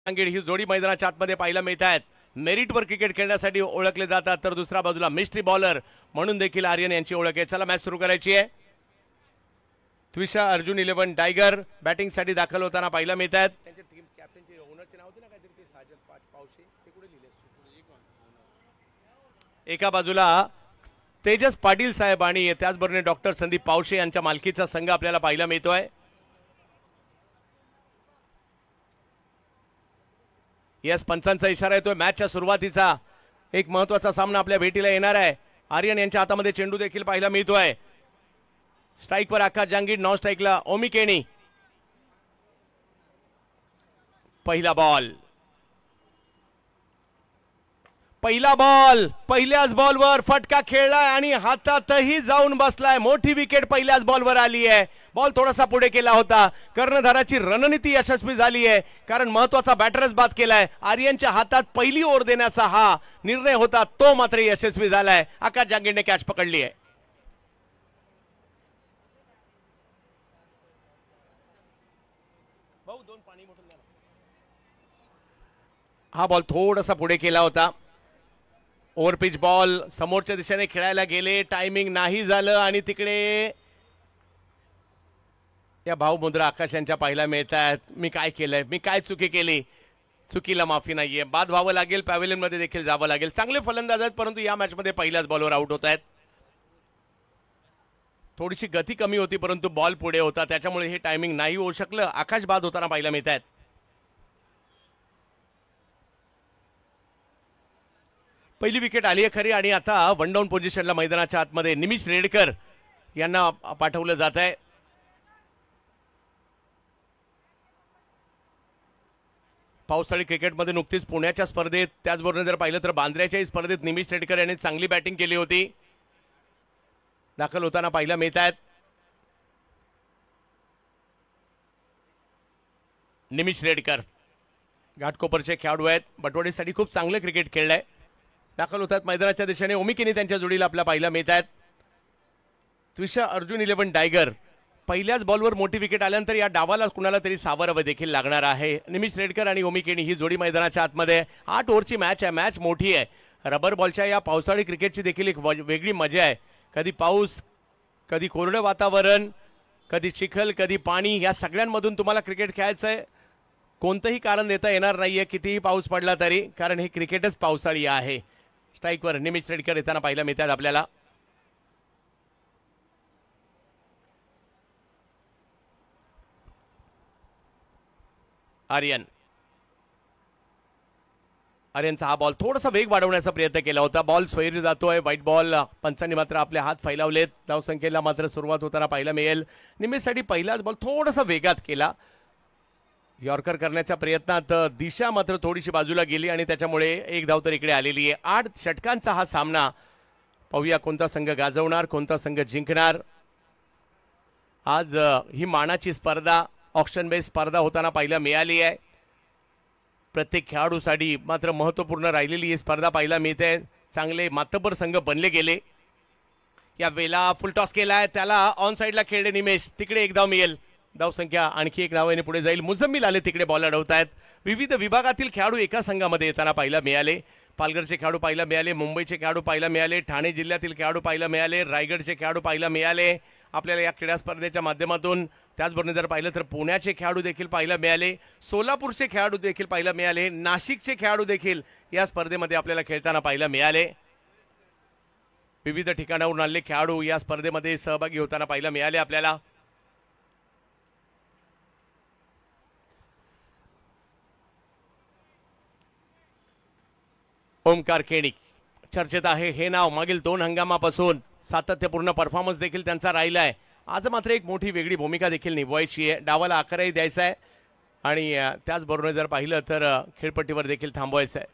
ही जोडी मैदानाच्या आतमध्ये पाहायला मिळत आहेत. मेरिटवर क्रिकेट खेळण्यासाठी ओळखले जातात, तर दुसऱ्या बाजूला मिस्ट्री बॉलर म्हणून देखील आर्यन यांची ओळख आहे. चला मॅच सुरू करायची आहे. त्विषा अर्जुन 11 टायगर बॅटिंगसाठी दाखल होताना पाहायला मिळत आहेत. त्यांच्या टीम कॅप्टनचे ओनरचे नाव होते ना काहीतरी, ते साजद पावशे, ते कुठे लिहिले? एका बाजूला तेजस पाटील साहेब आणि त्याचबरोबर डॉक्टर संदीप पावशे यांच्या मालकीचा संघ आपल्याला पाहायला मिळतोय. यस, पंचांचा इशारा येतोय. मॅचच्या सुरुवातीचा एक महत्वाचा सामना आपल्या भेटीला येणार आहे. आर्यन यांच्या हातामध्ये चेंडू देखील पाहायला मिळतोय. स्ट्राईकवर आकाश जांगीर, नॉन स्ट्राईकला ओमी केणी. पहिला बॉल, पहिल्याच बॉलवर फटका खेळलाय आणि हातातही जाऊन बसलाय. मोठी विकेट पहिल्याच बॉलवर आली आहे. बॉल थोडासा पुढे केला होता. कर्णधाराची रणनीती यशस्वी झाली आहे, कारण महत्वाचा बॅटरच बाद केलाय. आर्यनच्या हातात पहिली ओव्हर देण्याचा हा निर्णय होता, तो मात्र यशस्वी झालाय. आकाश जांगीरने कॅच पकडली आहे. हा बॉल थोडासा पुढे केला होता. ओव्हर पिच बॉल समोरच्या दिशेने खेळायला गेले, टायमिंग नाही झालं आणि तिकडे या भावमुद्रा आकाश यांच्या पाहायला मिळत आहेत. मी काय केलंय, मी काय चुकी केली? चुकीला माफी नाहीये. बाद व्हावं लागेल, पॅव्हेलियन मध्ये देखील जावं लागेल. चांगले फलंदाज आहेत, परंतु या मॅच मध्ये पहिल्याच बॉलवर आउट होत आहेत. थोडीशी गती कमी होती, परंतु बॉल पुढे होता, त्याच्यामुळे हे टायमिंग नाही होऊ शकलं. आकाश बाद होताना पाहायला मिळत आहेत. पहिली विकेट आली आहे खरी, आणि आता वन डाऊन पोझिशनला मैदानाच्या आतमध्ये निमिष रेडकर यांना पाठवलं जात आहे. पावसाळी क्रिकेटमध्ये नुकतीच पुण्याच्या स्पर्धेत, त्याचबरोबर जर पाहिलं तर बांद्र्याच्याही स्पर्धेत निमिष रेडकर यांनी चांगली बॅटिंग केली होती. दाखल होताना पाहायला मिळत आहेत. निमिष रेडकर घाटकोपरचे खेळाडू आहेत, बटवाडीसाठी खूप चांगले क्रिकेट खेळलंय. दाखल होतात मैदानाच्या दिशेने. ओमी केनी त्यांच्या जोडीला आपल्या पाहायला मिळत आहेत. त्विषा अर्जुन 11 टायगर. पहिल्याच बॉलवर मोठी विकेट आल्यानंतर या डावाला कुणाला तरी सावरावं देखील लागणार आहे. निमिष रेडकर आणि ओमी केनी ही जोडी मैदानाच्या आतमध्ये. 8 ओव्हरची मॅच आहे, मॅच मोठी आहे. रबर बॉलच्या या पावसाळी क्रिकेटची देखील एक वेगळी मजा आहे. कधी पाऊस, कधी कोरडं वातावरण, कधी चिखल, कधी पाणी, या सगळ्यांमधून तुम्हाला क्रिकेट खेळायचं आहे. कोणतंही कारण देता येणार नाहीये कितीही पाऊस पडला तरी, कारण हे क्रिकेटच पावसाळी आहे. स्ट्राईकवर निमिष रेडकर येताना पाहायला मिळतात आपल्याला. आर्यनचा हा बॉल थोडासा वेग वाढवण्याचा प्रयत्न केला होता. बॉल स्वैर जातोय, व्हाईट बॉल. पंचांनी मात्र आपले हात फैलावलेत. धावसंख्येला मात्र सुरुवात होताना पाहायला मिळेल. निमिषसाठी पहिलाच बॉल थोडासा वेगात केला. यॉर्कर करण्याच्या प्रयत्नात दिशा मात्र थोडीशी बाजूला गेली आणि त्याच्यामुळे एक धाव तर इकडे आलेली आहे. 8 षटकांचा हा सामना. पाहूया कोणता संघ गाजवणार, कोणता संघ जिंकणार. आज ही मानाची स्पर्धा, ऑक्शन बेस स्पर्धा होताना पाहायला मिळाली आहे. प्रत्येक खेळाडूसाठी मात्र महत्त्वपूर्ण राहिलेली ही स्पर्धा पाहायला मिळते. चांगले मातब्बर संघ बनले गेले. या वेळेला फुलटॉस केलाय, त्याला ऑन साईडला खेळले निमेश. तिकडे एक धाव मिळेल. धावसंख्या आणखी एक धावाने पुढे जाईल. मुझम्मिल आले तिकडे बॉल अडवतायत. विविध विभागातील खेळाडू एका संघामध्ये येताना पाहायला मिळाले. पालघरचे खेळाडू पाहायला मिळाले, मुंबईचे खेळाडू पाहायला मिळाले, ठाणे जिल्ह्यातील खेळाडू पाहायला मिळाले, रायगडचे खेळाडू पाहायला मिळाले आपल्याला या क्रीडा स्पर्धेच्या माध्यमातून. त्याचबरोबर जर पाहिलं तर पुण्याचे खेळाडू देखील पाहायला मिळाले, सोलापूरचे खेळाडू देखील पाहायला मिळाले, नाशिकचे खेळाडू देखील या स्पर्धेमध्ये आपल्याला खेळताना पाहायला मिळाले. विविध ठिकाणावरून आलेले खेळाडू या स्पर्धेमध्ये सहभागी होताना पाहायला मिळाले आपल्याला. ओमकार केणी चर्चेत आहे हे नाव. मागील 2 हंगामापासून सातत्यपूर्ण परफॉर्मन्स देखील त्यांचा राहिलाय. आज मात्र एक मोठी वेगळी भूमिका देखील निभवायची आहे. डावाला आकारही द्यायचा आहे आणि त्याचबरोबर जर पाहिलं तर खेळपट्टीवर देखील थांबवायचं आहे.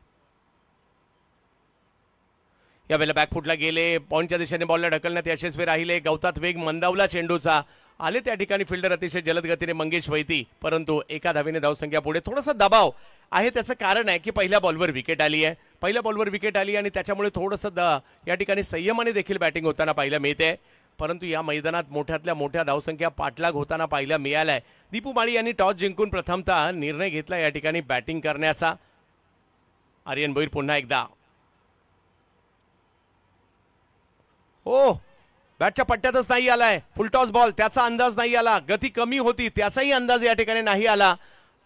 यावेळेला बॅकफुटला गेले, पॉईंटच्या दिशेने बॉलला ढकलण्यात यशस्वी राहिले. गवतात वेग मंदावला चेंडूचा. आले त्या ठिकाणी फिल्डर अतिशय जलद गतीने मंगेश वैती, परंतु एका धावेने धावसंख्या पुढे. थोडासा दबाव आहे, त्याचं कारण आहे की पहिल्या बॉलवर विकेट आली आहे. पहिल्या बॉलवर विकेट आली आणि त्याच्यामुळे थोडंसं या ठिकाणी संयमाने देखील बॅटिंग होताना पाहायला मिळते. परंतु या मैदानात मोठ्यातल्या मोठ्या धावसंख्या पाठलाग होताना पाहायला मिळालाय. दीपू माळी यांनी टॉस जिंकून प्रथमतः निर्णय घेतला या ठिकाणी बॅटिंग करण्याचा. आर्यन भोईर पुन्हा एकदा, ओ बॅटच्या पट्ट्यातच नाही आलाय. फुलटॉस बॉल, त्याचा अंदाज नाही आला. गती कमी होती त्याचाही अंदाज या ठिकाणी नाही आला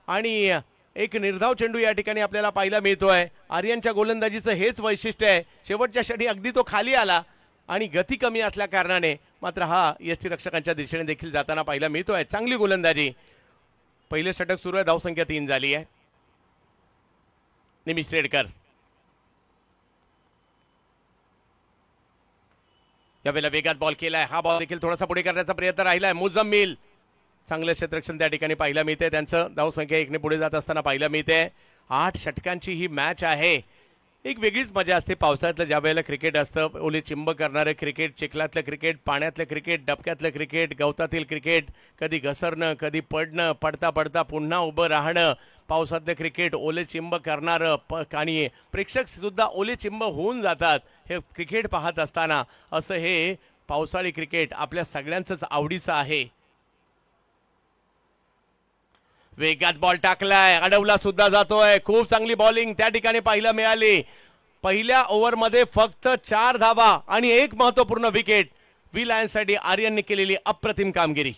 आणि एक निर्धाव चेंडू या ठिकाणी आपल्याला पाहायला मिळतोय. आर्यनच्या गोलंदाजीचं हेच वैशिष्ट्य आहे. शेवटच्या षणी अगदी तो खाली आला आणि गती कमी असल्या कारणाने मात्र हा यष्टीरक्षकांच्या दिशेने देखील जाताना पाहायला मिळतोय. चांगली गोलंदाजी. पहिले षटक सुरू आहे, धावसंख्या 3 झाली आहे. निमिष रेडकर यावेळेला वेगात बॉल केलाय. हा बॉल देखील थोडासा पुढे करण्याचा प्रयत्न राहिलाय. मुझम्मिल चांगलं क्षेत्ररक्षण त्या ठिकाणी पाहायला मिळते. त्यांचं धावसंख्या 1 ने पुढे जात असताना पाहायला मिळते. 8 षटकांची ही मॅच आहे. एक वेगळीच मजा असते पावसाळ्यातलं ज्या वेळेला क्रिकेट असतं. ओले चिंब करणारं क्रिकेट, चिखलातलं क्रिकेट, पाण्यातलं क्रिकेट, डबक्यातलं क्रिकेट, गवतातील क्रिकेट, कधी घसरणं, कधी पडणं, पडता पडता पुन्हा उभं राहणं, पावसातलं क्रिकेट, ओले चिंब करणारं आणि प्रेक्षक सुद्धा ओले चिंब होऊन जातात हे क्रिकेट पाहत असताना. असं हे पावसाळी क्रिकेट आपल्या सगळ्यांचंच आवडीचं आहे. वेगात बॉल टाकलाय, अडवला सुद्धा जातोय. खूप चांगली बॉलिंग त्या ठिकाणी पाहायला मिळाली. पहिल्या ओव्हरमध्ये फक्त 4 धावा आणि एक महत्वपूर्ण विकेट. व्ही लायन्ससाठी आर्यनने केलेली अप्रतिम कामगिरी.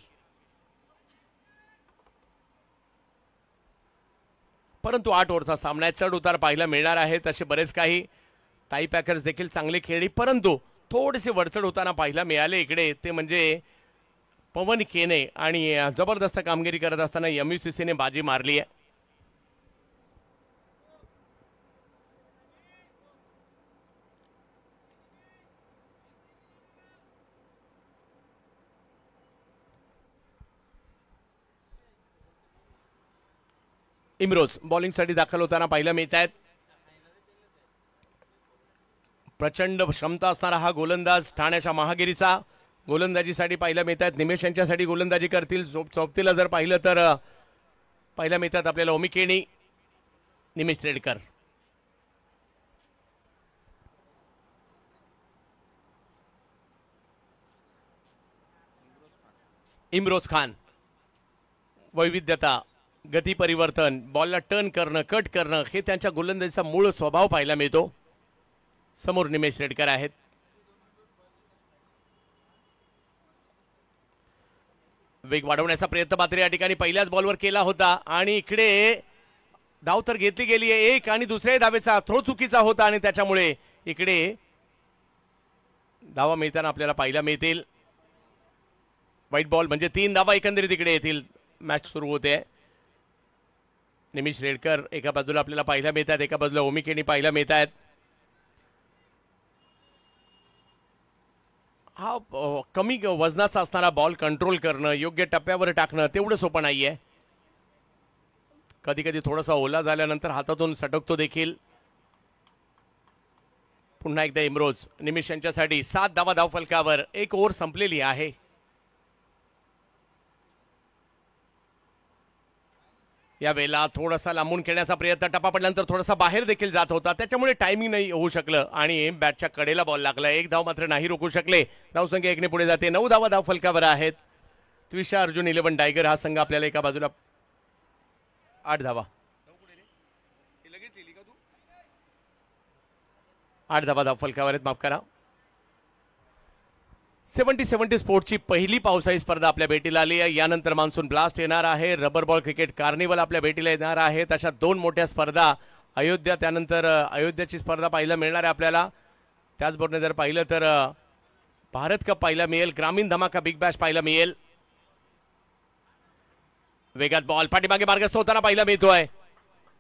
परंतु 8 ओव्हरचा सामना, चढ उतार पाहायला मिळणार आहे. तसे बरेच काही ताई पॅकर्स देखील चांगले खेळली, परंतु थोडेसे वरचढ होताना पाहायला मिळाले इकडे. ते म्हणजे पवन केने आणि जबरदस्त कामगिरी करत असताना MUCCने बाजी मारली आहे. इम्रोज बॉलिंगसाठी दाखल होताना पाहायला मिळत आहेत. प्रचंड क्षमता असणारा हा गोलंदाज ठाण्याच्या महागिरीचा गोलंदाजीसाठी पाहायला मिळतात. निमेश यांच्यासाठी गोलंदाजी करतील. चौपतीला जर पाहिलं तर पाहायला मिळतात आपल्याला ओमी केणी, निमेश रेडकर, इम्रोज खान. वैविध्यता, गती परिवर्तन, बॉलला टर्न करणं, कट करणं हे त्यांच्या गोलंदाजीचा मूळ स्वभाव पाहायला मिळतो. समोर निमेश रेडकर आहेत. वेग वाढवण्याचा प्रयत्न मात्र या ठिकाणी पहिल्याच बॉलवर केला होता आणि इकडे धाव तर घेतली गेली आहे. एक आणि दुसऱ्या धावेचा थ्रो चुकीचा होता आणि त्याच्यामुळे इकडे धावा मिळताना आपल्याला पाहायला मिळतील. व्हाईट बॉल म्हणजे 3 धावा एकंदरीत इकडे येतील. मॅच सुरू होते. निमिष रेडकर एका बाजूला आपल्याला पाहायला मिळतात, एका बाजूला ओमी केनी पाहायला मिळत आहेत. हा कमी वजनाचा असणारा बॉल कंट्रोल करणं, योग्य टप्प्यावर टाकणं तेवढं सोपं नाहीये. कधी कधी थोडासा ओला झाल्यानंतर हातातून सटकतो देखील. पुन्हा एकदा इम्रोज. निमिष यांच्यासाठी 7 धावा धावफलकावर. 1 ओव्हर संपलेली आहे. या वेळेला थोडासा लांबून खेळण्याचा प्रयत्न, टप्पा पडल्यानंतर थोडासा बाहेर देखील जात होता, त्याच्यामुळे टायमिंग नाही होऊ शकलं आणि बॅटच्या कडेला बॉल लागला. 1 धाव मात्र नाही रोखू शकले. धावसंख्या 1 ने पुढे जाते. 9 धावा धावफलकावर आहेत. त्रिशा अर्जुन 11 टायगर हा संघ आपल्याला एका बाजूला 8 धावा 8 धावा धावफलकावर आहेत. माफ करा. 70-70 स्पोर्ट्सची पहिली पावसाळी स्पर्धा आपल्या भेटीला आली आहे. यानंतर मान्सून ब्लास्ट येणार आहे. रबर बॉल क्रिकेट कार्निवल आपल्या भेटीला येणार आहे. अशा 2 मोठ्या स्पर्धा, अयोध्या त्यानंतर अयोध्याची स्पर्धा पाहायला मिळणार आहे आपल्याला. त्याचबरोबर जर पाहिलं तर भारत कप पाहायला मिळेल, ग्रामीण धमाका बिग बॅश पाहायला मिळेल. वेगात बॉल पाठीमागे मार्गस्थ होताना पाहायला मिळतोय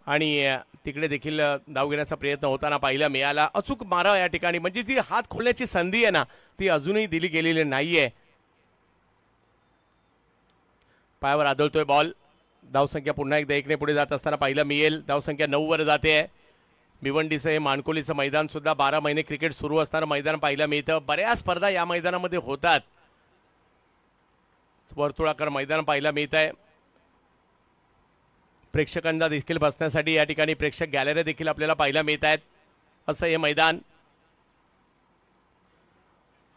आणि तिकडे देखील धाव घेण्याचा प्रयत्न होताना पाहायला मिळाला. अचूक मारा या ठिकाणी, म्हणजे ती हात खोलण्याची संधी आहे ना, ती अजूनही दिली गेलेली नाहीये. पायावर आदळतोय बॉल. धावसंख्या पुन्हा एकदा 1 ने पुढे जात असताना पाहायला मिळेल. धावसंख्या 9 वर जाते. भिवंडीचं हे मानकोलीचं मैदान सुद्धा 12 महिने क्रिकेट सुरू असणारं मैदान पाहायला मिळतं. बऱ्याच स्पर्धा या मैदानामध्ये होतात. वर्तुळाकार मैदान पाहायला मिळत आहे. प्रेक्षकांना देखील बसण्यासाठी या ठिकाणी प्रेक्षक गॅलरी देखील आपल्याला पाहायला मिळत आहेत. असं हे मैदान.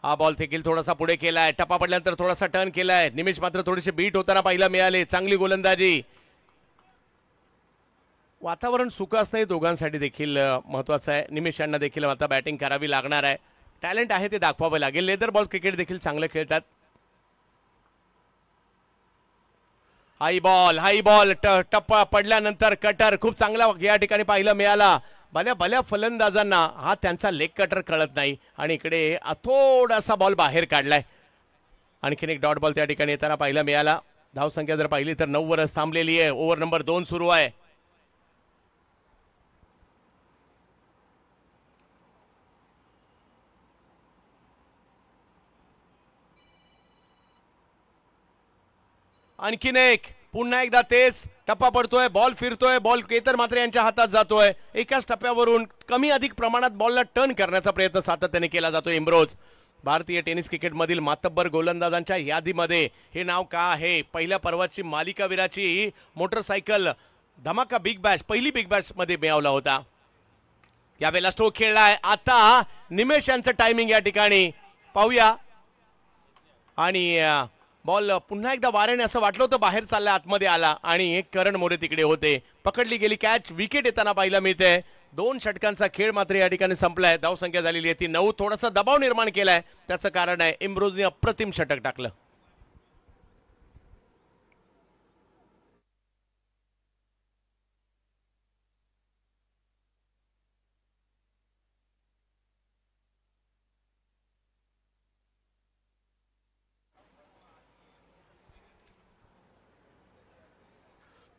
हा बॉल देखील थोडासा पुढे केलाय, टप्पा पडल्यानंतर थोडासा टर्न केलाय. निमिष मात्र थोडीशी बीट होताना पाहायला मिळाले. चांगली गोलंदाजी. वातावरण सुख असणं दोघांसाठी देखील महत्वाचं आहे. निमिष यांना देखील आता बॅटिंग करावी लागणार आहे. टॅलेंट आहे ते दाखवावं लागेल. लेदर बॉल क्रिकेट देखील चांगलं खेळतात. हाई बॉल टप्पा पडल्यानंतर कटर खूप चांगला या ठिकाणी पाहायला मिळाला. भल्या भल्या फलंदाजांना हा त्यांचा लेग कटर कळत नाही आणि इकडे थोडासा बॉल बाहेर काढलाय. आणखीन एक डॉट बॉल त्या ठिकाणी येताना पाहायला मिळाला. धावसंख्या जर पाहिली तर 9 वरच थांबलेली आहे. ओव्हर नंबर 2 सुरू आहे. आणखीन एक पुन्हा एकदा तेच टप्पा पडतोय, बॉल फिरतोय, बॉल केतन मात्रे यांच्या हातात जातोय. एकाच टप्प्यावरून कमी अधिक प्रमाणात बॉलला टर्न करण्याचा प्रयत्न सातत्याने केला जातो. इम्रोज भारतीय टेनिस क्रिकेटमधील मातब्बर गोलंदाजांच्या यादीमध्ये हे नाव का आहे? पहिल्या पर्वाची मालिकावीराची मोटरसायकल धमाका बिग बॅश पहिली बिग बॅश मध्ये मिळवला होता. यावेळेला स्ट्रोक खेळलाय. आता निमेश यांचं टायमिंग या ठिकाणी पाहूया. आणि बॉल पुन्हा एकदा वाऱ्याने असं वाटलं होतं बाहेर चालला, आतमध्ये आला आणि एक करण मोरे तिकडे होते. पकडली गेली कॅच. विकेट येताना पाहायला मिळते. 2 षटकांचा खेळ मात्र या ठिकाणी संपलाय. धावसंख्या झालेली आहे ती 9. थोडासा दबाव निर्माण केलाय. त्याचं कारण आहे इम्रोजने अप्रतिम षटक टाकलं.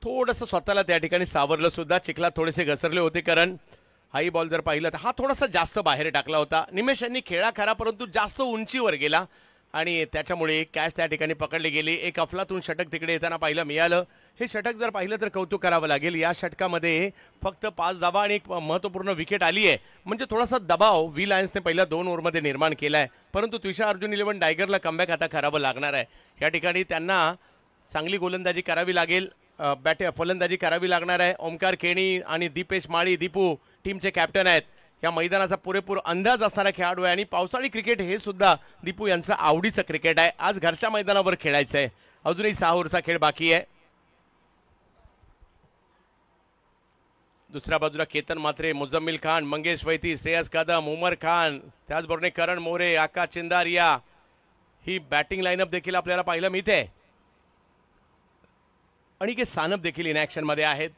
थोडंसं स्वतःला त्या ठिकाणी सावरलं सुद्धा. चिखलात थोडेसे घसरले होते कारण हाई बॉल जर पाहिलं तर हा थोडासा जास्त बाहेर टाकला होता. निमेश यांनी खेळा खरा परंतु जास्त उंचीवर गेला आणि त्याच्यामुळे कॅच त्या ठिकाणी पकडली गेली. एक अफलातून षटक तिकडे येताना पाहायला मिळालं. हे षटक जर पाहिलं तर कौतुक करावं लागेल. या षटकामध्ये फक्त 5 धावा आणि एक महत्त्वपूर्ण विकेट आली आहे. म्हणजे थोडासा दबाव व्ही लायन्सने पहिल्या 2 ओव्हरमध्ये निर्माण केलाय. परंतु तुषार अर्जुन 11 टायगरला कमबॅक आता करावं लागणार आहे. या ठिकाणी त्यांना चांगली गोलंदाजी करावी लागेल. फलंदाजी करावी लागणार आहे. ओमकार केणी आणि दीपेश माळी दीपू टीमचे कॅप्टन आहेत. या मैदानाचा पुरेपूर अंदाज असणारा खेळाडू आहे आणि पावसाळी क्रिकेट हे सुद्धा दीपू यांचं आवडीचं क्रिकेट आहे. आज घरच्या मैदानावर खेळायचं आहे. अजूनही 6 ओव्हरचा खेळ बाकी आहे. दुसऱ्या बाजूला केतन मात्रे, मुझम्मिल खान, मंगेश वैती, श्रेयस कदम, उमर खान, त्याचबरोबर करण मोरे, आकाश चिंदारिया ही बॅटिंग लाईनअप देखील आपल्याला पाहायला मिळते. आणि के सानप देखील इन ऍक्शन मध्ये आहेत.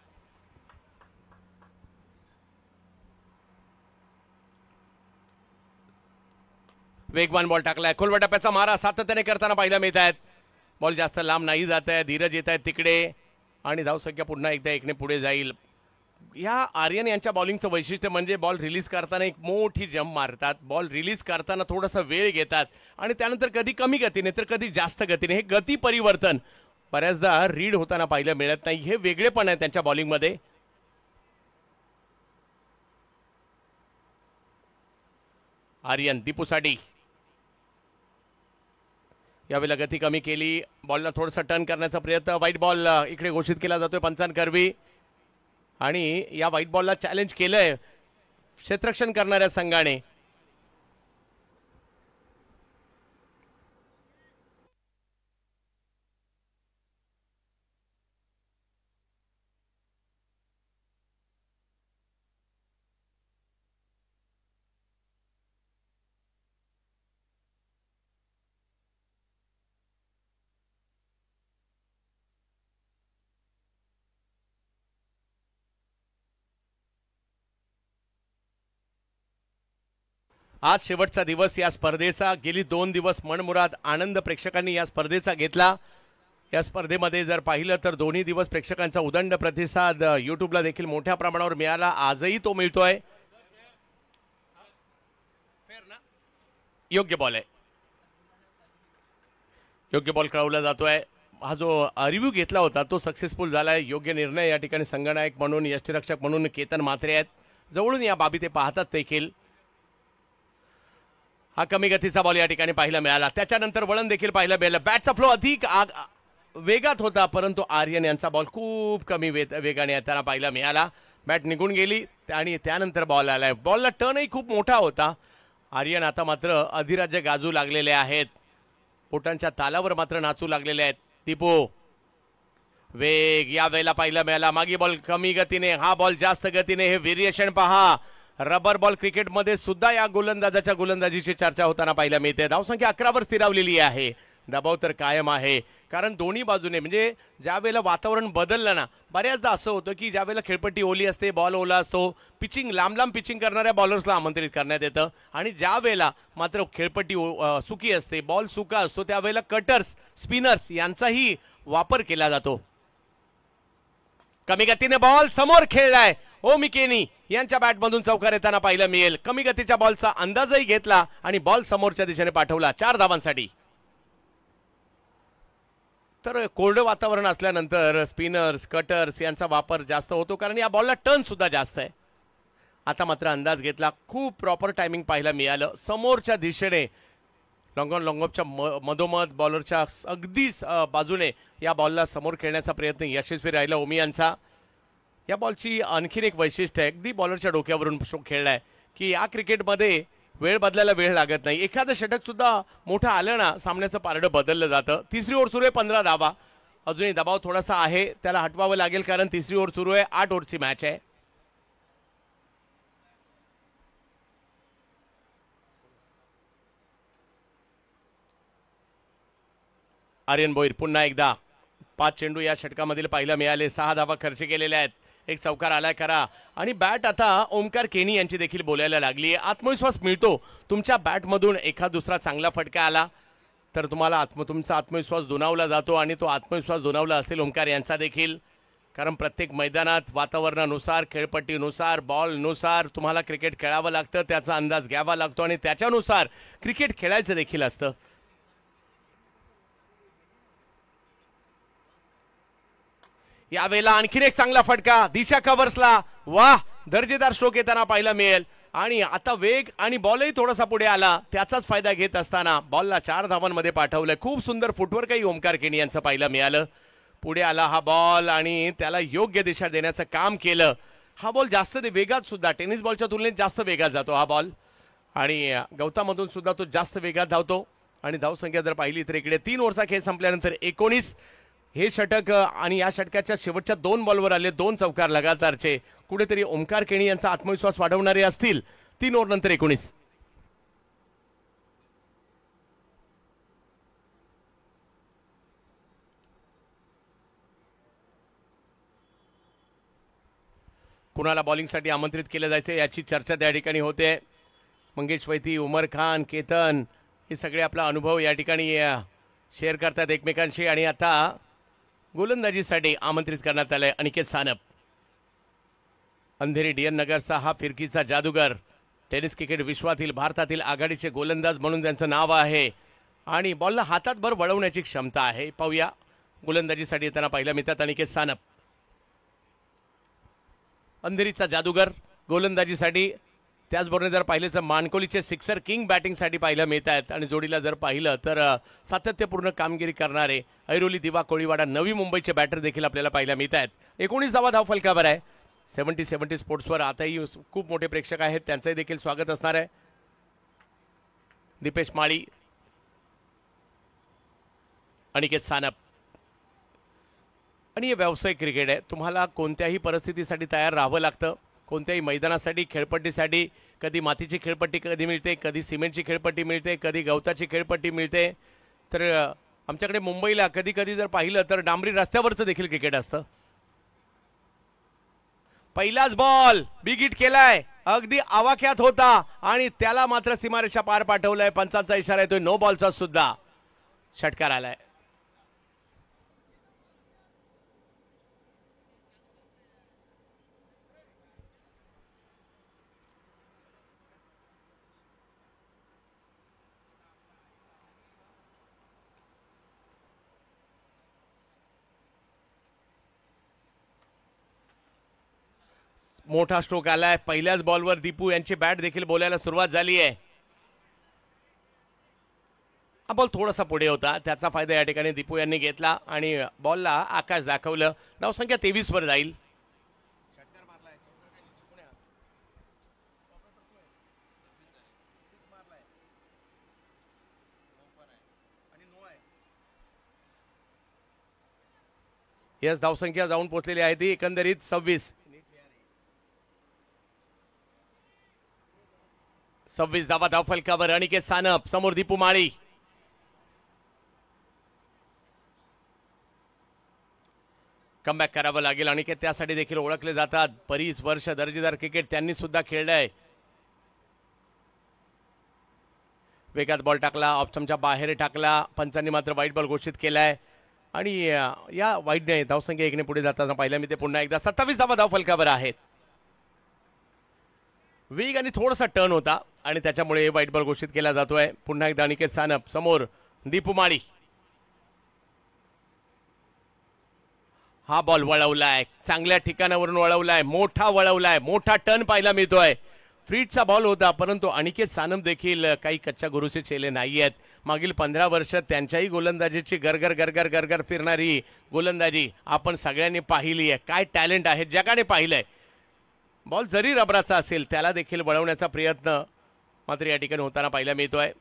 वेगवान बॉल टाकलाय. खोलवा टप्प्याचा मारा सातत्याने करताना पाहायला मिळत आहेत. बॉल जास्त लांब नाही जात आहे. धीरज येत आहेत तिकडे आणि धावसंख्या पुन्हा एकदा 1ने पुढे जाईल. या आर्यन यांच्या बॉलिंगचं वैशिष्ट्य म्हणजे बॉल रिलीज करताना एक मोठी जंप मारतात. बॉल रिलीज करताना थोडासा वेळ घेतात आणि त्यानंतर कधी कमी गतीने तर कधी जास्त गतीने. हे गती परिवर्तन बऱ्याचदा रीड होताना पाहायला मिळत नाही. हे वेगळेपण आहे त्यांच्या बॉलिंगमध्ये. आर्यन दीपूसाठी यावेळेला गती कमी केली. बॉलला थोडासा टर्न करण्याचा प्रयत्न. व्हाईट बॉल इकडे घोषित केला जातोय पंचांकरवी आणि या व्हाईट बॉलला चॅलेंज केलंय क्षेत्ररक्षण करणाऱ्या संघाने. आज शेवटचा दिवस या स्पर्धेचा. गेली 2 दिवस मनमुराद आनंद प्रेक्षकांनी या स्पर्धेचा घेतला. या स्पर्धेमध्ये जर पाहिलं तर दोन्ही दिवस प्रेक्षकांचा उदंड प्रतिसाद युट्यूबला देखील मोठ्या प्रमाणावर मिळाला. आजही तो मिळतोय. योग्य बॉल आहे. योग्य बॉल कळवला जातोय. हा जो रिव्ह्यू घेतला होता तो सक्सेसफुल झालाय. योग्य निर्णय या ठिकाणी संघनायक म्हणून यष्टीरक्षक म्हणून केतन म्हात्रे आहेत. जवळून या बाबी ते पाहतात देखील. हा कमी गतीचा बॉल या ठिकाणी पाहायला मिळाला. त्याच्यानंतर वळण देखील पाहायला मिळालं. बॅटचा फ्लो अधिक वेगात होता परंतु आर्यन यांचा बॉल खूप कमी वेगाने येताना पाहायला मिळाला. बॅट निघून गेली आणि त्यानंतर बॉल आलाय. बॉलला टर्नही खूप मोठा होता आर्यन आता मात्र अधिराज्य गाजू लागलेले आहेत, पोटांच्या तालावर मात्र नाचू लागलेले आहेत. दीपू वेग या वेळेला पाहिला मिळाला. मागे बॉल कमी गतीने, हा बॉल जास्त गतीने. हे व्हेरिएशन पहा. रबर बॉल क्रिकेटमध्ये सुद्धा या गोलंदाजाच्या गोलंदाजीची चर्चा होताना पाहायला मिळते. धावसंख्या 11वर स्थिरावलेली आहे. दबाव तर कायम आहे, कारण दोन्ही बाजूने म्हणजे ज्या वेळेला वातावरण बदललं ना, बऱ्याचदा असं होतं की ज्या वेळेला खेळपट्टी ओली असते, बॉल ओला असतो, पिचिंग लांब लांब पिचिंग करणाऱ्या बॉलर्सला आमंत्रित करण्यात येतं. आणि ज्या वेळेला मात्र खेळपट्टी सुकी असते, बॉल सुका असतो, त्यावेळेला कटर्स, स्पिनर्स यांचाही वापर केला जातो. कमी गतीने बॉल समोर खेळलाय. ओमी केनी यांच्या बॅटमधून चौकार येताना पाहायला मिळेल. कमी गतीच्या बॉलचा अंदाजही घेतला आणि बॉल समोरच्या दिशेने पाठवला 4 धावांसाठी. तर कोरडं वातावरण असल्यानंतर स्पिनर्स, कटर्स यांचा वापर जास्त होतो, कारण या बॉलला टर्न सुद्धा जास्त आहे. आता मात्र अंदाज घेतला, खूप प्रॉपर टायमिंग पाहायला मिळालं. समोरच्या दिशेने लॉंग ऑन लॉंग ऑफच्या मधोमध बॉलरच्या अगदीच बाजूने या बॉलला समोर खेळण्याचा प्रयत्न यशस्वी राहिला ओमी यांचा. या बॉलची आणखीन एक वैशिष्ट्य आहे, अगदी बॉलरच्या डोक्यावरून खेळलाय की या क्रिकेटमध्ये वेळ बदलायला वेळ लागत नाही. एखादं षटक सुद्धा मोठं आलं ना, सामन्याचं पारडं बदललं जातं. तिसरी ओव्हर सुरू आहे, 15 धावा. अजूनही दबाव थोडासा आहे, त्याला हटवावं लागेल, कारण तिसरी ओव्हर सुरू आहे. 8 ओव्हरची मॅच आहे. आर्यन भोईर पुन्हा एकदा 5 चेंडू या षटकामधील पाहायला मिळाले. 6 धावा खर्च केलेल्या आहेत. एक चौकार आलाय खरा, आणि बॅट आता ओमकार केनी यांची देखील बोलायला लागली. आत्मविश्वास मिळतो. तुमच्या बॅटमधून एखाद दुसरा चांगला फटका आला तर तुम्हाला तुमचा आत्मविश्वास दुणावला जातो, आणि तो आत्मविश्वास दुणावला असेल ओमकार यांचा देखील, कारण प्रत्येक मैदानात वातावरणानुसार, खेळपट्टीनुसार, बॉलनुसार तुम्हाला क्रिकेट खेळावं लागतं, त्याचा अंदाज घ्यावा लागतो आणि त्याच्यानुसार क्रिकेट खेळायचं देखील असतं. यावेळेला आणखीन एक चांगला फटका दिशा कव्हर्सला. वाह, दर्जेदार स्ट्रोक येताना पाहायला मिळेल. आणि आता वेग आणि बॉलही थोडासा पुढे आला, त्याचाच फायदा घेत असताना बॉलला 4 धावांमध्ये पाठवलं. खूप सुंदर फुटवर्कही ओमकार केनी यांचं पाहायला मिळालं. पुढे आला हा बॉल आणि त्याला योग्य दिशा देण्याचं काम केलं. हा बॉल जास्त वेगात सुद्धा, टेनिस बॉलच्या तुलनेत जास्त वेगात जातो हा बॉल, आणि गवतामधून सुद्धा तो जास्त वेगात धावतो. आणि धावसंख्या जर पाहिली तर इकडे 3 ओव्हरचा खेळ संपल्यानंतर 19 हे षटक, आणि या षटकाच्या शेवटच्या 2 बॉलवर आले 2 चौकार लगातारचे. कुठेतरी ओमकार केनी यांचा आत्मविश्वास वाढवणारे असतील. 3 ओव्हर नंतर 19. कुणाला बॉलिंगसाठी आमंत्रित केलं जायचं याची चर्चा त्या ठिकाणी होते. मंगेश वैती, उमर खान, केतन हे सगळे आपला अनुभव या ठिकाणी शेअर करतात एकमेकांशी. आणि आता गोलंदाजीसाठी आमंत्रित करण्यात आलंय अनिकेत सानप. अंधेरी डीएन नगरचा हा फिरकीचा जादूगर, टेनिस क्रिकेट विश्वातील भारतातील आघाडीचे गोलंदाज म्हणून त्यांचं नाव आहे, आणि बॉलला हातात भर वळवण्याची क्षमता आहे. पाहूया गोलंदाजीसाठी येताना पाहायला मिळतात अनिकेत सानप. अंधेरीचा जादूगर गोलंदाजीसाठी, त्याचबरोबर जर पाहिलं तर मानकोलीचे सिक्सर किंग बॅटिंगसाठी पाहायला मिळत आहेत. आणि जोडीला जर पाहिलं तर सातत्यपूर्ण कामगिरी करणारे ऐरोली, दिवा, कोळीवाडा, नवी मुंबईचे बॅटर देखील आपल्याला पाहायला मिळत आहेत. 19 धावा धावफलकावर आहे. 70 स्पोर्ट्सवर आताही खूप मोठे प्रेक्षक आहेत, त्यांचंही देखील स्वागत असणार आहे. दीपेश माळी, अनिकेत सानप. आणि हे व्यावसायिक क्रिकेट आहे, तुम्हाला कोणत्याही परिस्थितीसाठी तयार राहावं लागतं. कोणत्याही मैदानासाठी, खेळपट्टीसाठी, कधी मातीची खेळपट्टी कधी मिळते, कधी सिमेंटची खेळपट्टी मिळते, कधी गवताची खेळपट्टी मिळते. तर आमच्याकडे मुंबईला कधी कधी जर पाहिलं तर डांबरी रस्त्यावरचं देखील क्रिकेट असतं. पहिलाच बॉल बिग हिट केलाय, अगदी आवाक्यात होता, आणि त्याला मात्र सीमारेषा पार पाठवलाय. पंचांचा इशारा येतोय, नो बॉलचा सुद्धा षटकार आलाय. मोठा स्ट्रोक आलाय. पहिल्याच बॉलवर दीपू यांची बॅट देखील बोलायला सुरुवात झाली आहे. हा बॉल थोडासा पुढे होता, त्याचा फायदा या ठिकाणी दीपू यांनी घेतला आणि बॉलला आकाश दाखवलं. धावसंख्या 23 वर जाईल. यस, धावसंख्या जाऊन पोहोचलेली आहे ती एकंदरीत 26 धावा धावफलकावर. अनिकेत सानप समोर दीपू माळी. कमबॅक करावं लागेल. अनिकेत त्यासाठी देखील ओळखले जातात. बरीच वर्ष दर्जेदार क्रिकेट त्यांनी सुद्धा खेळलंय. वेगात बॉल टाकला, ऑप्शनच्या बाहेर टाकला. पंचांनी मात्र वाईट बॉल घोषित केलाय आणि या वाईटने धावसंख्या 1 ने पुढे जाताना पाहिलं मी ते पुन्हा एकदा. 27 धावा धावफलकावर आहेत. वेग आणि थोडासा टर्न होता आणि त्याच्यामुळे वाईट बॉल घोषित केला जातोय. पुन्हा एकदा अनिकेत सानप समोर दीपू माळी. हा बॉल वळवलाय, चांगल्या ठिकाणावरून वळवलाय, मोठा वळवलाय, मोठा टर्न पाहायला मिळतोय. फ्रीटचा बॉल होता परंतु अनिकेत सानप देखील काही कच्च्या गुरुचे चेले नाहीयेत. मागील 15 वर्ष त्यांच्याही गोलंदाजीची गरगर गरगर गरगर फिरणारी गोलंदाजी आपण सगळ्यांनी पाहिली आहे. काय टॅलेंट आहे जगाने पाहिलंय. बॉल जरी रबराचा असेल त्याला देखील वळवण्याचा प्रयत्न मात्र या ठिकाणी होताना पाहायला मिळतोय.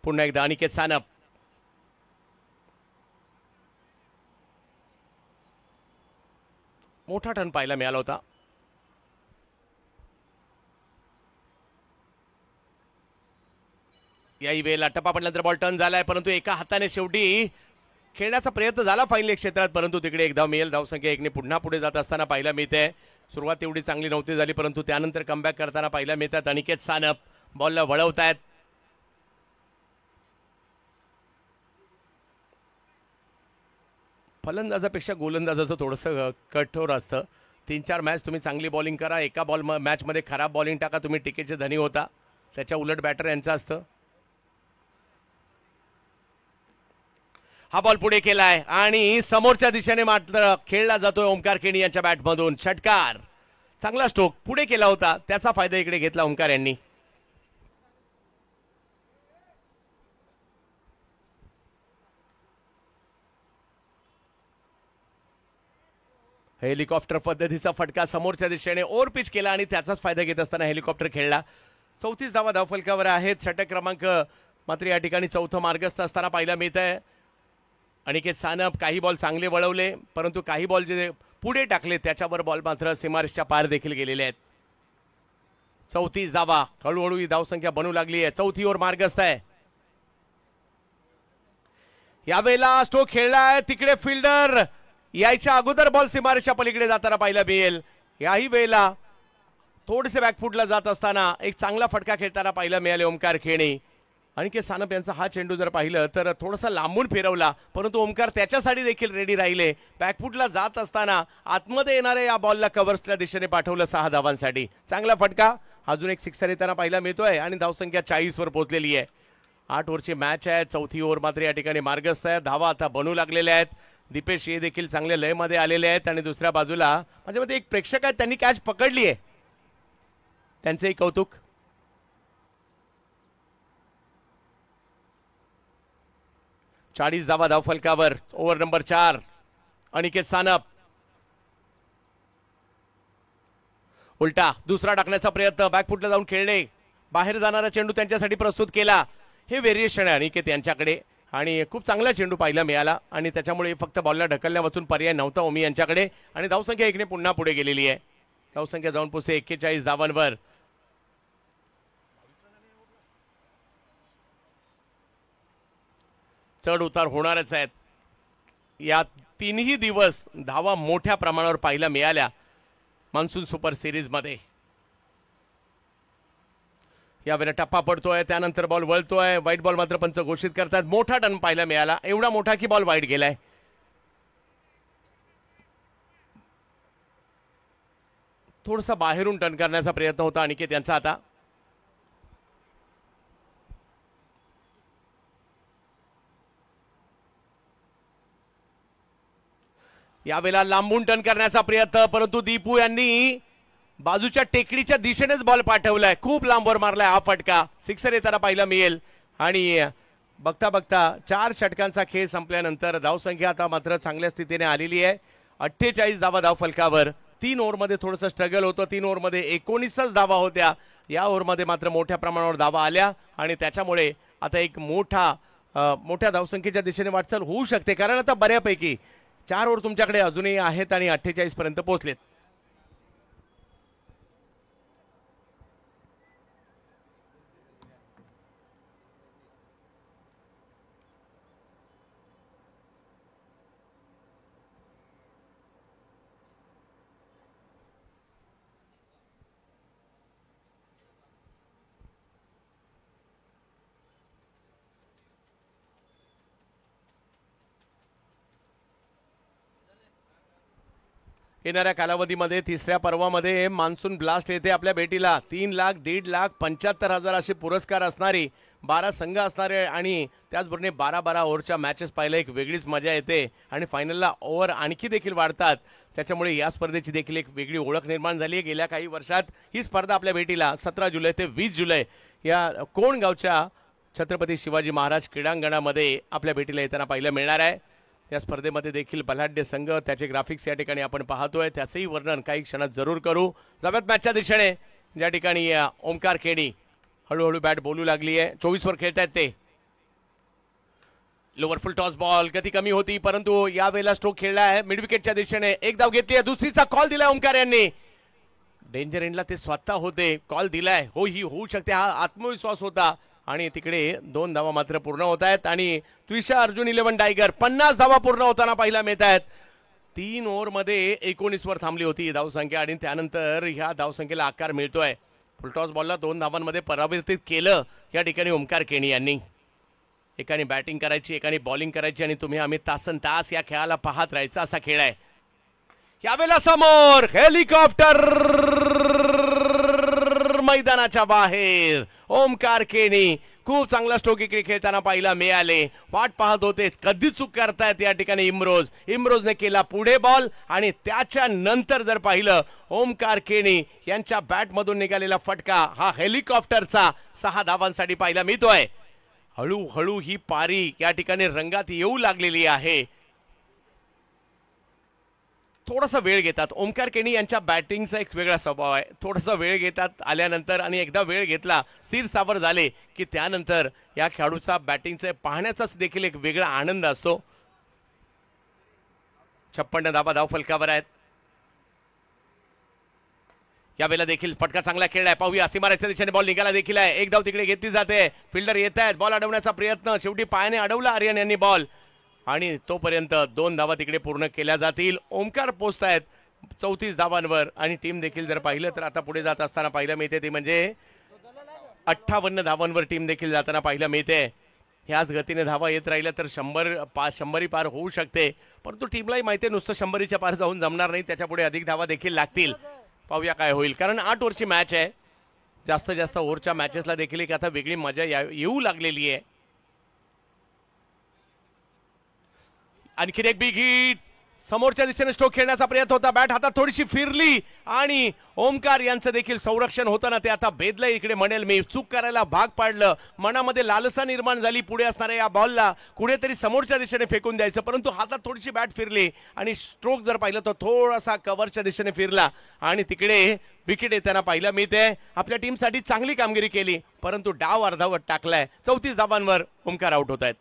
पुन्हा एकदा अनिकेत सानप. मोठा टर्न पाहायला मिळाला होता. याही वेळेला टप्पा पडल्यानंतर बॉल टर्न झालाय परंतु एका हाताने शेवटी खेळण्याचा प्रयत्न झाला फाईनल क्षेत्रात परंतु तिकडे एक धाव मिळेल. धावसंख्या 1 ने पुन्हा पुढे जात असताना पाहायला मिळते. सुरुवात तेवढी चांगली नव्हती झाली परंतु त्यानंतर कमबॅक करताना पाहायला मिळतात. अनिकेत सानप बॉलला वळवतायत. फलंदाजापेक्षा गोलंदाजाचं थोडंसं कठोर असतं. 3-4 मॅच तुम्ही चांगली बॉलिंग करा, एका मॅचमध्ये खराब बॉलिंग टाका, तुम्ही टिकेचे धनी होता. त्याच्या उलट बॅटर यांचं असतं. हा बॉल पुढे केलाय आणि समोरच्या दिशेने मात्र खेळला जातोय ओमकार केणी यांच्या बॅटमधून. षटकार, चांगला स्ट्रोक पुढे केला होता, त्याचा फायदा इकडे घेतला ओमकार यांनी. हेलिकॉप्टर पद्धतीचा फटका समोरच्या दिशेने ओव्हर पिच केला आणि त्याचाच फायदा घेत असताना हेलिकॉप्टर खेळला. 34 धावा धावफलकावर आहेत. षटक क्रमांक मात्र या ठिकाणी चौथं मार्गस्थ असताना पाहायला मिळत आहे. अनिकेत सानप काही बॉल चांगले वळवले परंतु काही बॉल जे पुढे टाकले त्याच्यावर बॉल मात्र सीमारेषच्या पार देखील गेलेले आहेत. 34 धावा, हळूहळू ही धावसंख्या बनू लागली आहे. चौथी ओव्हर मार्गस्थ आहे. यावेळेला स्ट्रोक खेळलाय, तिकडे फिल्डर यायच्या अगोदर बॉल सीमारेषच्या पलीकडे जाताना पाहायला मिळेल. याही वेळेला थोडेसे बॅकफुटला जात असताना एक चांगला फटका खेळताना पाहायला मिळाले ओमकार केणी. अनिकेत सानप यांचा हा चेंडू जर पाहिलं तर थोडासा लांबून फिरवला परंतु ओमकार त्याच्यासाठी देखील रेडी राहिले. बॅकफुटला जात असताना आतमध्ये येणाऱ्या या बॉलला कव्हर्सच्या दिशेने पाठवलं 6 धावांसाठी. चांगला फटका. अजून एक सिक्सर येताना पाहायला मिळतोय आणि धावसंख्या 40 वर पोहोचलेली आहे. 8 ओव्हरची मॅच आहे. चौथी ओव्हर मात्र या ठिकाणी मार्गस्थ आहे. धावा आता बनू लागलेल्या आहेत. दीपेश हे देखील चांगल्या लयमध्ये आलेले आहेत आणि दुसऱ्या बाजूला माझ्या मते एक प्रेक्षक आहेत, त्यांनी कॅच पकडली आहे, त्यांचंही कौतुक. चाळीस धावा धावफलकावर. Over number 4. अनिकेत सानप उलटा दुसरा टाकण्याचा प्रयत्न, बॅकफुटला जाऊन खेळणे, बाहेर जाणारा चेंडू त्यांच्यासाठी प्रस्तुत केला. हे व्हेरिएशन आहे अनिकेत यांच्याकडे आणि खूप चांगला चेंडू पाहायला मिळाला आणि त्याच्यामुळे फक्त बॉलला ढकलण्या वाचून पर्याय नव्हता ओमी यांच्याकडे आणि धावसंख्या 1 ने पुन्हा पुढे गेलेली आहे. धावसंख्या जाऊन पोहोचते 41 धावांवर. चढ उतार होणारच आहेत. या 3ही दिवस धावा मोठ्या प्रमाणावर पाहायला मिळाल्या मान्सून सुपर सिरीज मध्ये. यावेळेला टप्पा पडतोय, त्यानंतर बॉल वळतोय, वाईट बॉल मात्र पंच घोषित करतात. मोठा टर्न पाहायला मिळाला, एवढा मोठा की बॉल वाईट गेलाय. थोडासा बाहेरून टर्न करण्याचा प्रयत्न होता अनिकेत यांचा. आता यावेळेला लांबून टर्न करण्याचा प्रयत्न परंतु दीपू यांनी बाजूच्या टेकडीच्या दिशेनेच बॉल पाठवलाय, खूप लांबवर मारलाय. हा फटका सिक्सर येताना पाहायला मिळेल आणि बघता बघता 4 षटकांचा खेळ संपल्यानंतर धावसंख्या आता मात्र चांगल्या स्थितीने आलेली आहे. 48 धावा धावफलकावर. 3 ओव्हरमध्ये थोडंसं स्ट्रगल होतं. 3 ओव्हरमध्ये 19च धावा होत्या. या ओव्हरमध्ये मात्र मोठ्या प्रमाणावर धावा आल्या आणि त्याच्यामुळे आता एक मोठा मोठ्या धावसंख्येच्या दिशेने वाटचाल होऊ शकते, कारण आता बऱ्यापैकी 4 ओव्हर तुमच्याकडे अजूनही आहेत आणि 48 पर्यंत पोहोचलेत. येणाऱ्या कालावधीमध्ये तिसऱ्या पर्वामध्ये मान्सून ब्लास्ट येते आपल्या भेटीला. 3 लाख 1.5 लाख 75,000 असे पुरस्कार असणारी 12 संघ असणारे आणि त्याचबरोबर 12-12 ओव्हरच्या मॅचेस पाहायला एक वेगळीच मजा येते आणि फायनलला ओव्हर आणखी देखील वाढतात. त्याच्यामुळे या स्पर्धेची देखील एक वेगळी ओळख निर्माण झाली आहे. गेल्या काही वर्षात ही स्पर्धा आपल्या भेटीला 17 जुलै ते 20 जुलै या कोणगावच्या छत्रपती शिवाजी महाराज क्रीडांगणामध्ये आपल्या भेटीला येताना पाहायला मिळणार आहे. या स्पर्धेमध्ये देखील बलाढ्य संघ, त्याचे ग्राफिक्स या ठिकाणी आपण पाहतोय, त्याचंही वर्णन काही क्षणात जरूर करू. जाव्यात मॅचच्या दिशेने ज्या ठिकाणी ओमकार केणी हळूहळू बॅट बोलू लागली आहे. 24 वर खेळतायत ते. लोअर फुल टॉस बॉल, गती कमी होती परंतु यावेळेला स्ट्रोक खेळला आहे मिड विकेटच्या दिशेने. एक धाव घेतली आहे, दुसरीचा कॉल दिलाय ओमकार यांनी. डेंजर एंडला ते स्वतः होते, कॉल दिलाय. हो, ही होऊ शकते, हा आत्मविश्वास होता आणि तिकडे 2 धावा मात्र पूर्ण होत आहेत आणि त्विषा अर्जुन 11 टायगर 50 धावा पूर्ण होताना पाहायला मिळत आहेत. 3 ओव्हरमध्ये 19 वर थांबली होती धावसंख्या आणि त्यानंतर ह्या धावसंख्येला आकार मिळतोय. फुलटॉस बॉलला 2 धावांमध्ये परावर्तित केलं या ठिकाणी ओमकार केणी यांनी. एकाने बॅटिंग करायची, एकाने बॉलिंग करायची आणि तुम्ही आम्ही तासन तास या खेळाला पाहत राहायचा असा खेळ आहे. यावेळेला समोर हेलिकॉप्टर मैदानाच्या बाहेर ओमकार केणी खूप चांगला स्ट्रोक इकडे खेळताना पाहायला मिळाले. वाट पाहत होते कधी चूक करतायत या ठिकाणी इम्रोजने केला पुढे बॉल आणि त्याच्या नंतर जर पाहिलं ओमकार केणी यांच्या बॅटमधून निघालेला फटका हा हेलिकॉप्टरचा 6 धावांसाठी पाहायला मिळतोय. हळूहळू ही पारी या ठिकाणी रंगात येऊ लागलेली आहे. थोडासा वेळ घेतात ओमकार केणी यांच्या बॅटिंगचा एक वेगळा स्वभाव आहे. थोडासा वेळ घेतात आल्यानंतर आणि एकदा वेळ घेतला स्थिर स्थावर झाले की त्यानंतर या खेळाडूचा बॅटिंगचा पाहण्याचाच देखील एक वेगळा आनंद असतो. 56 धावा धाव फलकावर आहेत. यावेळेला देखील फटका चांगला खेळलाय. पाहूया सीमारेषेच्या दिशेने बॉल निघाला देखील आहे. एक धाव तिकडे घेतली जाते. फिल्डर येत आहेत, बॉल अडवण्याचा प्रयत्न, शेवटी पायाने अडवला आर्यन यांनी बॉल आणि तोपर्यंत 2 धावा तिकडे पूर्ण केल्या जातील. ओमकार पोहोचतायत 34 धावांवर आणि टीम देखील जर पाहिलं तर आता पुढे जात असताना पाहायला मिळते ती म्हणजे 58 धावांवर टीम देखील जाताना पाहायला मिळते. ह्याच गतीने धावा येत राहिल्या तर 100 पार होऊ शकते, परंतु टीमलाही माहिती आहे नुसतं 100च्या पार जाऊन जमणार नाही, त्याच्यापुढे अधिक धावा देखील लागतील. पाहूया काय होईल, कारण 8 ओव्हरची मॅच आहे. जास्त जास्त ओव्हरच्या मॅचेसला देखील एक आता वेगळी मजा येऊ लागलेली आहे. आणखीन एक बिग हिट, समोरच्या दिशेने स्ट्रोक खेळण्याचा प्रयत्न होता, बॅट हातात थोडीशी फिरली आणि ओमकार यांचं देखील संरक्षण होतं ना ते आता भेदलं. इकडे म्हणेल मी चूक करायला भाग पाडलं, मनामध्ये लालसा निर्माण झाली पुढे असणाऱ्या या बॉलला कुठेतरी समोरच्या दिशेने फेकून द्यायचं, परंतु हातात थोडीशी बॅट फिरली आणि स्ट्रोक जर पाहिलं तर थोडासा कव्हरच्या दिशेने फिरला आणि तिकडे विकेट येताना पाहिलं मिळते. आपल्या टीमसाठी चांगली कामगिरी केली परंतु डाव अर्धावट टाकलाय. 34 धावांवर ओमकार आउट होत आहेत.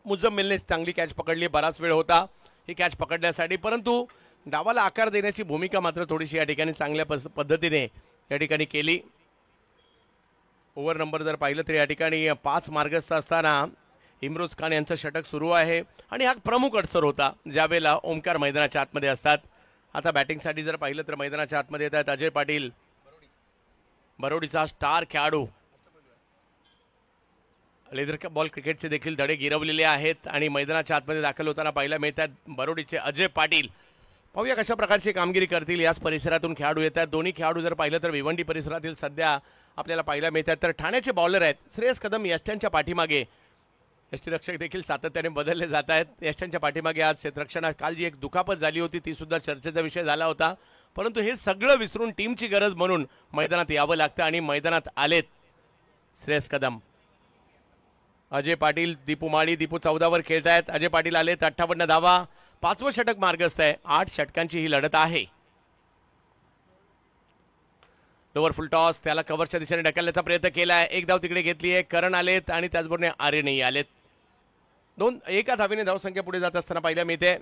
मुझम्मिलने चांगली कॅच पकडली, बराच वेळ होता ही कॅच पकडण्यासाठी, परंतु डावाला आकार देण्याची भूमिका मात्र थोडीशी या ठिकाणी चांगल्या पद्धतीने या ठिकाणी केली. ओव्हर नंबर जर पाहिलं तर या ठिकाणी 5 मार्गस्थ असताना इम्रोज खान यांचं षटक सुरू आहे आणि हा प्रमुख अडसर होता ज्यावेळेला ओमकार मैदानाच्या आतमध्ये असतात. आता बॅटिंगसाठी जर पाहिलं तर मैदानाच्या आतमध्ये येत आहेत अजय पाटील, बरोडीचा स्टार खेळाडू. लेदर बॉल क्रिकेटचे देखील धडे गिरवलेले आहेत आणि मैदानाच्या आतमध्ये दाखल होताना पाहायला मिळतात बरोडीचे अजय पाटील. पाहूया कशा प्रकारची कामगिरी करतील. याच परिसरातून खेळाडू येतात. दोन्ही खेळाडू जर पाहिलं तर भिवंडी परिसरातील सध्या आपल्याला पाहायला मिळतात. तर ठाण्याचे बॉलर आहेत श्रेयस कदम, यष्ट्यांच्या पाठीमागे यष्टीरक्षक देखील सातत्याने बदलले जात आहेत. यष्ट्यांच्या पाठीमागे आज क्षेत्ररक्षणात काल जी एक दुखापत झाली होती ती सुद्धा चर्चेचा विषय झाला होता, परंतु हे सगळं विसरून टीमची गरज म्हणून मैदानात यावं लागतं आणि मैदानात आलेत श्रेयस कदम. अजय पाटील, दीपू माळी. दीपू 14 वर खेळतायत. अजय पाटील आले 58 धावा. 5वं षटक मार्गस्थ आहे. 8 षटकांची ही लढत आहे. लोवर फुल टॉस, त्याला कव्हरच्या दिशेने ढकलण्याचा प्रयत्न केलाय. एक धाव तिकडे घेतली आहे. करण आलेत आणि त्याचबरोबर आर्यनही आलेत. 1 धावेने धावसंख्या पुढे जात असताना पाहायला मिळते.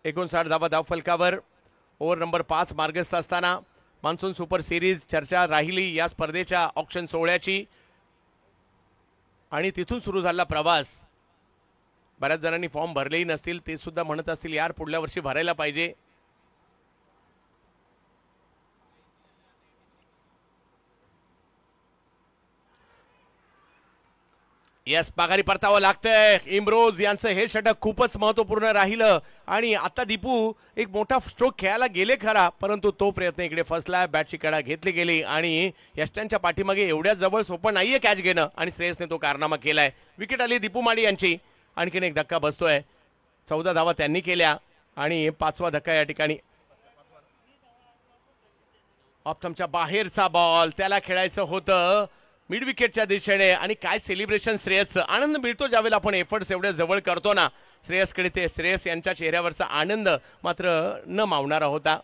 59 धावा धाव फलकावर. ओव्हर नंबर 5 मार्गस्थ असताना मान्सून सुपर सिरीज चर्चा राहिली या स्पर्धेच्या ऑक्शन सोहळ्याची आणि तिथून सुरू झाला प्रवास. बऱ्याच जणांनी फॉर्म भरलेही नसतील, ते सुद्धा म्हणत असतील यार पुढल्या वर्षी भरायला पाहिजे. यस, माघारी परतावं लागतंय. इम्रोज यांचं हे षटक खूपच महत्वपूर्ण राहिलं आणि आता दीपू एक मोठा स्ट्रोक खेळायला गेले खरा, परंतु तो प्रयत्न इकडे फसला. बॅटची कडा घेतली गेली आणि यष्ट्यांच्या पाठीमागे एवढ्या जवळ सोपं नाहीये कॅच घेणं आणि श्रेयसने तो कारनामा केलाय. विकेट आली दीपू माळी यांची. आणखीन एक धक्का बसतोय. 14 धावा त्यांनी केल्या आणि 5वा धक्का या ठिकाणी. ऑप्टमच्या बाहेरचा बॉल, त्याला खेळायचं होतं मिड विकेटच्या दिशेने आणि काय सेलिब्रेशन श्रेयसचं. आनंद मिळतो ज्यावेळेला आपण एफर्ट्स एवढ्या जवळ करतो ना श्रेयसकडे. ते श्रेयस यांच्या चेहऱ्यावरचा आनंद मात्र न मावणारा होता.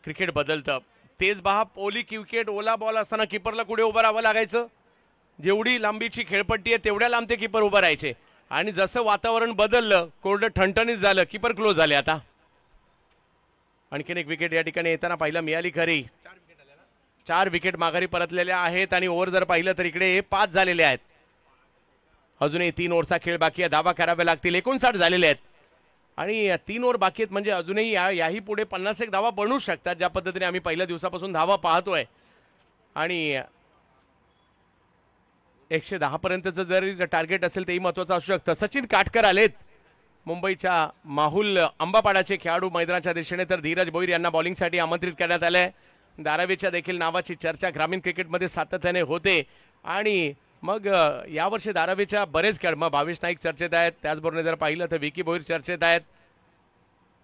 क्रिकेट बदलतं. तेज बहा, ओली विकेट, ओला बॉल असताना किपरला कुठे उभं राहावं लागायचं. जेवढी लांबीची खेळपट्टी आहे तेवढ्या लांब ते किपर उभं राहायचे आणि जसं वातावरण बदललं, कोरडं ठणठणीत झालं, किपर क्लोज झाले. आता आणखीन एक विकेट या ठिकाणी येताना पाहिला मिळाली खरी. 4 विकेट माघारी परतलेल्या आहेत आणि ओव्हर जर पाहिलं तर इकडे 5 झालेले आहेत. अजूनही 3 ओव्हरचा खेळ बाकी आहे. धावा कराव्या लागतील. 59 झालेले आहेत आणि 3 ओव्हर बाकी आहेत म्हणजे अजूनही याही पुढे 51 धावा बनू शकतात, ज्या पद्धतीने आम्ही पहिल्या दिवसापासून धावा पाहतोय. आणि 110 पर्यंतचं जरी टार्गेट असेल तेही महत्वाचं असू शकतं. सचिन काटकर आलेत, मुंबईच्या माहुल अंबापाडाचे खेळाडू मैदानाच्या दिशेने. तर धीरज भोईर यांना बॉलिंगसाठी आमंत्रित करण्यात आलंय. धारावीच्या देखील नावाची चर्चा ग्रामीण क्रिकेटमध्ये सातत्याने होते आणि मग यावर्षी धारावीच्या बरेच खेळ, मग भावेश नाईक चर्चेत आहेत, त्याचबरोबर जर पाहिलं तर विकी भोईर चर्चेत आहेत.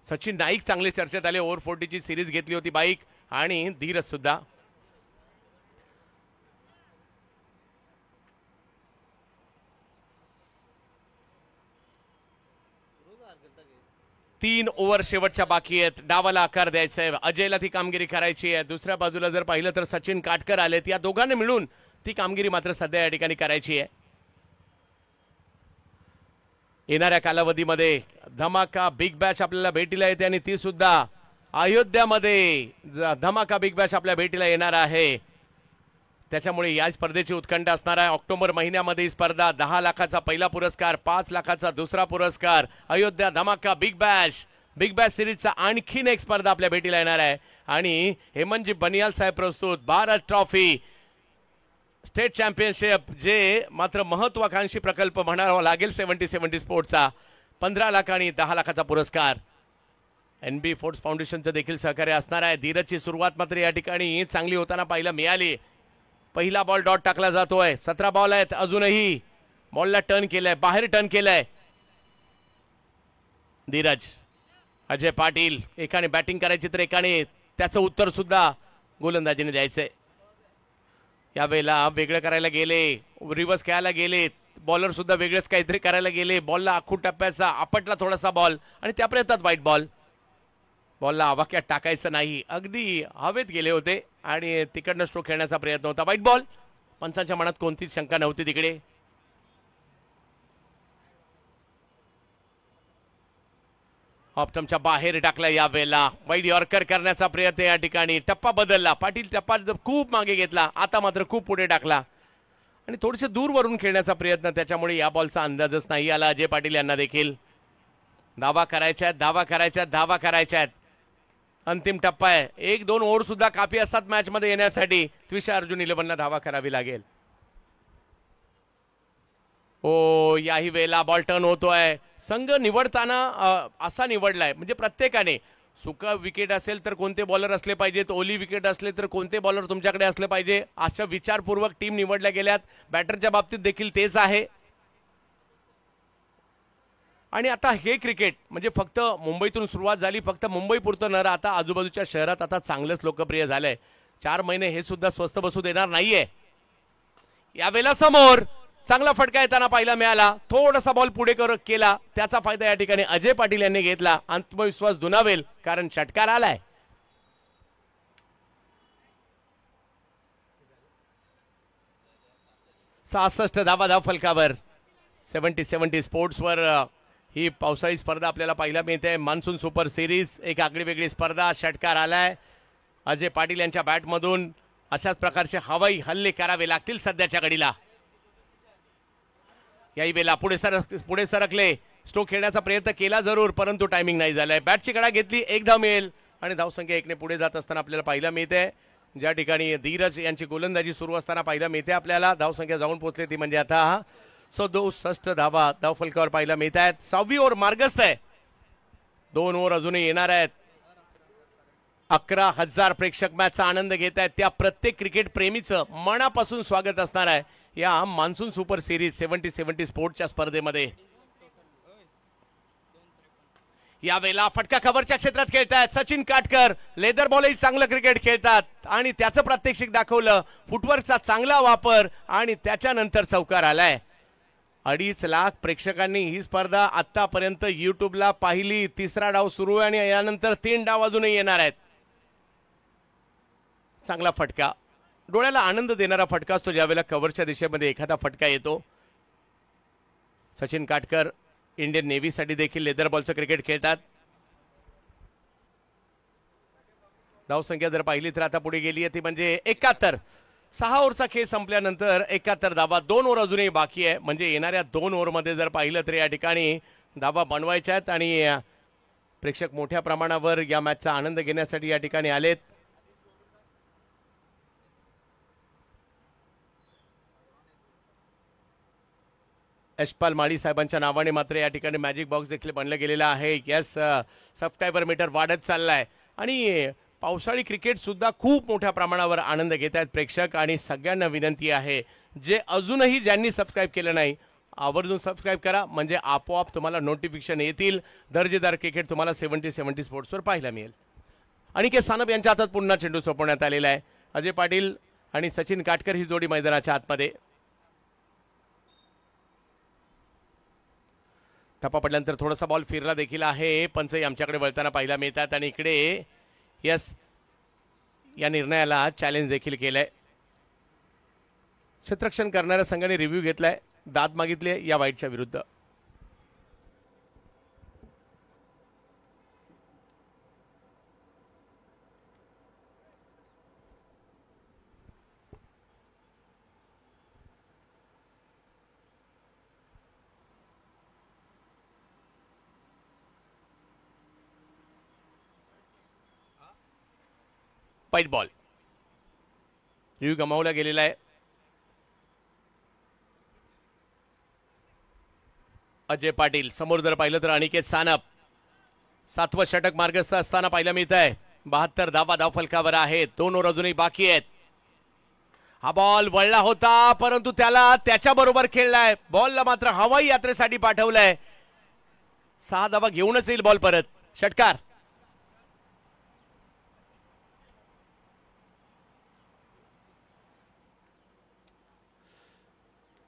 सचिन नाईक चांगले चर्चेत आले. ओव्हर 40ची सिरीज घेतली होती बाईक आणि धीरज सुद्धा. तीन ओव्हर शेवटच्या बाकी आहेत. डावाला आकार द्यायचा आहे. अजयला ती कामगिरी करायची आहे. दुसऱ्या बाजूला जर पाहिलं तर सचिन काटकर आलेत. या दोघांनी मिळून ती कामगिरी मात्र सध्या या ठिकाणी करायची आहे. येणाऱ्या कालावधीमध्ये धमाका बिग बॅश आपल्याला भेटीला येते आणि ती सुद्धा अयोध्यामध्ये धमाका बिग बॅश आपल्या भेटीला येणार आहे. त्याच्यामुळे या स्पर्धेची उत्कंठ असणार आहे. ऑक्टोबर महिन्यामध्ये ही स्पर्धा 10 लाखाचा पहिला पुरस्कार, 5 लाखाचा दुसरा पुरस्कार. अयोध्या धमाका बिग बॅश सिरीजचा आणखीन एक स्पर्धा आपल्या भेटीला येणार आहे आणि हेमंतजी बनियाल साहेब प्रस्तुत भारत ट्रॉफी स्टेट चॅम्पियनशिप, जे मात्र महत्वाकांक्षी प्रकल्प म्हणावा लागेल 70-70 स्पोर्ट्सचा. 15 लाख आणि 10 लाखाचा पुरस्कार. NB फोर्ट्स फाउंडेशनचं देखील सहकार्य असणार आहे. धीरजची सुरुवात मात्र या ठिकाणी चांगली होताना पाहायला मिळाली. पहिला बॉल डॉट टाकला जातोय. 17 बॉल आहेत. अजूनही बॉलला टर्न केलाय, बाहेर टर्न केलाय धीरज. अजय पाटील एकाने बॅटिंग करायची तर एकाने त्याचं उत्तर सुद्धा गोलंदाजीने द्यायचंय. यावेळेला वेगळं करायला गेले, रिव्हर्स खेळायला गेले, बॉलर सुद्धा वेगळंच काहीतरी करायला गेले. बॉलला आखूड टप्प्याचा आपटला थोडासा बॉल आणि त्या प्रयत्नात व्हाईट बॉल. बॉलला आवाक्यात टाकायचं नाही, अगदी हवेत गेले होते आणि तिकडनं स्ट्रोक खेळण्याचा प्रयत्न होता. White ball. पंचांच्या मनात कोणतीच शंका नव्हती तिकडे. ऑप्टमच्या बाहेर टाकला. यावेळेला वाईड यॉर्कर करण्याचा प्रयत्न या ठिकाणी. टप्पा बदलला. पाटील टप्पा खूप मागे घेतला, आता मात्र खूप पुढे टाकला आणि थोडेसे दूर वरून खेळण्याचा प्रयत्न. त्याच्यामुळे या बॉलचा अंदाजच नाही आला अजय पाटील यांना देखील. धावा करायच्या आहेत. अंतिम टप्पा आहे. 1-2 ओव्हर सुद्धा काफी असतात मॅच मध्ये येण्यासाठी. त्विषा अर्जुन 11ला धावा करावी लागेल. ओ, याही वेळेला बॉल टर्न होतोय. संघ निवडताना असा निवडलाय म्हणजे प्रत्येकाने सुका विकेट असेल तर कोणते बॉलर असले पाहिजेत, ओली विकेट असले तर कोणते बॉलर तुमच्याकडे असले पाहिजे, अशा विचारपूर्वक टीम निवडल्या गेल्यात. बॅटरच्या बाबतीत देखील तेच आहे. आणि आता हे क्रिकेट म्हणजे फक्त मुंबईतून सुरुवात झाली, फक्त मुंबई पुरतं न राहता आजूबाजूच्या शहरात आता चांगलंच लोकप्रिय झालंय. 4 महिने हे सुद्धा स्वस्त बसू देणार नाहीये. यावेळेला समोर चांगला फटका येताना पाहायला मिळाला. थोडासा बॉल पुढे केला, त्याचा फायदा या ठिकाणी अजय पाटील यांनी घेतला. आत्मविश्वास दुणावेल कारण षटकार आलाय. 66 धावा धाव फलकावर. 70-70 स्पोर्ट्सवर ही पावसाळी स्पर्धा आपल्याला पाहायला मिळते. मान्सून सुपर सिरीज एक आगळी वेगळी स्पर्धा. षटकार आलाय अजय पाटील यांच्या बॅटमधून. अशाच प्रकारचे हवाई हल्ले करावे लागतील सध्याच्या घडीला. याही वेळेला पुढे सरकले. स्ट्रोक खेळण्याचा प्रयत्न केला जरूर, परंतु टायमिंग नाही झालाय. बॅटची कडा घेतली, 1 धाव मिळेल आणि धावसंख्या 1 ने पुढे जात असताना आपल्याला पाहायला मिळते. ज्या ठिकाणी धीरज यांची गोलंदाजी सुरू असताना पाहायला मिळते आपल्याला. धावसंख्या जाऊन पोहोचली ती म्हणजे आता 67 धावा धावफलकावर पाहायला मिळत आहेत. 6वी ओव्हर मार्गस्थ आहे. 2 ओव्हर अजूनही येणार आहेत. 11,000 प्रेक्षक मॅचचा आनंद घेत आहेत. त्या प्रत्येक क्रिकेट प्रेमीचं मनापासून स्वागत असणार आहे या मान्सून सुपर सिरीज 70-70 स्पोर्ट्सच्या स्पर्धेमध्ये. यावेळेला फटका कव्हरच्या क्षेत्रात खेळतात सचिन काटकर. लेदर बॉलही चांगलं क्रिकेट खेळतात आणि त्याचं प्रात्यक्षिक दाखवलं. फुटवर्कचा चांगला वापर आणि त्याच्यानंतर चौकार आलाय. 2.5 लाख प्रेक्षकांनी ही स्पर्धा आतापर्यंत युट्यूबला पाहिली. 3रा डाव सुरू आहे आणि यानंतर 3 डाव अजूनही येणार आहेत. चांगला फटका, डोळ्याला आनंद देणारा फटका असतो ज्यावेळेला कव्हरच्या दिशेमध्ये एखादा फटका येतो. सचिन काटकर इंडियन नेव्हीसाठी देखील लेदर बॉलचं क्रिकेट खेळतात. धावसंख्या जर पाहिली तर आता पुढे गेली आहे ती म्हणजे 71. 6 ओव्हरचा खेळ संपल्यानंतर 71 धावा. 2 ओव्हर अजूनही बाकी आहे. म्हणजे येणाऱ्या 2 ओव्हरमध्ये जर पाहिलं तर या ठिकाणी धावा बनवायच्या आहेत आणि प्रेक्षक मोठ्या प्रमाणावर या मॅचचा आनंद घेण्यासाठी या ठिकाणी आलेत. यशपाल माळी साहेबांच्या नावाने मात्र या ठिकाणी मॅजिक बॉक्स देखील बनलं गेलेला आहे. यस, सबस्क्रायबर मीटर वाढत चाललाय आणि पावसाळी क्रिकेट सुद्धा खूप मोठ्या प्रमाणावर आनंद घेत आहेत प्रेक्षक. आणि सगळ्यांना विनंती आहे जे अजूनही ज्यांनी सबस्क्राईब केलं नाही आवर्जून सबस्क्राईब करा, म्हणजे आपोआप तुम्हाला नोटिफिकेशन येतील. दर्जेदार क्रिकेट तुम्हाला 70-70 स्पोर्ट्सवर पाहायला मिळेल. अनिकेत सानप यांच्या हातात पुन्हा चेंडू सोपवण्यात आलेला आहे. अजय पाटील आणि सचिन काटकर ही जोडी मैदानाच्या आतमध्ये. टप्पा पडल्यानंतर थोडासा बॉल फिरला देखील आहे. पंचही आमच्याकडे वळताना पाहायला मिळतात आणि इकडे यस या निर्णयाला चॅलेंज देखील केलंय. क्षेत्ररक्षण करणाऱ्या संघाने रिव्ह्यू घेतलाय, दाद मागितले या वाईटच्या विरुद्ध. व्हाईट बॉल रिव्ह्यू गमावला गेलेला आहे. अजय पाटील समोर जर पाहिलं तर अनिकेत सानप 7वं षटक मार्गस्थ असताना पाहायला मिळत आहे. 72 धावा धावफलकावर आहेत. 2 ओव्हर अजूनही बाकी आहेत. हा बॉल वळला होता परंतु त्याला त्याच्या बरोबर खेळलाय. बॉलला मात्र हवाई यात्रेसाठी पाठवलंय. 6 धावा घेऊनच येईल बॉल परत. षटकार.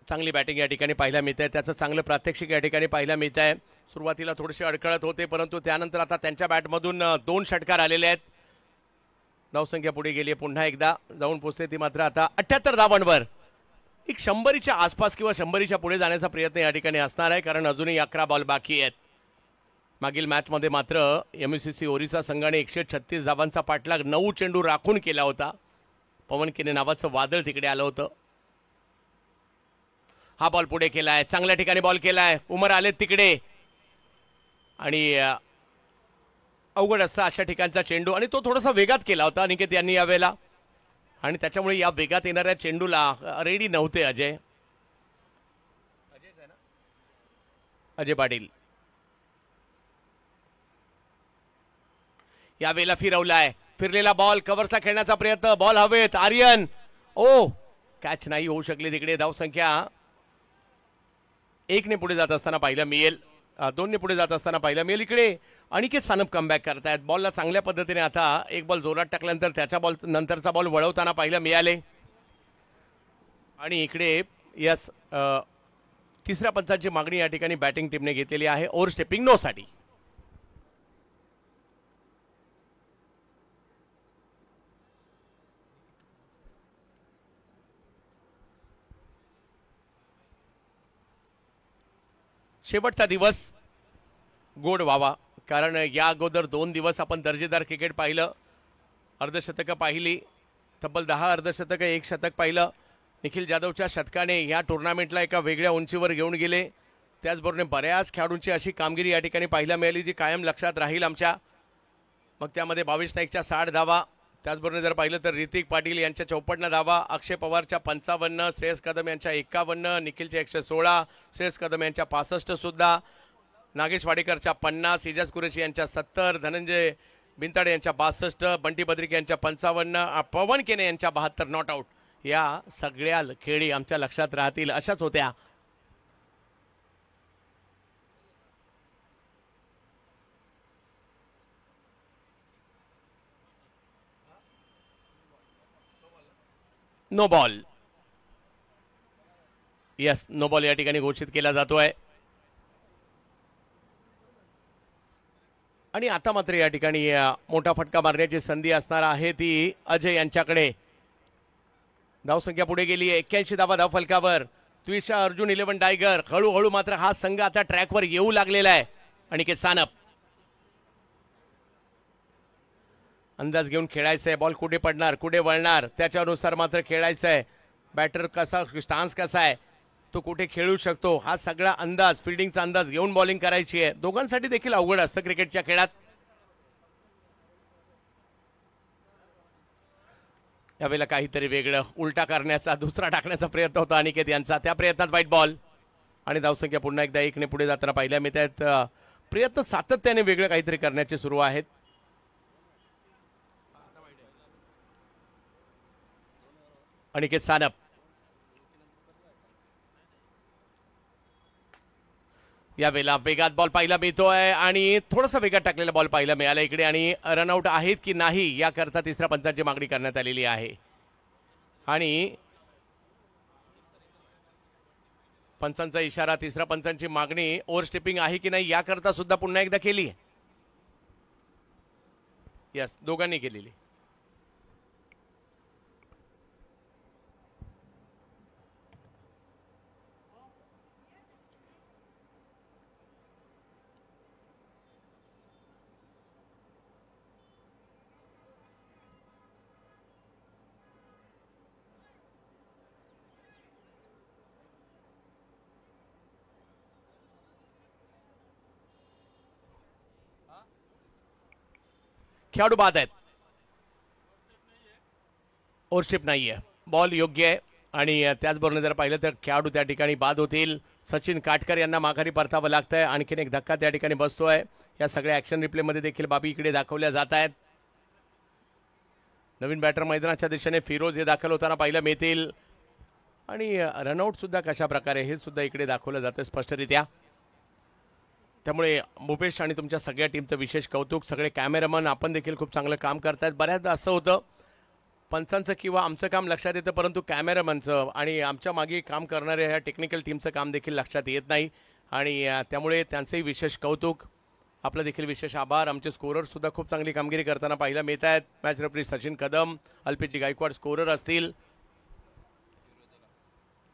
चांगली बॅटिंग या ठिकाणी पाहायला मिळते. त्याचं चांगलं प्रात्यक्षिक या ठिकाणी पाहायला मिळत आहे. सुरुवातीला थोडेसे अडकळत होते परंतु त्यानंतर आता त्यांच्या बॅटमधून 2 षटकार आलेले आहेत. धावसंख्या पुढे गेली पुन्हा एकदा जाऊन पोहोचले ती मात्र आता 78 धावांवर. एक 100च्या आसपास किंवा 100च्या पुढे जाण्याचा प्रयत्न या ठिकाणी असणार आहे कारण अजूनही 11 बॉल बाकी आहेत. मागील मॅचमध्ये मात्र एमएससीसी ओरिसा संघाने 136 धावांचा पाठलाग 9 चेंडू राखून केला होता. पवन केने नावाचं वादळ तिकडे आलं होतं. हा बॉल पुढे केलाय, चांगल्या ठिकाणी बॉल केलाय. उमर आलेत तिकडे आणि अवघड असता अशा ठिकाणचा चेंडू आणि तो थोडासा वेगात केला होता अनिकेत यांनी यावेळेला आणि त्याच्यामुळे या वेगात येणाऱ्या चेंडूला रेडी नव्हते अजय पाटील. यावेळेला फिरवलाय. फिरलेला बॉल कव्हरचा खेळण्याचा प्रयत्न. बॉल हवेत. आर्यन कॅच नाही होऊ शकले तिकडे. धावसंख्या 1 ने पुढे जात असताना पाहायला मिळेल. 2 ने पुढे जात असताना पाहिलं मिळेल. इकडे अनिकेत सानप कमबॅक करतायत. बॉलला चांगल्या पद्धतीने आता एक बॉल जोरात टाकल्यानंतर त्याच्या बॉल नंतरचा बॉल वळवताना पाहिलं मिळाले. आणि इकडे यस तिसऱ्या पंचांची मागणी या ठिकाणी बॅटिंग टीमने घेतलेली आहे ओव्हर स्टेपिंग नो साठी. शेवटचा दिवस गोड व्हावा, कारण या अगोदर 2 दिवस आपण दर्जेदार क्रिकेट पाहिलं. अर्धशतकं पाहिली, तब्बल 10 अर्धशतकं, 1 शतक पाहिलं. निखिल जाधवच्या शतकाने या टुर्नामेंटला एका वेगळ्या उंचीवर घेऊन गेले. त्याचबरोबर बऱ्याच खेळाडूंची अशी कामगिरी या ठिकाणी पाहायला मिळाली जी कायम लक्षात राहील आमच्या. मग त्यामध्ये 22 नाईकच्या 60 धावा, त्याचबरोबर जर पाहिलं तर ऋतिक पाटील यांच्या 54 धावा, अक्षय पवारच्या 55, श्रेयस कदम यांच्या 51, निखिलच्या 116, श्रेयस कदम यांच्या 65 सुद्धा, नागेश वाडेकरच्या 50, इजाज कुरेशी यांच्या 70, धनंजय बिनताडे यांच्या 62, बंटी बद्रिक यांच्या 55, पवन केने यांच्या 72 नॉट आउट. या सगळ्या खेळी आमच्या लक्षात राहतील अशाच होत्या. No ball, yes no ball या ठिकाणी घोषित केला जातोय. आणि आता मात्र या ठिकाणी मोठा फटका मारण्याची संधी असणार आहे ती अजय यांच्याकडे. धावसंख्या पुढे गेली आहे, 81 धावा धावफलकावर. त्विषा अर्जुन 11 टायगर. हळूहळू मात्र हा संघ आता ट्रॅकवर येऊ लागलेला आहे. अनिकेत सानप अंदाज घेऊन खेळायचं आहे. बॉल कुठे पडणार, कुठे वळणार, त्याच्यानुसार मात्र खेळायचं आहे. बॅटर कसा, स्टान्स कसा आहे, तो कुठे खेळू शकतो, हा सगळा अंदाज, फिल्डिंगचा अंदाज घेऊन बॉलिंग करायची आहे. दोघांसाठी देखील अवघड असतं क्रिकेटच्या खेळात. यावेळेला काहीतरी वेगळं उलटा करण्याचा, दुसरा टाकण्याचा प्रयत्न होता अनिकेत यांचा. त्या प्रयत्नात व्हाईट बॉल आणि धावसंख्या पुन्हा एकदा 1 ने पुढे जाताना पाहिल्या मी. त्यात प्रयत्न सातत्याने वेगळं काहीतरी करण्याचे सुरू आहेत. अनिकेत सानप यावेळेला वेगात बॉल पाहायला मिळतोय आणि थोडासा वेगात टाकलेला बॉल पाहायला मिळाला इकडे. आणि रनआउट आहेत की नाही याकरता तिसऱ्या पंचांची मागणी करण्यात आलेली आहे. आणि पंचांचा इशारा, तिसऱ्या पंचांची मागणी ओव्हर स्टेपिंग आहे की नाही याकरता सुद्धा पुन्हा एकदा केली. यस, दोघांनी केलेली. खेळाडू बाद आहेत, ओव्हरस्टेप नाहीये, बॉल योग्य आहे. आणि त्याचबरोबर जर पाहिलं तर खेळाडू त्या ठिकाणी बाद होतील. सचिन काटकर यांना माघारी परतावं लागतंय. आणखीन एक धक्का त्या ठिकाणी बसतोय. या सगळ्या ऍक्शन रिप्लेमध्ये देखील बाबी इकडे दाखवल्या जात आहेत. नवीन बॅटर मैदानाच्या दिशेने फिरोज हे दाखल होताना पाहिलं मिळतील. आणि रनआउट सुद्धा कशा प्रकारे हे सुद्धा इकडे दाखवलं जातं स्पष्टरित्या. त्यामुळे भूपेश आणि तुमच्या सगळ्या टीमचं विशेष कौतुक. सगळे कॅमेरामन आपण देखील खूप चांगलं काम करतायत. बऱ्याचदा असं होतं पंचांचं किंवा आमचं काम लक्षात येतं, परंतु कॅमेरामनचं आणि आमच्या मागे काम करणाऱ्या ह्या टेक्निकल टीमचं काम देखील लक्षात येत नाही. आणि त्यामुळे त्यांचंही विशेष कौतुक, आपलं देखील विशेष आभार. आमचे स्कोरर सुद्धा खूप चांगली कामगिरी करताना पाहायला मिळत आहेत. मॅच रेफरी सचिन कदम, अल्पेजी गायकवाड स्कोरर असतील.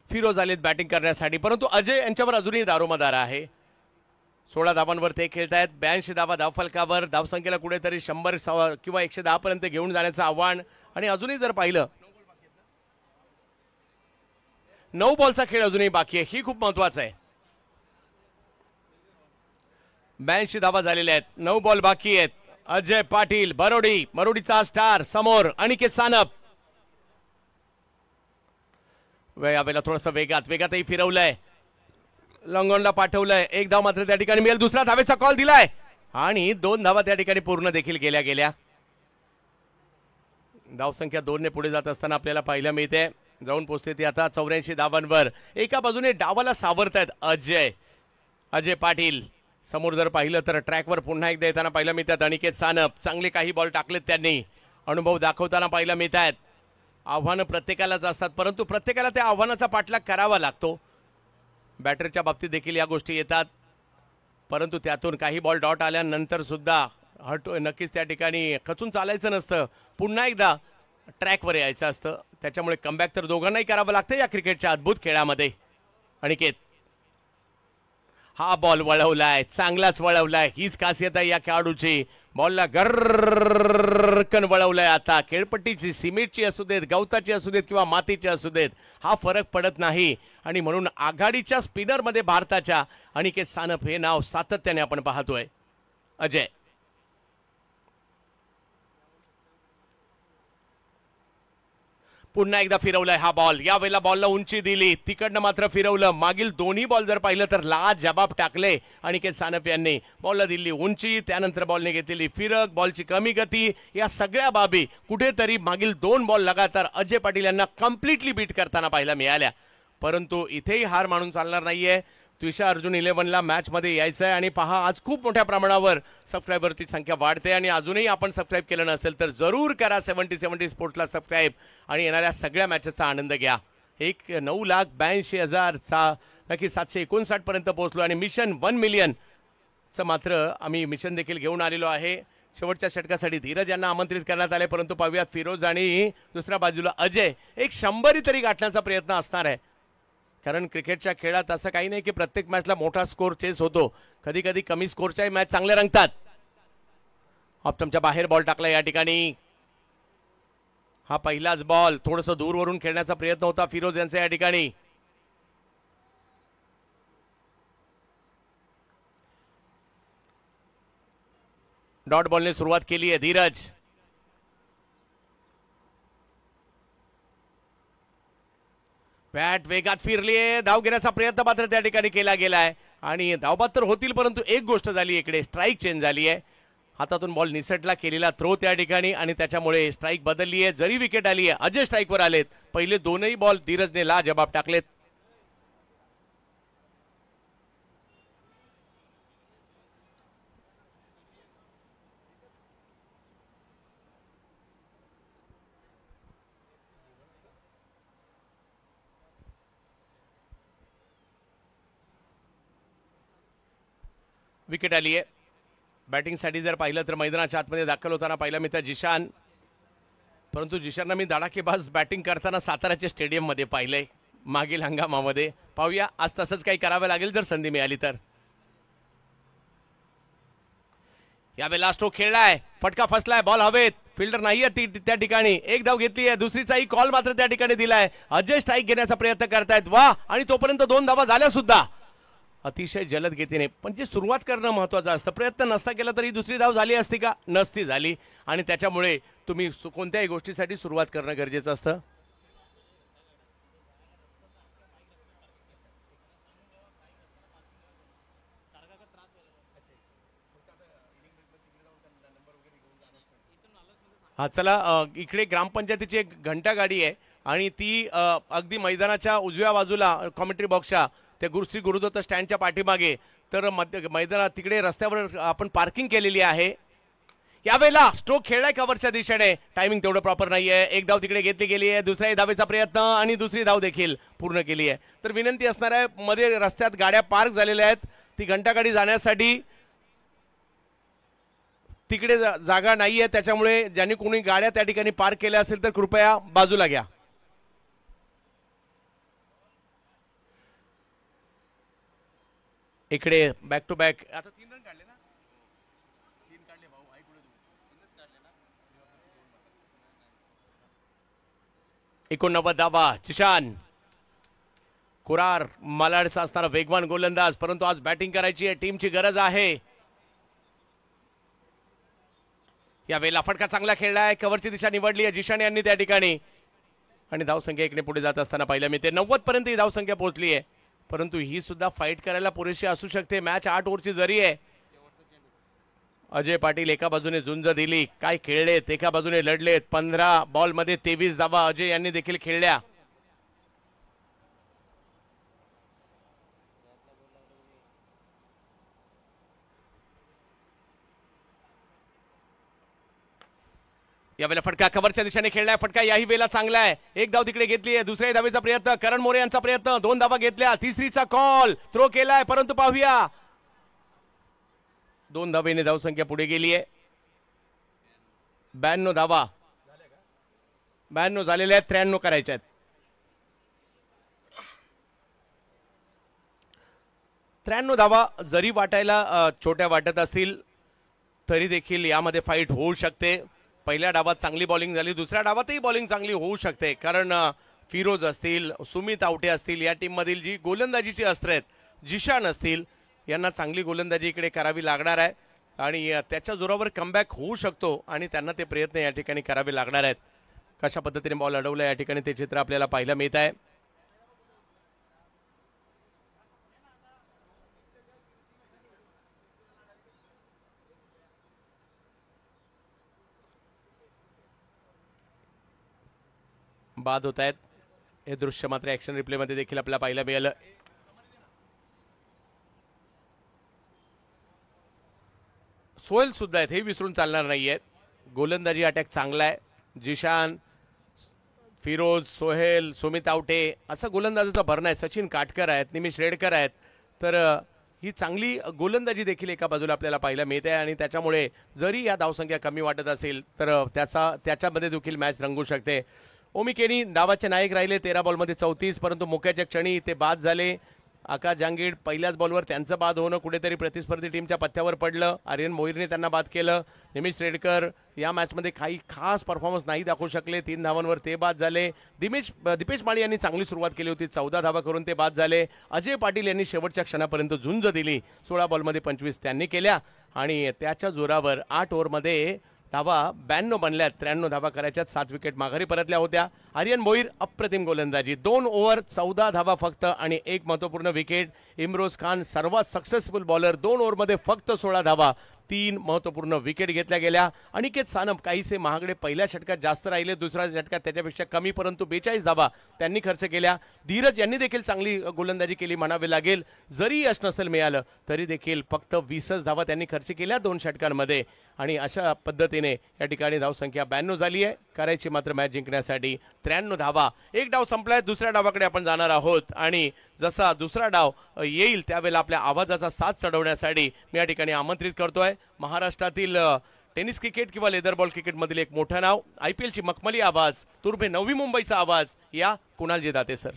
फिरोज आलेत बॅटिंग करण्यासाठी, परंतु अजय यांच्यावर अजूनही दारोमदार आहे. 16 धावांवर ते खेळत आहेत. 82 धावा धावफलकावर. धावसंख्येला कुठेतरी 100 किंवा 110 पर्यंत घेऊन जाण्याचं आव्हान. आणि अजूनही जर पाहिलं 9 बॉलचा खेळ अजूनही बाकी आहे, ही खूप महत्वाचं आहे. 82 धावा झालेल्या आहेत, 9 बॉल बाकी आहेत. अजय पाटील, मरोडीचा स्टार समोर. अनिकेत सानप यावेळेला थोडंसं वेगातही फिरवलंय, लॉंगॉनला पाठवलंय. 1 धाव मात्र त्या ठिकाणी मिळेल. दुसरा धावेचा कॉल दिलाय आणि 2 धावा त्या ठिकाणी पूर्ण देखील गेल्या. धावसंख्या 2 ने पुढे जात असताना आपल्याला पाहायला मिळते. जाऊन पोहोचते ती आता 84 धावांवर. एका बाजूने डावाला सावरतायत अजय पाटील. समोर जर पाहिलं तर ट्रॅकवर पुन्हा एकदा येताना पाहिलं मिळतात अनिकेत सानप. चांगले काही बॉल टाकलेत त्यांनी, अनुभव दाखवताना पाहिलं मिळत आहेत. आव्हानं प्रत्येकालाच असतात, परंतु प्रत्येकाला त्या आव्हानाचा पाठलाग करावा लागतो. बॅटरच्या बाबतीत देखील या गोष्टी येतात, परंतु त्यातून काही बॉल डॉट आल्यानंतर सुद्धा नक्कीच त्या ठिकाणी खचून चालायचं नसतं, पुन्हा एकदा ट्रॅकवर यायचं असतं. त्याच्यामुळे कमबॅक तर दोघांनाही करावं लागतं या क्रिकेटच्या अद्भुत खेळामध्ये. अनिकेत हा बॉल वळवलाय, चांगलाच वळवलाय, हीच खासियत आहे या खेळाडूची. बॉलला गरकन वळवलाय. आता खेळपट्टीची सिमेंटची असू देत, गवताची असू देत किंवा मातीची असू देत, हा फरक पडत नाही. आणि म्हणून आघाडीच्या स्पिनरमध्ये भारताच्या अनिकेत सानप हे नाव सातत्याने आपण पाहतोय. अजय पुन्हा एकदा फिरवलाय हा बॉल. यावेळेला बॉलला उंची दिली, तिकडनं मात्र फिरवलं. मागील दोन्ही बॉल जर पाहिलं तर लाजबाब टाकले अनिकेत सानप यांनी. बॉलला दिली उंची, त्यानंतर बॉलने घेतलेली फिरक, बॉलची कमी गती, या सगळ्या बाबी कुठेतरी मागील 2 बॉल लगातार अजय पाटील यांना कम्प्लिटली बीट करताना पाहायला मिळाल्या. परंतु इथेही हार मानून चालणार नाहीये. त्विषा अर्जुन 11ला मॅचमध्ये यायचं आहे. आणि पहा, आज खूप मोठ्या प्रमाणावर सबस्क्रायबरची संख्या वाढते आणि अजूनही आपण सबस्क्राईब केलं नसेल तर जरूर करा 70 स्पोर्ट्सला सबस्क्राईब आणि येणाऱ्या सगळ्या मॅचेसचा आनंद घ्या. 9,82,000चा नक्की 759 पर्यंत पोहोचलो आणि मिशन 1 मिलियनचं मात्र आम्ही मिशन देखील घेऊन आलेलो आहे. शेवटच्या षटकासाठी धीरज यांना आमंत्रित करण्यात आले, परंतु पाहूयात फिरोज आणि दुसऱ्या बाजूला अजय. एक 100 तरी गाठण्याचा प्रयत्न असणार आहे, कारण क्रिकेटच्या खेळात असं काही नाही की प्रत्येक मॅचला मोठा स्कोर चेस होतो. कधी कधी कमी स्कोरच्याही मॅच चांगल्या रंगतात. ऑप्टमच्या बाहेर बॉल टाकला या ठिकाणी. हा पहिलाच बॉल थोडंसं दूरवरून खेळण्याचा प्रयत्न होता फिरोज यांचा या ठिकाणी. डॉट बॉलने सुरुवात केली आहे धीरज. बॅट वेगात फिरलीये, धाव घेण्याचा प्रयत्न मात्र त्या ठिकाणी केला गेलाय आणि धावबाद तर होतील, परंतु एक गोष्ट झाली, इकडे स्ट्राईक चेंज झाली आहे. हातातून बॉल निसटला, केलेला थ्रो त्या ठिकाणी आणि त्याच्यामुळे स्ट्राईक बदलली आहे. जरी विकेट आली आहे, अजय स्ट्राईकवर आलेत. पहिले दोनही बॉल धीरजने लाजबाब टाकलेत. विकेट आली आहे. बॅटिंगसाठी जर पाहिलं तर मैदानाच्या आतमध्ये दाखल होताना पाहिलं मी तर जिशान, परंतु जिशानला मी धडाकेबाज बॅटिंग करताना साताराच्या स्टेडियममध्ये पाहिलंय मागील हंगामामध्ये. पाहूया आज तसंच काही करावं लागेल जर संधी मिळाली तर. यावेळेला स्ट्रोक खेळलाय, फटका फसलाय, बॉल हवेत, फिल्डर नाहीये त्या ठिकाणी. एक धाव घेतली आहे, दुसरीचाही कॉल मात्र त्या ठिकाणी दिलाय. अजय स्ट्राईक घेण्याचा प्रयत्न करतायत, वा, आणि तोपर्यंत 2 धावा झाल्या सुद्धा अतिशय जलद गतीने. पण जे सुरुवात करणं महत्त्वाचं असतं. प्रयत्न नसता केला तरी दुसरी धाव झाली असती का? नसती झाली. आणि त्याच्यामुळे तुम्ही कोणत्याही गोष्टीसाठी सुरुवात करणं गरजेचं असतं. हा चला, इकडे ग्रामपंचायतीची एक घंटा गाडी आहे आणि ती अगदी मैदानाच्या उजव्या बाजूला कॉमेंट्री बॉक्सच्या त्या श्री गुरुदत्त स्टँडच्या पाठीमागे, तर मैदानात तिकडे रस्त्यावर आपण पार्किंग केलेली आहे. यावेळेला स्ट्रोक खेळलाय कव्हरच्या दिशेने, टायमिंग तेवढं प्रॉपर नाहीये. एक धाव तिकडे घेतली गेली आहे, दुसऱ्या धावेचा प्रयत्न आणि दुसरी धाव देखील पूर्ण केली आहे. तर विनंती असणार आहे, मध्ये रस्त्यात गाड्या पार्क झालेल्या आहेत, ती घंटागाडी जाण्यासाठी तिकडे जागा नाहीये. त्याच्यामुळे ज्यांनी कोणी गाड्या त्या ठिकाणी पार्क केल्या असेल तर कृपया बाजूला घ्या. इकडे बॅक टू बॅक आता 3 रन काढले ना, 3 काढले भाऊ, आई पुढे 3च काढले ना. 89 धावा. जिशान कुरार मलाडचा असणारा वेगवान गोलंदाज, परंतु आज बॅटिंग करायची आहे, टीमची गरज आहे. या वेळेला फटका चांगला खेळलाय, कव्हरची दिशा निवडली आहे जिशान यांनी त्या ठिकाणी आणि धावसंख्या 1ने पुढे जात असताना पाहिलं मी ते 90 पर्यंत ही धावसंख्या पोहोचली आहे. परंतु ही सुद्धा फाईट करायला पुरेशी असू शकते. मॅच 8 ओव्हरची जरी आहे. अजय पाटील एका बाजूने झुंज दिली, काय खेळलेत, एका बाजूने लढलेत. 15 बॉलमध्ये 23 धावा अजय यांनी देखील खेळल्या. यावेळेला फटका कव्हरच्या दिशेने खेळलाय, फटका याही वेळेला चांगला आहे, एक धाव तिकडे घेतली आहे, दुसऱ्या धावेचा प्रयत्न, करण मोरे यांचा प्रयत्न, 2 धावा घेतल्या, तिसरीचा कॉल, थ्रो केलाय, परंतु पाहूया 2 धावेने धावसंख्या पुढे गेली आहे. 92 धावा, 92 झालेल्या आहेत, 93 करायच्या आहेत. 93 धावा जरी वाटायला छोट्या वाटत असतील तरी देखील यामध्ये फाईट होऊ शकते. पहिल्या डावात चांगली बॉलिंग झाली, दुसऱ्या डावातही बॉलिंग चांगली होऊ शकते, कारण फिरोज असतील, सुमित आवटे असतील, या टीममधील जी गोलंदाजीची अस्त्र आहेत, जिशान असतील, यांना चांगली गोलंदाजी इकडे करावी लागणार आहे आणि त्याच्या जोरावर कमबॅक होऊ शकतो आणि त्यांना ते प्रयत्न या ठिकाणी करावे लागणार आहेत. कशा पद्धतीने बॉल अडवला या ठिकाणी ते चित्र आपल्याला पाहायला मिळत आहे. बाद होत आहेत, हे दृश्य मात्र ऍक्शन रिप्ले मध्ये देखील आपल्याला पाहायला मिळालं. सोहेल सुद्धा आहेत, हे विसरून चालणार नाहीयेत. गोलंदाजी अटॅक चांगला आहे. जिशान, फिरोज, सोहेल, सुमित आवटे असं गोलंदाजीचा भरणा आहे. सचिन काटकर आहेत, निमिष रेडकर आहेत, तर ही चांगली गोलंदाजी देखील एका बाजूला आपल्याला पाहायला मिळते आणि त्याच्यामुळे जरी या धावसंख्या कमी वाटत असेल तर त्याच्यामध्ये देखील मॅच रंगू शकते. ओमी केनी डावाचे नायक राहिले, 13 बॉलमध्ये 34, परंतु मोक्याच्या क्षणी ते बाद झाले. आकाश जांगीड पहिल्याच बॉलवर त्यांचं बाद होणं कुठेतरी प्रतिस्पर्धी टीमच्या पथ्यावर पडलं. आर्यन मोहिरने त्यांना बाद केलं. निमिष रेडकर या मॅचमध्ये काही खास परफॉर्मन्स नाही दाखवू शकले, 3 धावांवर ते बाद झाले. दीपेश माळी यांनी चांगली सुरुवात केली होती, 14 धावा करून ते बाद झाले. अजय पाटील यांनी शेवटच्या क्षणापर्यंत झुंज दिली, 16 बॉलमध्ये 25 त्यांनी केल्या आणि त्याच्या जोरावर 8 ओव्हरमध्ये धावा 92 बनल्यात. 93 धावा करायच्यात, 7 विकेट माघारी परतल्या होत्या. आर्यन मोहीर अप्रतिम गोलंदाजी, 2 ओव्हर 14 धावा फक्त आणि 1 महत्वपूर्ण विकेट. इम्रोज खान सर्वात सक्सेसफुल बॉलर, 2 ओव्हरमध्ये फक्त 16 धावा, 3 महत्वपूर्ण विकेट घेतल्या गेल्या. अनिकेत सानप काहीसे महागडे, पहिल्या षटकात जास्त राहिले, दुसऱ्या षटकात त्याच्यापेक्षा कमी, परंतु 42 धावा त्यांनी खर्च केल्या. धीरज यांनी देखील चांगली गोलंदाजी केली म्हणावे लागेल, जरी यश नसेल मिळालं तरी देखील फक्त 20 धावा त्यांनी खर्च केल्या 2 षटकांमध्ये आणि अशा पद्धतीने या ठिकाणी धावसंख्या 92 झाली आहे. करायची मात्र मॅच जिंकण्यासाठी 93 धावा. एक डाव संपलाय, दुसऱ्या डावाकडे आपण जाणार आहोत आणि जसा दुसरा डाव येईल त्यावेळेला आपल्या आवाजाचा साथ चढवण्यासाठी मी या ठिकाणी आमंत्रित करतोय महाराष्ट्रातील टेनिस क्रिकेट किंवा लेदर बॉल क्रिकेट मधील एक मोठं नाव, IPL ची मखमली आवाज, तुर्भे नवी मुंबईचा आवाज, या कुणालजी दाते सर.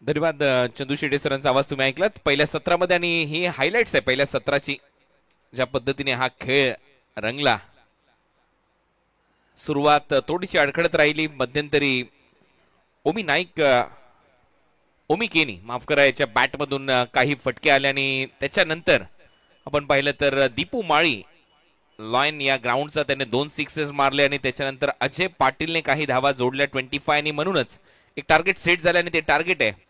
धन्यवाद चंदू शेटे सरांचा आवाज तुम्ही ऐकलात पहिल्या सत्रामध्ये आणि ही हायलाइट्स आहे पहिल्या सत्राची, ज्या पद्धतीने हा खेळ रंगला. सुरुवात थोडीशी अडखळत राहिली, मध्यंतरी ओमी केनी माफ करा याच्या बॅटमधून काही फटके आले आणि त्याच्यानंतर आपण पाहिलं तर दीपू माळी लॉयन या ग्राउंडचा त्याने 2 सिक्सेस मारले आणि त्याच्यानंतर अजय पाटीलने काही धावा जोडल्या 25 आणि म्हणूनच एक टार्गेट सेट झालं आणि ते टार्गेट आहे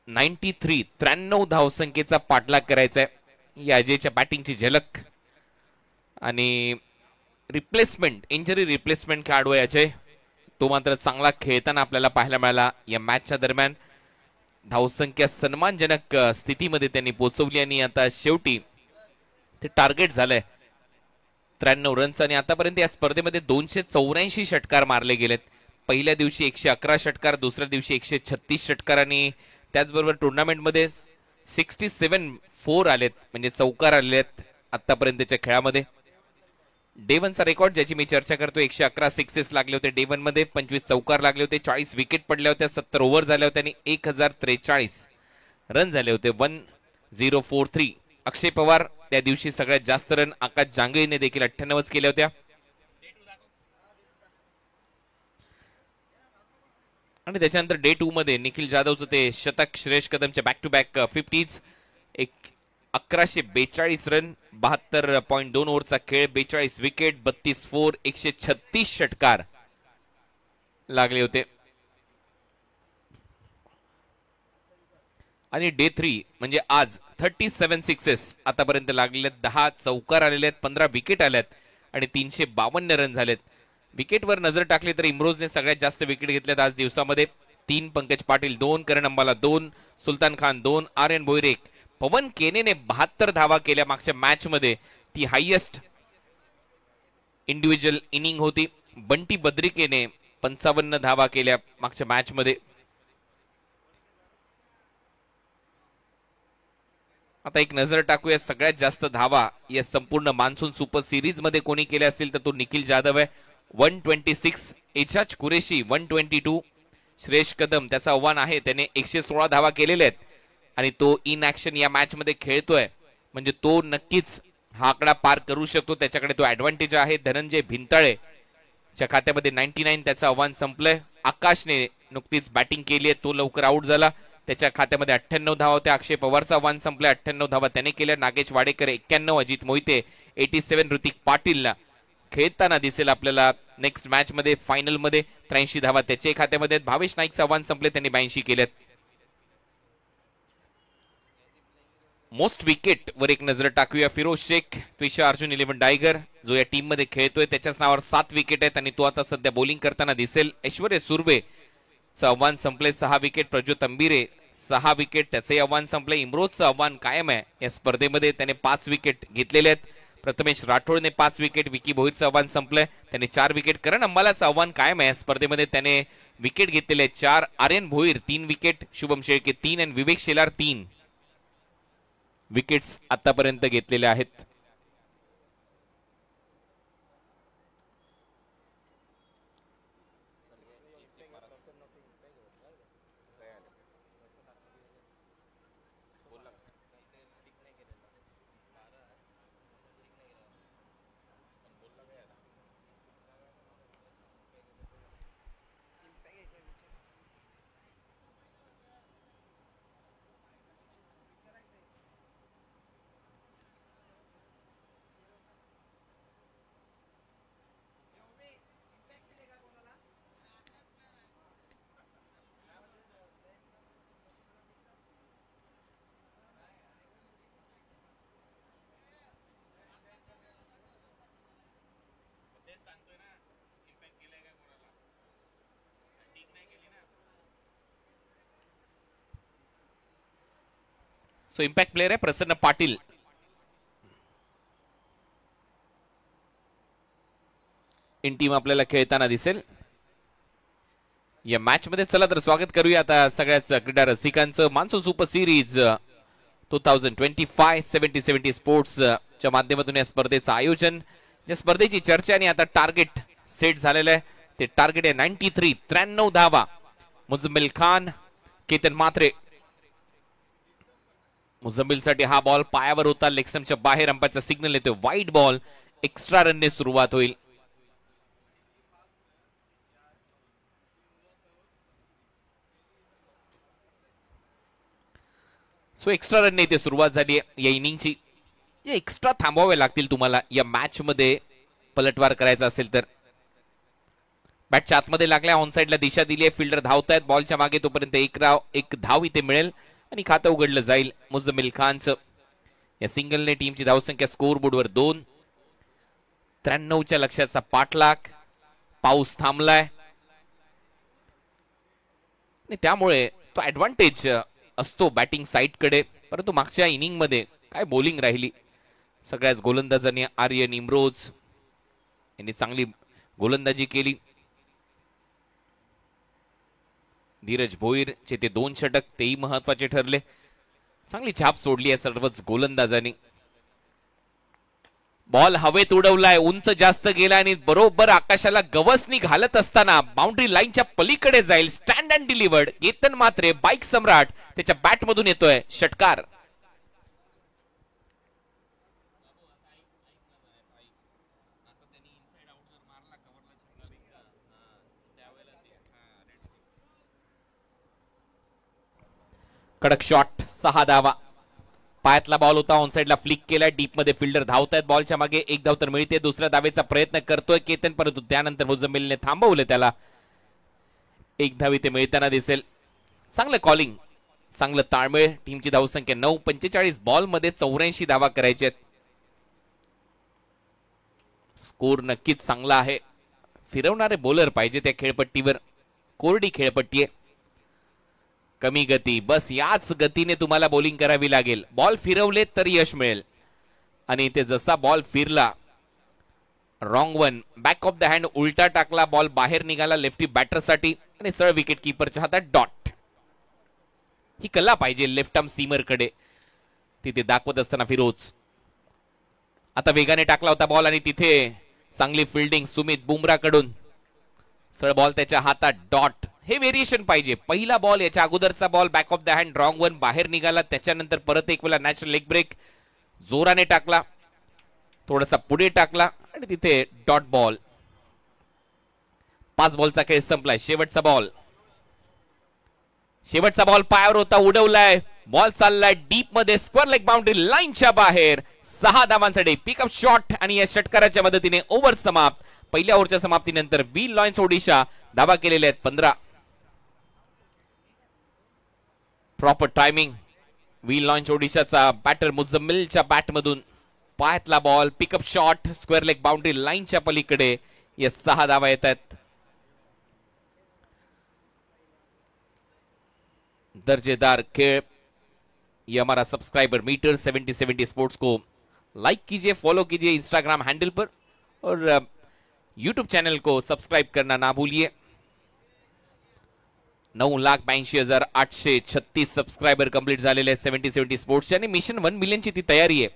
93 धावसंख्येचा पाठलाग करायचा आहे. या अजयच्या बॅटिंगची झलक आणि रिप्लेसमेंट, इंजरी रिप्लेसमेंट खेळाडू आहे अजय, तो मात्र चांगला खेळताना आपल्याला पाहायला मिळाला. या मॅचच्या दरम्यान धावसंख्या सन्मानजनक स्थितीमध्ये त्यांनी पोहोचवली आणि आता शेवटी ते टार्गेट झालंय 93 रन्स आणि आतापर्यंत या स्पर्धेमध्ये 284 षटकार मारले गेलेत. पहिल्या दिवशी 111 षटकार, दुसऱ्या दिवशी 136 षटकार आणि त्याचबरोबर टुर्नामेंटमध्ये 67 आलेत, म्हणजे चौकार आलेत आतापर्यंतच्या खेळामध्ये. डे 1चा रेकॉर्ड ज्याची मी चर्चा करतो, 111 सिक्सेस लागले होते डे 1 मध्ये, 25 चौकार लागले होते, 40 विकेट पडल्या होत्या, 70 ओव्हर झाल्या होत्या आणि 1043 रन झाले होते. 1043. अक्षय पवार त्या दिवशी सगळ्यात जास्त रन, आकाश जांगेने देखील 98 केल्या होत्या. आणि त्याच्यानंतर डे 2 मध्ये निखिल जाधवचं ते शतक, श्रेयस कदमच्या बॅक टू बॅक 50s, एक 1142 रन, 72.2 ओव्हरचा खेळ, 42 विकेट, 32 फोर, 136 षटकार लागले होते. आणि डे 3 म्हणजे आज 37 सिक्सेस आतापर्यंत लागलेले, 10 चौकार आलेले आहेत, 15 विकेट आल्यात आणि 352 रन झालेत. विकेटवर नजर टाकली तर इम्रोजने सगळ्यात जास्त विकेट घेतल्यात आज दिवसामध्ये. 3 पंकज पाटील, 2 करण अंबाला, 2 सुलतान खान, 2 आर्यन भोईर, 1 पवन केनेने 72 धावा केल्या मागच्या मॅच मध्ये, ती हायएस्ट इंडिव्हिज्युअल इनिंग होती. बंटी बद्रिकेने 55 धावा केल्या मागच्या मॅच मध्ये. आता एक नजर टाकूया सगळ्यात जास्त धावा या संपूर्ण मान्सून सुपर सिरीज मध्ये कोणी केल्या असतील तर तो निखिल जाधव आहे, 126. एजाज कुरेशी 122. श्रेयस कदम त्याचं आव्हान आहे, त्याने 116 धावा केलेल्या आहेत आणि तो इन ऍक्शन या मॅच मध्ये खेळतोय, म्हणजे तो नक्कीच हा आकडा पार करू शकतो, त्याच्याकडे तो ऍडव्हान्टेज आहे. धनंजय भिंताळे च्या खात्यामध्ये 99, त्याचं आव्हान संपलंय. आकाशने नुकतीच बॅटिंग केली आहे, तो लवकर आउट झाला, त्याच्या खात्यामध्ये 98 धावा होत्या. अक्षय पवारचा आव्हान संपलंय, 98 धावा त्याने केल्या. नागेश वाडेकर 91, अजित मोहिते 87, ऋतिक पाटीलला खेळताना दिसेल आपल्याला नेक्स्ट मॅच मध्ये, फायनल मध्ये 83 धावा त्याच्या खात्यामध्ये. भावेश नाईकचं आव्हान संपले, त्यांनी 82 केलेत. मोस्ट विकेट वर एक नजर टाकूया. फिरोज शेख, त्विशा अर्जुन, 11 डायगर, जो या टीम मध्ये खेळतोय, त्याच्याच नावावर 7 विकेट आहेत आणि तो आता सध्या बॉलिंग करताना दिसेल. ऐश्वर्य सुर्वे चं आव्हान संपले, 6 विकेट. प्रज्योत अंबिरे 6 विकेट, त्याचंही आव्हान संपले. इम्रोजचं आव्हान कायम आहे या स्पर्धेमध्ये, त्याने 5 विकेट घेतलेले आहेत. प्रथमेश राठोडने 5 विकेट. विकी भोईरचं आव्हान संपलंय, त्याने 4 विकेट. करण अंबालाचं आव्हान कायम आहे या स्पर्धेमध्ये, त्याने विकेट घेतलेले 4. आर्यन भोईर 3 विकेट, शुभम शेळके 3 आणि विवेक शेलार 3 विकेट्स आतापर्यंत घेतलेले आहेत. सो इम्पॅक्ट प्लेयर आहे प्रसन्न पाटील. इन टीम आपल्याला खेळताना दिसेल या मॅच मध्ये. चला तर स्वागत करूया आता सगळ्याच क्रीडा रसिकांचं. मान्सून सुपर सिरीज 2025 70-70 स्पोर्ट्स च्या माध्यमातून या स्पर्धेचं आयोजन, या स्पर्धेची चर्चा आणि आता टार्गेट सेट झालेलं आहे. ते टार्गेट आहे 93, 93 धावा. मुझम्मिल खान, केतन मात्रे. मुझम्मिल साठी हा बॉल पायावर होता, लेगस्टम्पच्या बाहेर, अंपायरचा सिग्नल येतो वाईड बॉल. एक्स्ट्रा रनने सुरुवात होईल. सो एक्स्ट्रा रनने इथे सुरुवात झाली या इनिंगची. या एक्स्ट्रा थांबवावे लागतील तुम्हाला या मॅच मध्ये पलटवार करायचा असेल तर. बॅटच्या आतमध्ये लागल्या, ऑन साइडला दिशा दिली आहे, फिल्डर धावतायत बॉलच्या मागे, तोपर्यंत एक धाव इथे मिळेल आणि खातं उघडलं जाईल मुझम्मिल खानचं. या सिंगलने टीमची धावसंख्या स्कोर बोर्डवर 2. 93च्या लक्ष्याचा पाठलाग. पाऊस थांबलाय आणि त्यामुळे तो ऍडव्हान्टेज असतो बॅटिंग साईडकडे. परंतु मागच्या इनिंग मध्ये काय बॉलिंग राहिली सगळ्याच गोलंदाजांनी. आर्यन, इम्रोज यांनी चांगली गोलंदाजी केली. धीरज भोईर चे ते 2 षटक, तेही महत्वाचे ठरले. चांगली छाप सोडली आहे सर्वच गोलंदाजांनी. बॉल हवेत उडवलाय, उंच जास्त गेला आणि बरोबर आकाशाला गवसणी घालत असताना बाउंड्री लाईनच्या पलीकडे जाईल. Stand and delivered. Ketan Matre, bike Samrat, त्याच्या बॅट मधून येतोय षटकार. कडक शॉट, 6 धावा. पायातला बॉल होता, ऑन साइडला फ्लिक केलाय, डीप मध्ये फिल्डर धावतायत, बॉलच्या मागे एक धाव तर मिळते. दुसऱ्या धावेचा प्रयत्न करतोय केतन, परंतु त्यानंतर मुझम्मिलने थांबवले त्याला. एक धाव इथे मिळताना दिसेल. चांगलं कॉलिंग, चांगलं ताळमेळ. टीमची धावसंख्या 9. 45 बॉल मध्ये 84 धावा करायचे. स्कोर नक्कीच चांगला आहे. फिरवणारे बॉलर पाहिजे त्या खेळपट्टीवर. कोरडी खेळपट्टी आहे, कमी गती, बस याच गतीने तुम्हाला बॉलिंग करावी लागेल. बॉल फिरवले तर यश मिळेल. आणि इथे जसा बॉल फिरला, wrong one, back of the hand उलटा टाकला, बॉल बाहेर निघाला लेफ्टी बॅटरसाठी आणि सरळ विकेट कीपरच्या हातात डॉट. ही कला पाहिजे लेफ्ट आर्म सीमर कडे, तिथे दाखवत असताना फिरोज. आता वेगाने टाकला होता बॉल आणि तिथे चांगली फिल्डिंग सुमित बुमरा कडून. सरळ बॉल त्याच्या हातात डॉट. हे व्हेरिएशन पाहिजे. पहिला बॉल, याच्या अगोदरचा ball back of the hand wrong one बाहेर निघाला, त्याच्यानंतर परत एक वेळा नॅचरल लेग ब्रेक जोराने टाकला, थोडासा पुढे टाकला आणि तिथे डॉट बॉल. 5 बॉलचा खेळ संपलाय. शेवटचा बॉल, शेवटचा बॉल पायावर होता, उडवलाय, बॉल चाललाय डीप मध्ये, स्क्वेअर लेग बाउंड्री लाईनच्या बाहेर. 6 धावांसाठी पिकअप शॉट आणि या षटकाराच्या मदतीने ओव्हर समाप्त. पहिल्या ओव्हरच्या समाप्तीनंतर व्ही लॉयन्स ओडिशा धावा केलेल्या आहेत 15. Proper timing. व्ही लॉन्च ओडिशाचा बॅटर मुझम्मिलच्या बॅट मधून पायातला ball, pickup shot, square leg boundary लाईनच्या पलीकडे. या 6 धावा येत आहेत. दर्जेदार खेळ. ये हमारा सब्सक्राइबर मीटर 7070 स्पोर्ट्स को लाइक कीजिए, फॉलो कीजिए इंस्टाग्राम हैंडल पर और यूट्यूब चैनल को सब्सक्राइब करना ना भूलिए. 9,82,836 सबस्क्रायबर कंप्लीट झालेले आहेत 7070 स्पोर्ट्स आणि मिशन 1 मिलियनची ती तयारी आहे.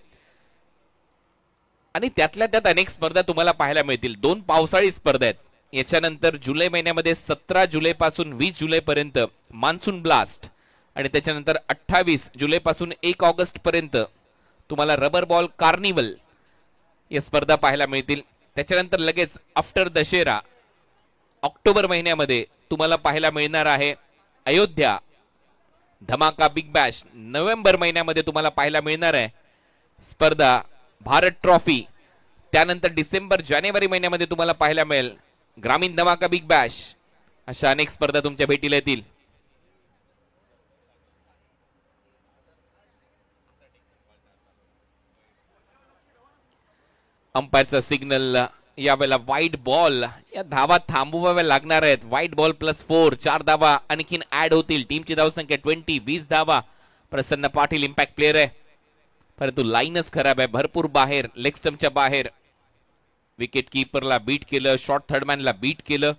आणि त्यातल्या त्यात अनेक स्पर्धा तुम्हाला पाहायला मिळतील. 2 पावसाळी स्पर्धा आहेत. याच्यानंतर जुलै महिन्यामध्ये 17 जुलै पासून 20 जुलै पर्यंत मान्सून ब्लास्ट आणि त्याच्यानंतर 28 जुलै पासून 1 ऑगस्ट पर्यंत तुम्हाला रबर बॉल कार्निवल या स्पर्धा पाहायला मिळतील. त्याच्यानंतर लगेच आफ्टर दशेरा ऑक्टोबर महिन्यामध्ये तुम्हाला पाहायला मिळणार आहे अयोध्या धमाका बिग बॅश. नोव्हेंबर महिन्यामध्ये तुम्हाला पाहायला मिळणार आहे स्पर्धा भारत ट्रॉफी. त्यानंतर डिसेंबर जानेवारी महिन्यामध्ये तुम्हाला पाहायला मिळेल ग्रामीण धमाका बिग बॅश. अशा अनेक स्पर्धा तुमच्या भेटीला येतील. अंपायरचा सिग्नल. यावेळेला वाईट बॉल. या धावा थांबवाव्या लागणार आहेत. वाईट बॉल +4, 4 धावा आणखीन ऍड होतील. टीमची धावसंख्या 20, 20 धावा. प्रसन्न पाटील इम्पॅक्ट प्लेयर आहे, परंतु लाईनच खराब आहे, भरपूर बाहेर, लेग स्टंपच्या बाहेर. विकेट कीपरला बीट केलं, शॉर्ट थर्डमॅनला बीट केलं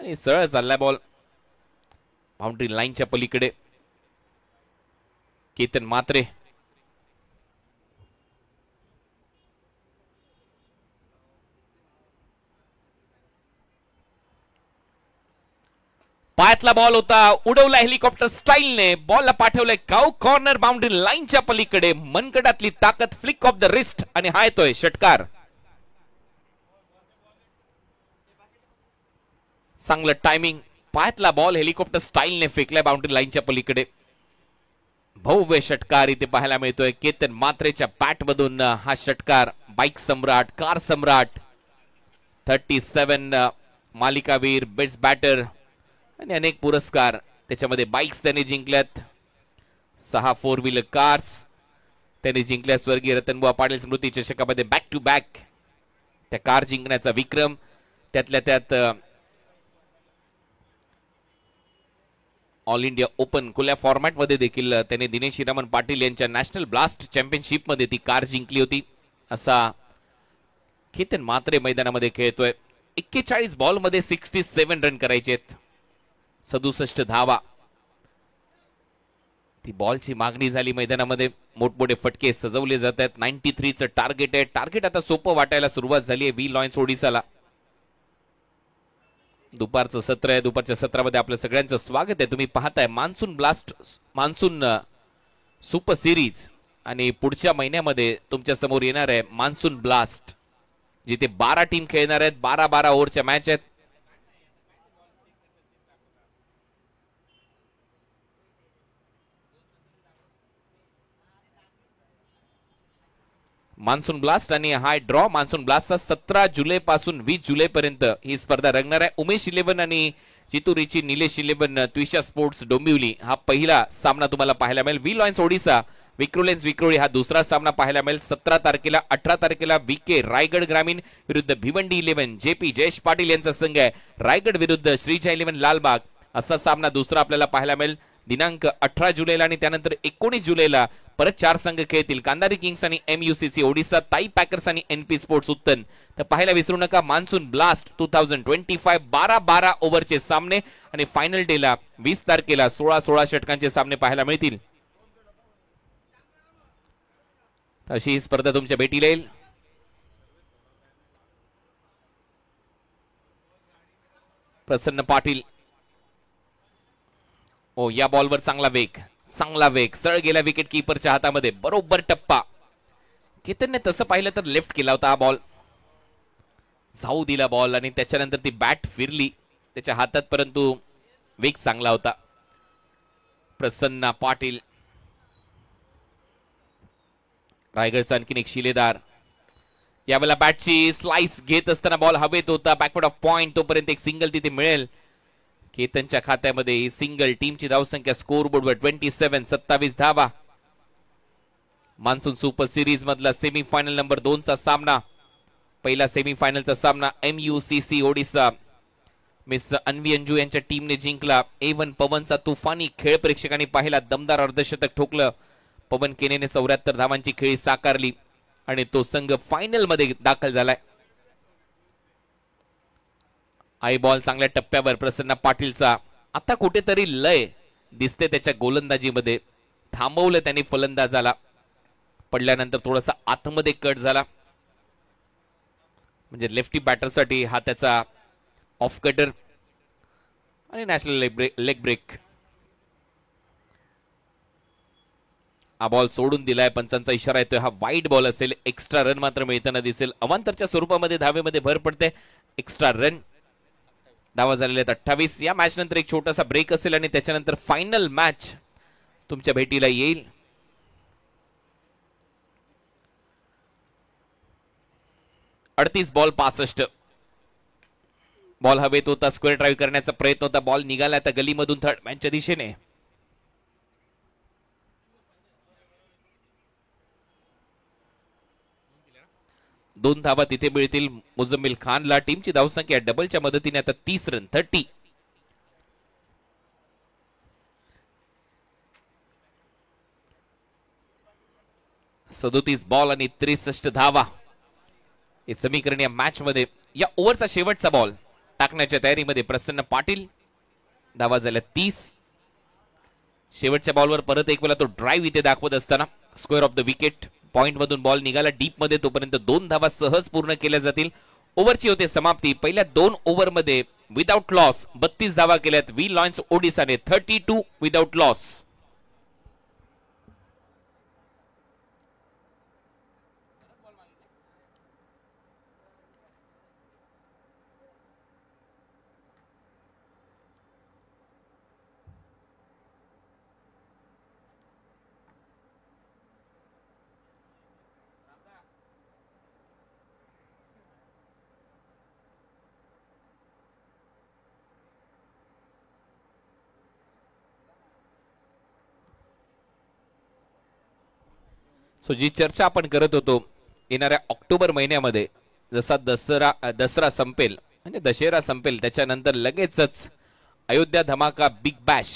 आणि सरळ चाललाय बॉल बाउंड्री लाईनच्या पलीकडे. केतन मात्रे पायातला बॉल होता, उडवला हेलिकॉप्टर स्टाईलने, बॉलला पाठवलंय काऊ कॉर्नर बाउंड्री लाईनच्या पलीकडे. मनगटातली ताकद, फ्लिक ऑफ द रिस्ट आणि हा येतोय षटकार. चांगलं टायमिंग. पायातला बॉल हेलिकॉप्टर स्टाईलने फेकलाय बाउंड्री लाईनच्या पलीकडे. भव्य षटकार इथे पाहायला मिळतोय केतन मात्रेच्या बॅट मधून. हा षटकार बाईक सम्राट, कार सम्राट, 37 मालिकावीर, बेस्ट बॅटर आणि अनेक पुरस्कार त्याच्यामध्ये. बाईक्स त्यांनी जिंकल्यात, 6 4 व्हीलर कार्स त्यांनी जिंकल्या. स्वर्गीय रतनबुवा पाटील स्मृती चषकामध्ये बॅक टू बॅक त्या कार जिंकण्याचा विक्रम. त्यातल्या त्यात ऑल इंडिया ओपन खुल्या फॉर्मॅट मध्ये देखील त्याने दिनेश हिरामन पाटील यांच्या नॅशनल ब्लास्ट चॅम्पियनशिप मध्ये ती कार जिंकली होती. असा केतन मात्रे मैदानामध्ये खेळतोय. 41 बॉल मध्ये 67 रन करायचे आहेत, 67 धावा. ती बॉलची मागणी झाली मैदानामध्ये. मोठमोठे फटके सजवले जात आहेत. 93चं टार्गेट आहे. टार्गेट आता सोपं वाटायला सुरुवात झाली आहे व्ही लॉयन्स ओडिशाला. दुपारचं सत्र आहे. दुपारच्या सत्रामध्ये आपलं सगळ्यांचं स्वागत आहे. तुम्ही पाहताय monsoon blast, monsoon super series आणि पुढच्या महिन्यामध्ये तुमच्या समोर येणार आहे मान्सून ब्लास्ट, जिथे 12 टीम खेळणार आहेत. 12-12 ओव्हरच्या मॅच आहेत. मान्सून ब्लास्ट आणि हाय ड्रॉ. मान्सून ब्लास्टचा 17 जुलै पासून 20 जुलै पर्यंत ही स्पर्धा रंगणार आहे. उमेश 11 आणि चितुरीची निलेश 11 त्विषा स्पोर्ट्स डोंबिवली हा पहिला सामना तुम्हाला पाहायला मिळेल. वी लॉयन्स ओडिसा विक्रोलेन्स विक्रोळी हा दुसरा सामना पाहायला मिळेल 17 तारखेला. 18 तारखेला VK रायगड ग्रामीण विरुद्ध भिवंडी 11 JP जयेश पाटील यांचा संघ आहे. रायगड विरुद्ध श्रीजा 11 लालबाग असा सामना दुसरा आपल्याला पाहायला मिळेल दिनांक 18 जुलैला. आणि त्यानंतर 19 जुलैला परत 4 संघ खेळतील. कांदारी किंग्स आणि MUCC ओडिसा, ताई पॅकर्स आणि NP स्पोर्ट्स उत्तन. तर पाहायला विसरू नका मान्सून ब्लास्ट 2025 12 ओव्हरचे सामने आणि फायनल डेला 20 तारखेला 16 षटकांचे सामने पाहायला मिळतील. अशी ही स्पर्धा तुमच्या भेटीला येईल. प्रसन्न पाटील या बॉलवर चांगला वेग सरळ गेला विकेट कीपरच्या हातामध्ये. बरोबर टप्पा. केतनने तसं पाहिलं तर लेफ्ट केला होता हा बॉल. जाऊ दिला बॉल आणि त्याच्यानंतर ती बॅट फिरली त्याच्या हातात, परंतु वेग चांगला होता. प्रसन्न पाटील रायगडचा आणखीन एक शिलेदार. यावेळेला बॅटची स्लाइस घेत असताना बॉल हवेत होता. Backward of point. तोपर्यंत एक सिंगल तिथे मिळेल. केतनच्या खात्यामध्ये ही सिंगल. टीमची धावसंख्या स्कोर बोर्डवर 27 धावा. मान्सून सुपर सिरीज मधला सेमीफायनल नंबर 2 चा सामना. पहिला सेमीफायनलचा सामना MUCC ओडिसा मिस अन्वी अंजू यांच्या टीमने जिंकला. A1 पवनचा तुफानी खेळ प्रेक्षकांनी पाहिला. दमदार अर्धशतक ठोकलं. पवन केनेने 74 धावांची खेळी साकारली आणि तो संघ फायनल मध्ये दाखल झालाय. आई बॉल चांगल्या टप्प्यावर. प्रसन्न पाटीलचा आता कुठेतरी लय दिसते त्याच्या गोलंदाजीमध्ये. थांबवलं त्यांनी फलंदाजाला. पडल्यानंतर थोडासा आतमध्ये कट झाला. म्हणजे लेफ्टी बॅटरसाठी हा त्याचा ऑफ कटर आणि नॅशनल लेग ब्रेक. हा बॉल सोडून दिलाय. पंचांचा इशारा येतोय हा वाईड बॉल असेल. एक्स्ट्रा रन मात्र मिळताना दिसेल. अवांतरच्या स्वरूपामध्ये धावेमध्ये भर पडते. Extra run. धावा झालेले आहेत 28. या मॅच नंतर एक छोटासा ब्रेक असेल आणि त्याच्यानंतर फायनल मॅच तुमच्या भेटीला येईल. अडतीस बॉल 65. बॉल हवेत होता. स्क्वेअर ड्राईव्ह करण्याचा प्रयत्न होता. बॉल निघाला आता गलीमधून थर्ड मॅनच्या दिशेने. दोन धावा तिथे मिळतील मुजम्मिल खानला. टीमची धावसंख्या डबलच्या मदतीने आता 30 रन 30. सदोतीस बॉल आणि 63 धावा. हे समीकरण या मॅच मध्ये. या ओव्हरचा शेवटचा बॉल टाकण्याच्या तयारीमध्ये प्रसन्न पाटील. धावा झाल्या 30. शेवटच्या बॉलवर परत एक वेळा तो ड्राईव्ह इथे दाखवत असताना square of the wicket. Point मधून बॉल निघाला डीप मध्ये. तोपर्यंत 2 धावा सहज पूर्ण केल्या जातील. ओव्हरची होते समाप्ती. पहिल्या 2 ओव्हर मध्ये विदाउट लॉस 32 धावा केल्यात वी लॉयन्स ओडिसाने. 32 विदाउट लॉस. सो जी चर्चा आपण करत होतो येणाऱ्या ऑक्टोबर महिन्यामध्ये जसा दसरा संपेल म्हणजे दशेरा संपेल त्याच्यानंतर लगेचच अयोध्या धमाका बिग बॅश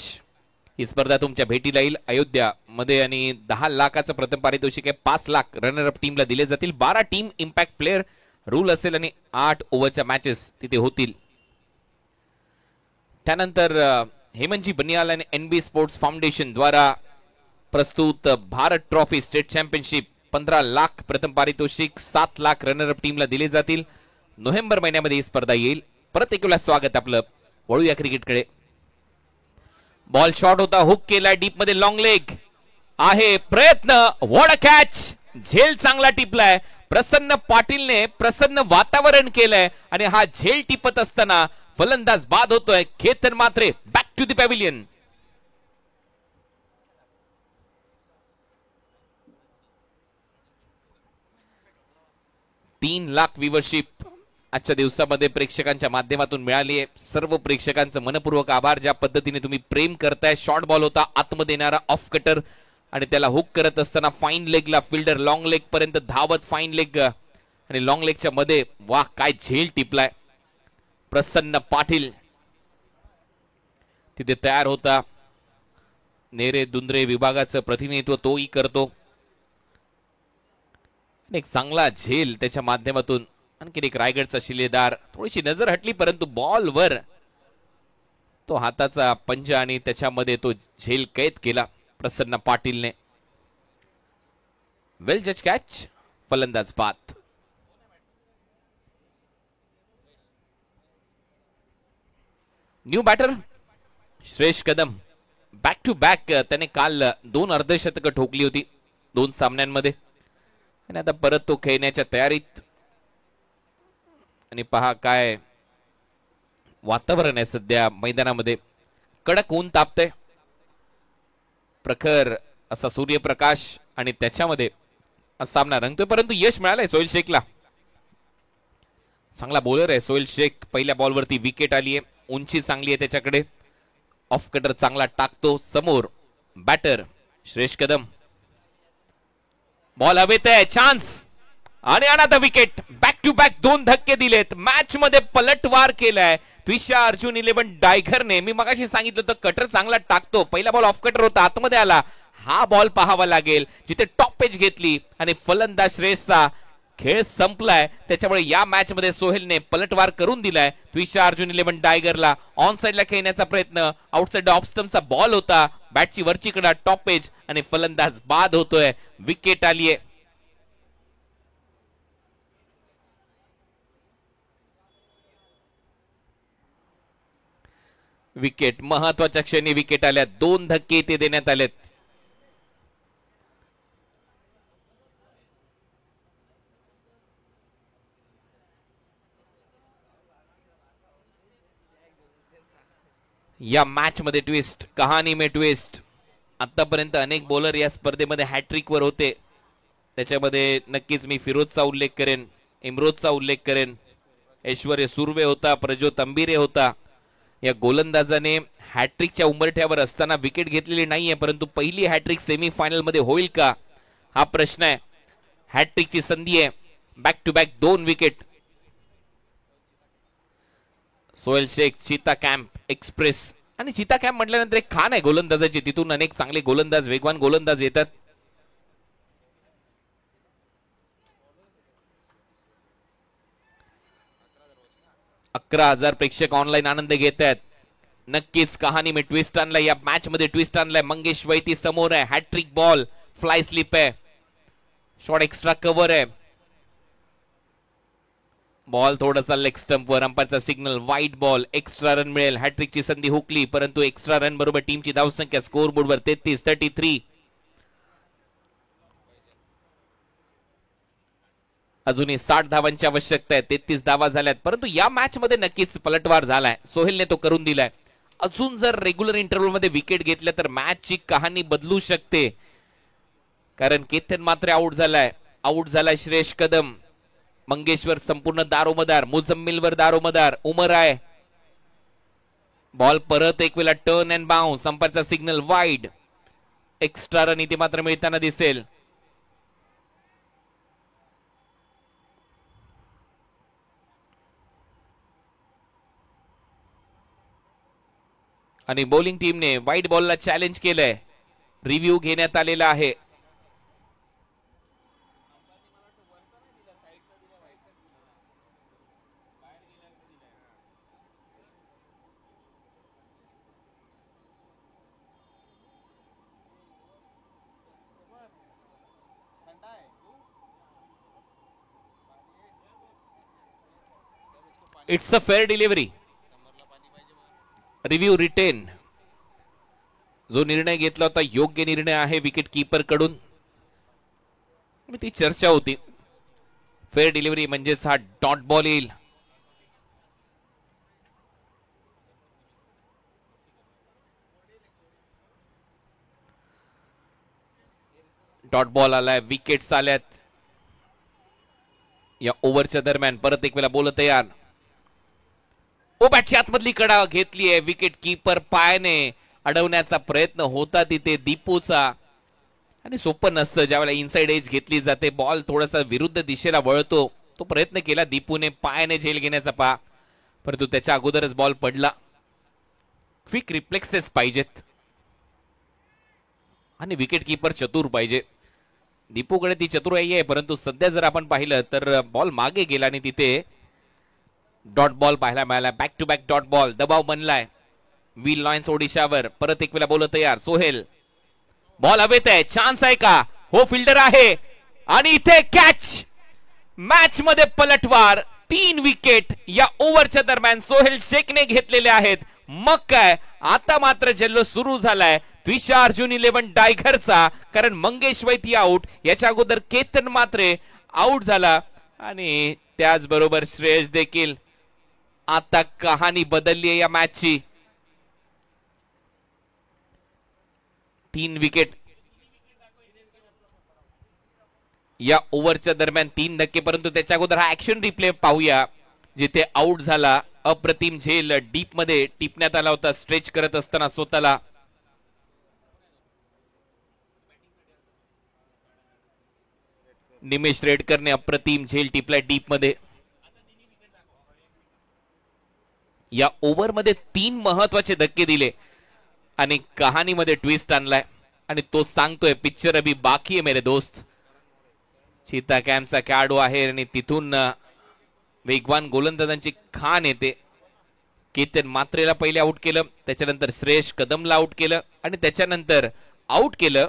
ही स्पर्धा तुमच्या भेटीला येईल अयोध्या मध्ये. आणि 10 लाखाचं प्रथम पारितोषिक आहे. 5 लाख रनर अप टीमला दिले जातील. 12 टीम इम्पॅक्ट प्लेअर रूल असेल आणि 8 ओव्हरच्या मॅचेस तिथे होतील. त्यानंतर हेमंतजी बनियाल आणि NB स्पोर्ट्स फाउंडेशन द्वारा प्रस्तुत Bharat trophy state championship 15 lakh प्रथम पारितोषिक. 7 लाख रनर अप टीमला दिले जातील. नोव्हेंबर महिन्यामध्ये ही स्पर्धा येईल. परत एक वेळा स्वागत आपलं. वळूया क्रिकेटकडे. बॉल शॉट होता. हुक केला डीप मध्ये. लॉंग लेग आहे. प्रयत्न. What a catch. झेल चांगला टिपलाय. प्रसन्न पाटीलने प्रसन्न वातावरण केलंय आणि हा झेल टिपत असताना फलंदाज बाद होतोय. Ketan Matre back to the pavilion. 3 lakh viewership आजच्या दिवसामध्ये प्रेक्षकांच्या माध्यमातून मिळाली आहे. सर्व प्रेक्षकांचं मनपूर्वक आभार. ज्या पद्धतीने तुम्ही प्रेम करताय. शॉर्ट बॉल होता, आतमध्ये येणारा ऑफ कटर आणि त्याला हुक करत असताना फाईन लेगला फिल्डर लॉंग लेग पर्यंत धावत, फाईन लेग आणि लॉंग लेगच्या मध्ये वाह काय झेल टिपलाय. प्रसन्न पाटील तिथे तयार होता. नेरे दुंद्रे विभागाचं प्रतिनिधित्व तोही करतो. एक चांगला झेल त्याच्या माध्यमातून. आणखी एक रायगडचा शिलेदार. थोडीशी नजर हटली परंतु बॉलवर तो हाताचा पंजा आणि त्याच्यामध्ये तो झेल कैद केला प्रसन्न पाटीलने. वेल जज कॅच. फलंदाज बाद. New batter Shreyas Kadam. Back to back त्याने काल 2 अर्धशतकं ठोकली होती 2 सामन्यांमध्ये आणि आता परत तो खेळण्याच्या तयारीत. आणि पहा काय वातावरण आहे सध्या मैदानामध्ये. कडक ऊन तापते. प्रखर असा सूर्यप्रकाश आणि त्याच्यामध्ये सामना रंगतोय. परंतु यश मिळालंय सोहेल शेखला. चांगला बॉलर आहे सोहेल शेख. पहिल्या बॉलवरती विकेट आली आहे. उंची चांगली आहे त्याच्याकडे. ऑफ कटर चांगला टाकतो. समोर बॅटर श्रेयस कदम. बॉल हवेत आहे. चान्स आणि अनाथ विकेट. बॅक टू बॅक 2 धक्के दिलेत. मॅच मध्ये पलटवार केलाय त्विषा अर्जुन 11 डायघरने. मी मगाशी सांगितलं होतं कटर चांगला टाकतो. पहिला बॉल ऑफ कटर होता, आतमध्ये आला. हा बॉल पाहावा लागेल जिथे टॉप पेच घेतली आणि फलंदाज श्रेयसचा खेळ संपलाय. त्याच्यामुळे या मॅच मध्ये सोहेलने पलटवार करून दिलाय त्विषा अर्जुन 11 डायगरला. ऑन साइडला खेळण्याचा प्रयत्न. आउटसाइड ऑफ स्टंपचा बॉल होता. बॅटची वरची कडा टॉप पेच आणि फलंदाज बाद होतोय. विकेट आलीये. विकेट महत्वाच्या क्षणी विकेट आल्या. 2 धक्के ते देण्यात आलेत. या मॅच मध्ये ट्विस्ट, कहाणी में ट्विस्ट. आतापर्यंत अनेक बॉलर या स्पर्धेमध्ये हॅट्रिक वर होते. त्याच्यामध्ये नक्कीच मी फिरोजचा उल्लेख करेन, इम्रोजचा उल्लेख करेन. ऐश्वर्य सुर्वे होता, प्रज्योत अंबिरे होता. या गोलंदाजाने हॅट्रिकच्या उंबरठ्यावर असताना विकेट घेतलेली नाहीये. परंतु पहिली हॅट्रिक सेमी फायनल मध्ये होईल का हा प्रश्न आहे. हॅट्रिकची संधी आहे. Back to back 2 wicket. Sohail Shaikh, cheetah camp express. आणि चीता कॅम्प म्हटल्यानंतर एक खान आहे गोलंदाजाची. तिथून अनेक चांगले गोलंदाज, वेगवान गोलंदाज येतात. अकरा 1000 प्रेक्षक ऑनलाईन आनंद घेत आहेत. नक्कीच कहाणी में ट्विस्ट आणलाय. या मॅच मध्ये ट्विस्ट आणलाय. मंगेश वैती समोर आहे. हॅट्रिक बॉल, फ्लाय स्लिप आहे. शॉर्ट एक्स्ट्रा कव्हर आहे. बॉल थोडासा लेग स्टंप वर. अंपायरचा सिग्नल वाईट बॉल. एक्स्ट्रा रन मिळेल. हॅट्रिकची संधी हुकली परंतु एक्स्ट्रा रन बरोबर टीमची धावसंख्या स्कोर बोर्डवर 33. अजूनही 60 धावांची आवश्यकता आहे. 33 धावा झाल्यात. परंतु या मॅच मध्ये नक्कीच पलटवार झालाय. सोहेलने तो करून दिलाय. अजून जर रेग्युलर इंटरव्हल मध्ये विकेट घेतल्या तर मॅचची कहाणी बदलू शकते. कारण केतन मात्र आउट झालाय. आउट झालाय श्रेयस कदम. मंगेश्वर संपूर्ण दारोमदार. मुजम्मिलवर दारोमदार. उमर आहे. बॉल परत एक वेळा टर्न अँड बाउन्स. अंपायरचा सिग्नल वाईड. एक्स्ट्रा रन इथे मात्र मिळताना दिसेल. आणि बॉलिंग टीमने व्हाईट बॉलला चॅलेंज केलंय. रिव्ह्यू घेण्यात आलेला आहे. It's a fair delivery. Review retain. जो निर्णय घेतला होता योग्य निर्णय आहे विकेट कीपर कडून. ती चर्चा होती. फेअर डिलिव्हरी म्हणजेच हा डॉट बॉल येईल. डॉट बॉल आलाय. विकेट्स आल्यात. या ओव्हरच्या दरम्यान परत एक वेळा बोल तयार. ओ बॅटची आतमधली कडा घेतली आहे. विकेट कीपर पायाने अडवण्याचा प्रयत्न होता तिथे दीपूचा, आणि सोपं नसतं ज्यावेळेला इनसाइड एज घेतली जाते. बॉल थोडासा विरुद्ध दिशेला वळतो, तो प्रयत्न केला दीपूने पायाने झेल घेण्याचा परंतु त्याच्या अगोदरच बॉल पडला. क्विक रिफ्लेक्सेस पाहिजेत आणि विकेट कीपर चतुर पाहिजे. दीपूकडे ती चतुराई आहे, परंतु सध्या जर आपण पाहिलं तर बॉल मागे गेला आणि तिथे डॉट बॉल पाहायला मिळाला. Back to back dot ball. दबाव बनलाय विल लॉयन्स ओडिशावर. परत एक वेळा बोल तयार. सोहेल बॉल हवेत आहे. चान्स आहे का? हो, फिल्डर आहे आणि इथे कॅच. मॅच मध्ये पलटवार. 3 विकेट या ओव्हरच्या दरम्यान सोहेल शेखने घेतलेले आहेत. मग काय, आता मात्र जल्लोष सुरू झालाय त्विषा अर्जुन 11 डायघरचा, कारण मंगेश वैती आउट. याच्या अगोदर केतन मात्रे आउट झाला आणि त्याचबरोबर श्रेयस देखील. आता कहाणी बदलली आहे या मॅचची. 3 विकेट या ओव्हरच्या दरम्यान 3 धक्के, परंतु त्याच्या अगोदर हा ऍक्शन रिप्ले पाहूया जिथे आउट झाला. अप्रतिम झेल डीप मध्ये टिपण्यात आला होता स्ट्रेच करत असताना स्वतःला. निमेश रेडकरने अप्रतिम झेल टिपलाय डीप मध्ये. या ओव्हर मध्ये 3 महत्वाचे धक्के दिले आणि कहाणीमध्ये ट्विस्ट आणलाय आणि तो सांगतोय पिक्चर अभी बाकी आहे मेरे दोस्त. चीता कॅम्पचा खेळाडू आहे आणि तिथून वेगवान गोलंदाजांची खान येते. केतन मात्रेला पहिले आउट केलं, त्याच्यानंतर श्रेयस कदमला आउट केलं आणि त्याच्यानंतर आउट केलं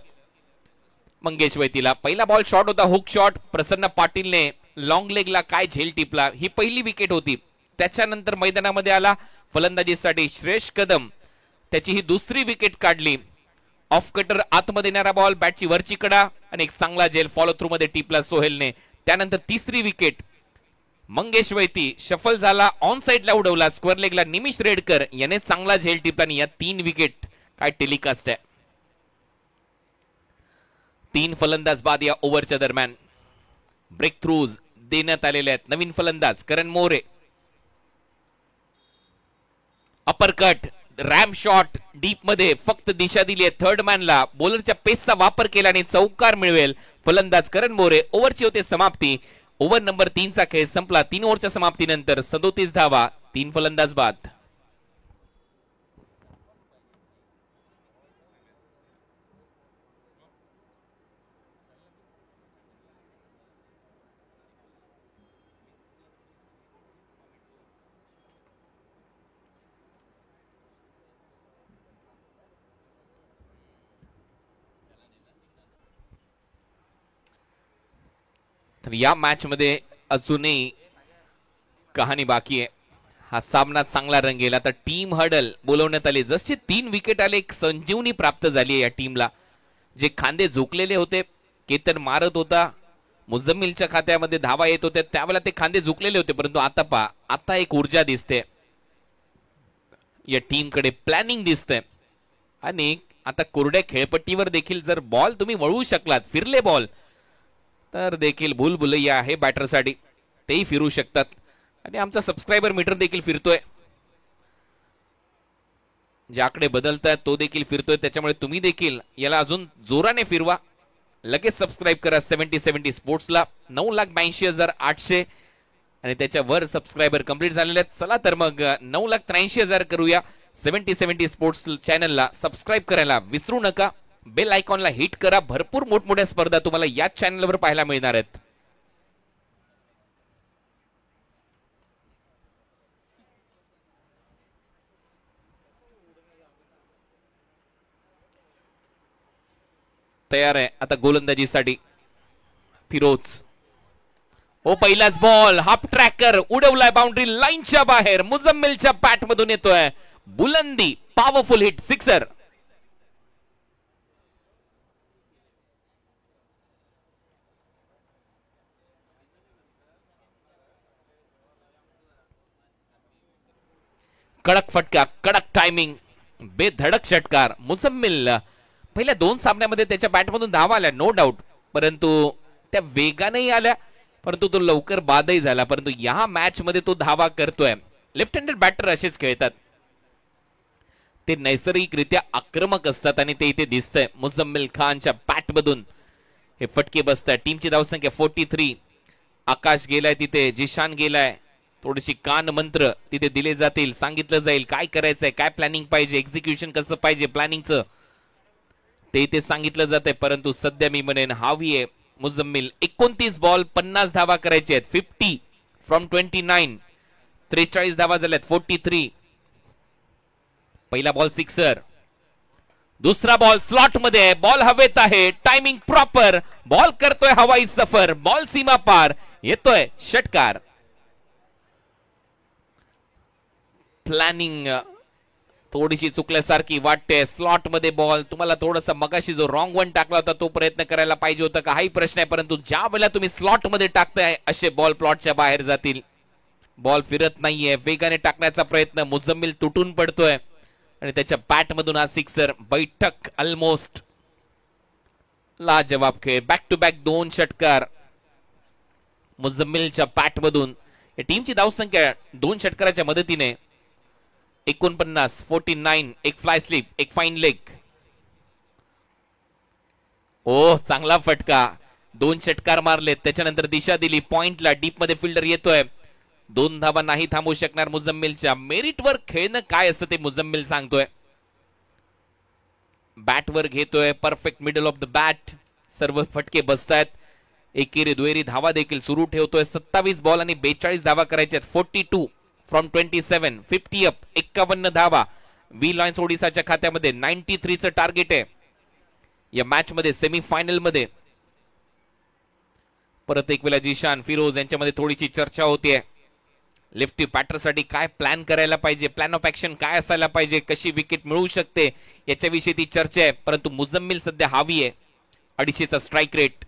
मंगेश वैतीला. पहिला बॉल शॉट होता, हुक शॉट. प्रसन्न पाटीलने लॉंग लेगला काय झेल टिपला. ही पहिली विकेट होती. त्याच्यानंतर मैदानामध्ये आला फलंदाजीसाठी श्रेयस कदम, त्याची ही दुसरी विकेट काढली. ऑफ कटर आतमध्ये येणारा बॉल, बॅटची वरची कडा आणि एक चांगला झेल फॉलो थ्रू मध्ये टिपला सोहेलने. त्यानंतर तिसरी विकेट मंगेश वैती शफल झाला, ऑन साइडला उडवला. स्क्वेअर लेगला निमिष रेडकर याने चांगला झेल टिपला आणि या 3 विकेट काय टेलिकास्ट आहे. 3 फलंदाज बाद या ओव्हरच्या दरम्यान. ब्रेक थ्रूज देण्यात आलेले आहेत. नवीन फलंदाज करण More. Uppercut, RAM shot deep मध्ये फक्त दिशा दिली आहे थर्ड मॅनला. बॉलरच्या पेसचा वापर केला आणि चौकार मिळवेल फलंदाज करण मोरे. ओव्हरची होते समाप्ती. ओव्हर नंबर 3 चा खेळ संपला. 3 ओव्हरच्या समाप्तीनंतर 37 धावा, 3 फलंदाज बाद. तर या मॅच मध्ये अजूनही कहाणी बाकी आहे. हा सामना चांगला रंगेल. आता टीम हडल बोलवण्यात आले. जसे 3 विकेट आले, एक संजीवनी प्राप्त झाली आहे या टीमला. जे खांदे झुकलेले होते, केतन मारत होता, मुझम्मिलच्या खात्यामध्ये धावा येत होत्या, त्यावेळेला ते खांदे झुकलेले होते, परंतु आता पहा, आता एक ऊर्जा दिसते या टीमकडे, प्लॅनिंग दिसतंय. आणि आता कोरड्या खेळपट्टीवर देखील जर बॉल तुम्ही वळवू शकलात, फिरले बॉल, तर देखील भूलभुलैया आहे बॅटरसाठी. तेही फिरू शकतात आणि आमचा सबस्क्रायबर मीटर देखील फिरतोय. जे आकडे बदलतात तो देखील फिरतोय, त्याच्यामुळे तुम्ही देखील याला अजून जोराने फिरवा. लगेच सबस्क्राईब करा 7070 स्पोर्ट्सला. 9,82,800 आणि त्याच्यावर सबस्क्रायबर कंप्लीट झालेले आहेत. चला तर मग 9,83,000 करूया. 7070 स्पोर्ट्स चॅनलला सबस्क्राईब करायला विसरू नका. बेल आयकॉनला हिट करा. भरपूर मोठमोठ्या स्पर्धा तुम्हाला याच चॅनलवर पाहायला मिळणार आहेत. तयार आहे आता गोलंदाजीसाठी फिरोज. ओ पहिलाच बॉल, हाफ ट्रॅकर उडवलाय बाउंड्री लाईनच्या बाहेर. मुझम्मिलच्या बॅट मधून येतोय बुलंदी, पॉवरफुल हिट, सिक्सर. कडक फटका, कडक टायमिंग, बेधडक षटकार. मुझम्मिल पहिल्या 2 सामन्यामध्ये त्याच्या बॅटमधून धावा आल्या नो डाऊट, परंतु त्या वेगानेही आल्या, परंतु तो लवकर बादही झाला. परंतु या मॅच मध्ये तो धावा करतोय. लेफ्ट हँडेड बॅटर असेच खेळतात, ते नैसर्गिकरित्या आक्रमक असतात आणि ते इथे दिसतंय. मुझम्मिल खानच्या बॅट मधून हे फटके बसतात. टीमची धावसंख्या 43. आकाश गेलाय तिथे, जिशान गेलाय. थोडीशी कान मंत्र तिथे दिले जातील, सांगितलं जाईल काय करायचंय, काय प्लॅनिंग पाहिजे, एक्झिक्युशन कसं पाहिजे प्लॅनिंगचं, ते इथे सांगितलं जातंय. परंतु सध्या मी म्हणेन हावी आहे मुझम्मिल. 29 बॉल 50 धावा करायचे आहेत. 50 फ्रॉम 29. 43 धावा झाल्यात. 43. पहिला बॉल सिक्सर, दुसरा बॉल स्लॉट मध्ये आहे, बॉल हवेत आहे, टायमिंग प्रॉपर, बॉल करतोय हवाई सफर, बॉल सीमा पार, येतोय षटकार. प्लॅनिंग थोडीशी चुकल्यासारखी वाटते. स्लॉट मध्ये बॉल, तुम्हाला थोडासा मगाशी जो रॉंग वन टाकला होता तो प्रयत्न करायला पाहिजे होता का, हाही प्रश्न आहे. परंतु ज्या वेळेला तुम्ही स्लॉट मध्ये टाकताय असे बॉल प्लॉटच्या बाहेर जातील. बॉल फिरत नाहीये, वेगाने टाकण्याचा प्रयत्न, मुझम्मिल तुटून पडतोय आणि त्याच्या बॅट मधून हा सिक्सर. बैठक ऑलमोस्ट. लाजवाब खेळ, बॅक टू बॅक 2 षटकार मुझम्मिलच्या बॅट मधून. या टीमची धावसंख्या 2 षटकाराच्या मदतीने 49. 49. एक फ्लाय स्लिप, एक फाईन लेग. ओ चांगला फटका, 2 षटकार मारलेत, त्याच्यानंतर दिशा दिली पॉइंटला. डीप मध्ये फिल्डर येतोय, 2 धावा नाही थांबू शकणार मुझम्मिलच्या. मेरिटवर खेळणं काय असतं ते मुझम्मिल सांगतोय. बॅटवर घेतोय, perfect middle of the bat, सर्व फटके बसतायत. एकेरी दुहेरी धावा देखील सुरू ठेवतोय. 27 बॉल आणि 42 धावा करायच्यात. 42 फ्रॉम 27. 50 अप, 51 धावा. वी लॉयन्स ओडिसाच्या खात्यामध्ये 93 चं टार्गेट आहे या मॅच मध्ये, सेमी फायनल मध्ये. परत एक वेळा जिशान फिरोज यांच्यामध्ये थोडीशी चर्चा होतीये. लेफ्टी बॅटरसाठी काय प्लॅन करायला पाहिजे, प्लॅन ऑफ ऍक्शन काय असायला पाहिजे, कशी विकेट मिळू शकते याच्याविषयी ती चर्चा आहे. परंतु मुझम्मिल सध्या हावी आहे. 250चा स्ट्राईक रेट.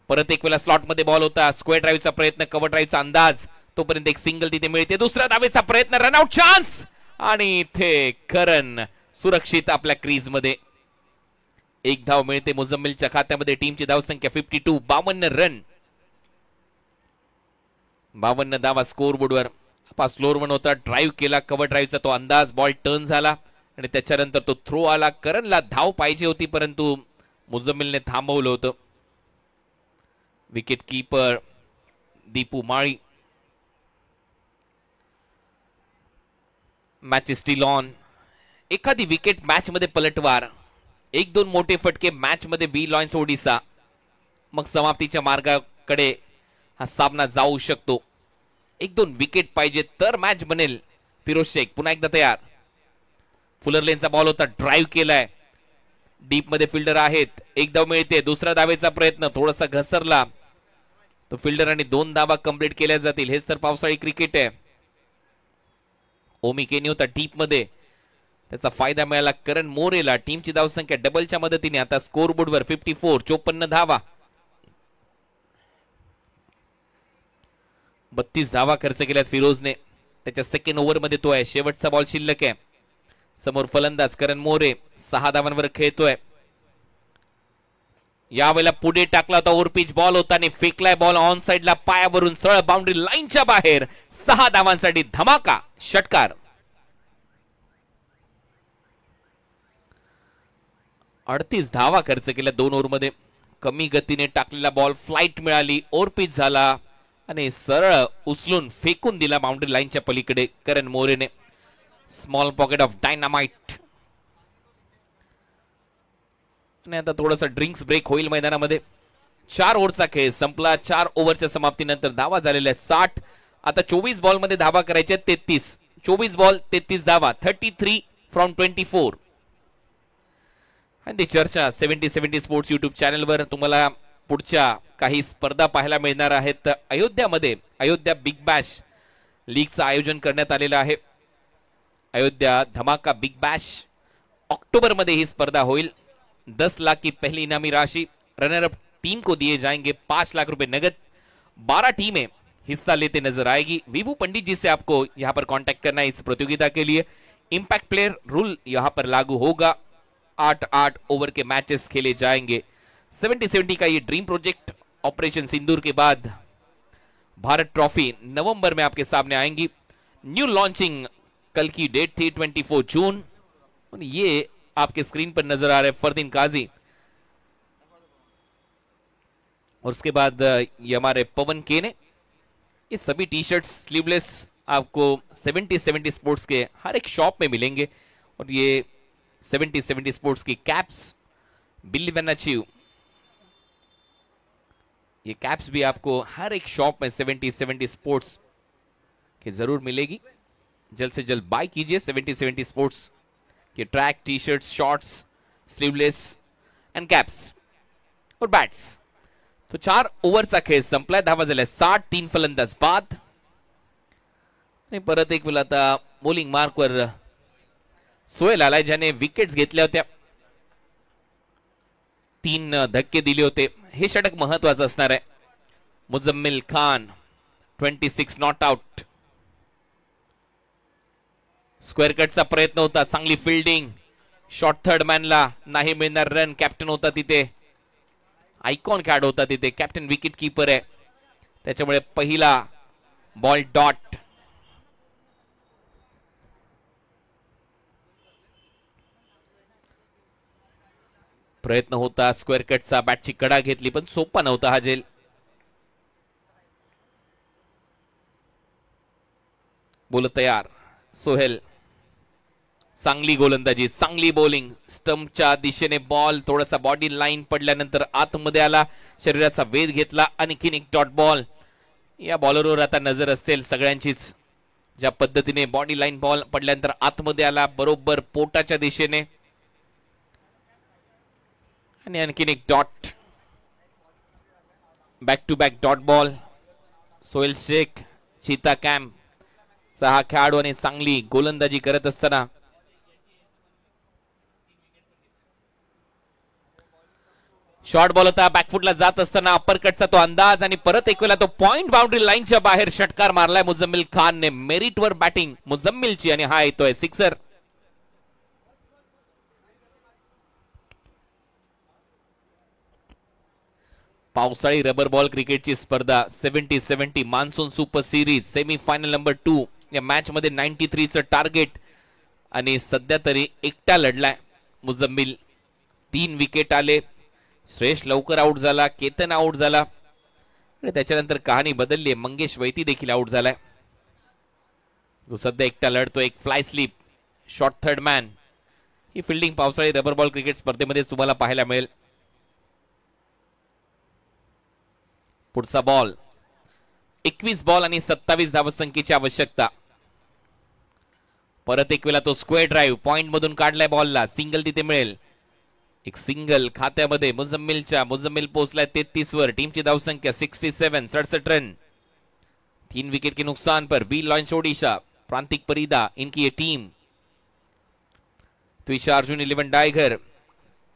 परत एक वेळा स्लॉट मध्ये बॉल होता, स्क्वेअर ड्राईव्हचा प्रयत्न, कव्हर ड्राईव्हचा अंदाज, तोपर्यंत एक सिंगल तिथे मिळते. दुसरा धावेचा प्रयत्न, रनआउट चान्स आणि इथे करण सुरक्षित आपल्या क्रीज मध्ये. 1 धाव मिळते मुझम्मिलच्या खात्यामध्ये. टीमची धावसंख्या 52. 52 रन, 52 धावा स्कोर बोर्डवर. स्लोअर वन होता, ड्राईव्ह केला, कव्हर ड्राईव्हचा तो अंदाज, बॉल टर्न झाला आणि त्याच्यानंतर तो थ्रो आला. करणला धाव पाहिजे होती परंतु मुझम्मिलने थांबवलं होतं. Wicket keeper Deepu Mali. Match is steel on. एखादी विकेट मॅच मध्ये पलटवार, 1-2 मोठे फटके मॅच मध्ये वी लॉयन्स ओडिसा, मग समाप्तीच्या मार्गाकडे हा सामना जाऊ शकतो. 1-2 विकेट पाहिजे तर मॅच बनेल. फिरोज शेख पुन्हा एकदा तयार. फुलर लेनचा बॉल होता, ड्राईव्ह केलाय, डीप मध्ये फिल्डर आहेत. 1 धाव मिळते. दुसरा धावेचा प्रयत्न थोडासा घसरला तो फिल्डर आणि 2 धावा कंप्लीट केल्या जातील. हेच तर पावसाळी क्रिकेट आहे. ओमी केनी होता डीप मध्ये, त्याचा फायदा मिळाला करण मोरेला. टीमची धावसंख्या डबलच्या मदतीने आता स्कोर बोर्डवर 54. 54 धावा, 32 धावा खर्च केल्यात फिरोजने. त्याच्या सेकंड ओव्हर मध्ये तो आहे, शेवटचा बॉल शिल्लक आहे. समोर फलंदाज करण मोरे 6 धावांवर खेळतोय. यावेळेला पुढे टाकला होता, ओव्हरपिच बॉल होता आणि फेकलाय बॉल ऑन साइडला पायावरून सरळ बाउंड्री लाईनच्या बाहेर. 6 धावांसाठी धमाका षटकार. 38 धावा खर्च केल्या 2 ओव्हर मध्ये. कमी गतीने टाकलेला बॉल फ्लाइट मिळाली, ओव्हरपिच झाला आणि सरळ उचलून फेकून दिला बाउंड्री लाईनच्या पलीकडे करण मोरेने. Small pocket of dynamite. आणि आता थोडासा ड्रिंक्स ब्रेक होईल मैदानामध्ये. 4 ओव्हरचा खेळ संपला. 4 ओव्हरच्या समाप्तीनंतर धावा झालेल्या आहेत 60. आता 24 बॉल मध्ये धावा करायच्या 33. 24 बॉल 33 धावा. 33 फ्रॉम 24. आणि ती चर्चा 70 स्पोर्ट्स युट्यूब चॅनलवर तुम्हाला पुढच्या काही स्पर्धा पाहायला मिळणार आहेत. अयोध्यामध्ये अयोध्या बिग बॅश लीगचं आयोजन करण्यात आलेलं आहे. अयोध्या धमाका बिग बॅश. अक्टूबर मध्ये ही स्पर्धा होईल. 10 लाख की पहली इनामी राशि रनर अप टीम को दिए जाएंगे. 5 लाख रुपए नगद. 12 टीमें हिस्सा लेते नजर आएगी. विभू पंडित जी से आपको यहां पर कांटेक्ट करना है इस प्रतियोगिता के लिए. इंपैक्ट प्लेयर रूल यहां पर लागू होगा. 8-8 ओवर के मैचेस खेले जाएंगे. 70 का ये ड्रीम प्रोजेक्ट ऑपरेशन सिंदूर के बाद भारत ट्रॉफी नवंबर में आपके सामने आएंगी। न्यू लॉन्चिंग कल की डेट थी 24 जून। और ये आपके स्क्रीन पर नजर आ रहे फरदीन काजी, और उसके बाद ये हमारे पवन के ने। ये सभी टी शर्ट्स स्लीवलेस आपको 70 स्पोर्ट्स के हर एक शॉप में मिलेंगे। और ये 70 स्पोर्ट्स की कैप्स बिलीव एंड अचीव, ये कैप्स भी आपको हर एक शॉप में 70 स्पोर्ट्स की जरूर मिलेगी। जल्द से जल्द बाय कीजिए 70 स्पोर्ट्स के track T shirts, shorts, sleeveless and caps और बॅट्स। तो 4 ओव्हरचा खेळ संपलाय। धावा झाल्या 60, 3 फलंदाज बाद। आणि परत एक वेळ आता बॉलिंग मार्कवर सोहेल आलाय, ज्याने विकेट्स घेतल्या होत्या, 3 धक्के दिले होते। हे षटक महत्वाचं असणार आहे। Mujammil Khan 26 not out. Square कटचा प्रयत्न होता, चांगली फिल्डिंग, शॉर्ट थर्ड मॅनला नाही मिळणार रन। कॅप्टन होता तिथे, आयकॉन खेळाडू होता तिथे, कॅप्टन विकेट कीपर आहे, त्याच्यामुळे पहिला बॉल डॉट। प्रयत्न होता स्क्वेअर कटचा, बॅटची कडा घेतली पण सोपा नव्हता हा झेल। बोल तयार सोहेल, चांगली गोलंदाजी, चांगली बॉलिंग, स्टंपच्या दिशेने बॉल थोडासा बॉडी लाईन पडल्यानंतर आतमध्ये आला, शरीराचा वेध घेतला, आणखीन एक डॉट बॉल। या बॉलरवर आता नजर असेल सगळ्यांचीच, ज्या पद्धतीने बॉडी लाईन बॉल पडल्यानंतर आतमध्ये आला, बरोबर पोटाच्या दिशेने, आणि आणखीन एक dot, back to back dot ball. Sohail Shaikh cheetah camp चा हा खेळाडू आणि चांगली गोलंदाजी करत असताना शॉर्ट बॉल होता, बॅकफुटला जात असताना अप्परकटचा तो अंदाज, आणि परत एक वेळा तो पॉइंट बाउंड्री लाईनच्या बाहेर षटकार मारलाय मुजम्मिल खानने। मेरिटवर बॅटिंग मुजम्मिलची, आणि हा येतोय सिक्सर। पावसाळी रबर बॉल क्रिकेटची स्पर्धा 70 monsoon super series semi final number 2 या मॅच मध्ये 93 चं टार्गेट, आणि सध्या तरी एकटा लढलाय मुजम्मिल। 3 विकेट आले, श्रेष लवकर आउट झाला, केतन आउट झाला, आणि त्याच्यानंतर कहाणी बदलली, मंगेश वैती देखील आउट झालाय। तो सध्या एकटा लढतो, एक fly slip, short third man. ही फिल्डिंग पावसाळी रबर बॉल क्रिकेट स्पर्धेमध्ये तुम्हाला पाहायला मिळेल। पुढचा बॉल, 21 बॉल आणि 27 धावसंख्येची आवश्यकता। परत एक वेळा तो स्क्वेअर ड्राईव्ह पॉइंट मधून काढलाय बॉलला, सिंगल तिथे मिळेल, एक सिंगल खात्यामध्ये मुजम्मिलच्या। मुजम्मिल पोहोचलाय 33 वर, टीमची धावसंख्या 67, 67 रन। 3 विकेट के नुकसान पर बी लॉन्च ओडिशा, प्रांतिक परिदा इनकी ये टीम। त्विषा अर्जुन 11 डायघर,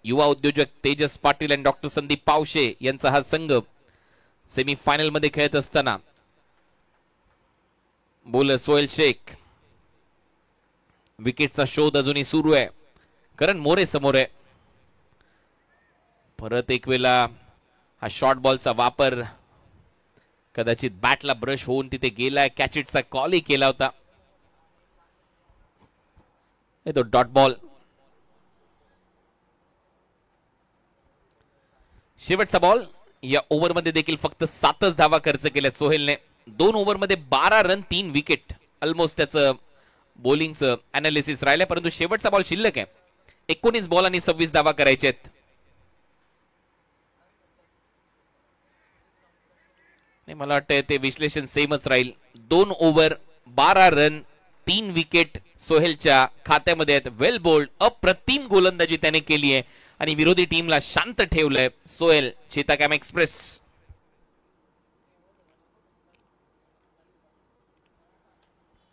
युवा उद्योजक तेजस पाटील आणि डॉक्टर संदीप पावशे यांचा हा संघ सेमीफायनल मध्ये खेळत असताना। बोलर सोहेल शेख, विकेटचा शोध अजूनही सुरू आहे, करण मोरे समोर आहे। परत एक वेळा हा शॉर्ट बॉलचा वापर, कदाचित बॅटला ब्रश होऊन तिथे गेलाय, कॅचिटचा कॉलही केला होता। तो डॉट बॉल। शेवटचा बॉल। या ओव्हर मध्ये देखील फक्त 7च धावा खर्च केल्या सोहेलने। 2 ओव्हर मध्ये 12 रन, 3 विकेट, ऑलमोस्ट त्याचं बॉलिंगचं अनालिसिस राहिलंय, परंतु शेवटचा बॉल शिल्लक आहे। 19 बॉल आणि 26 धावा करायचे आहेत। मला वाटतं ते विश्लेषण सेमच राहील। 2 ओव्हर 12 रन, 3 विकेट सोहेलच्या खात्यामध्ये आहेत। वेल बोल्ड, अप्रतिम गोलंदाजी त्याने केली आहे आणि विरोधी टीमला शांत ठेवलंय सोहेल चीताकॅम एक्सप्रेस।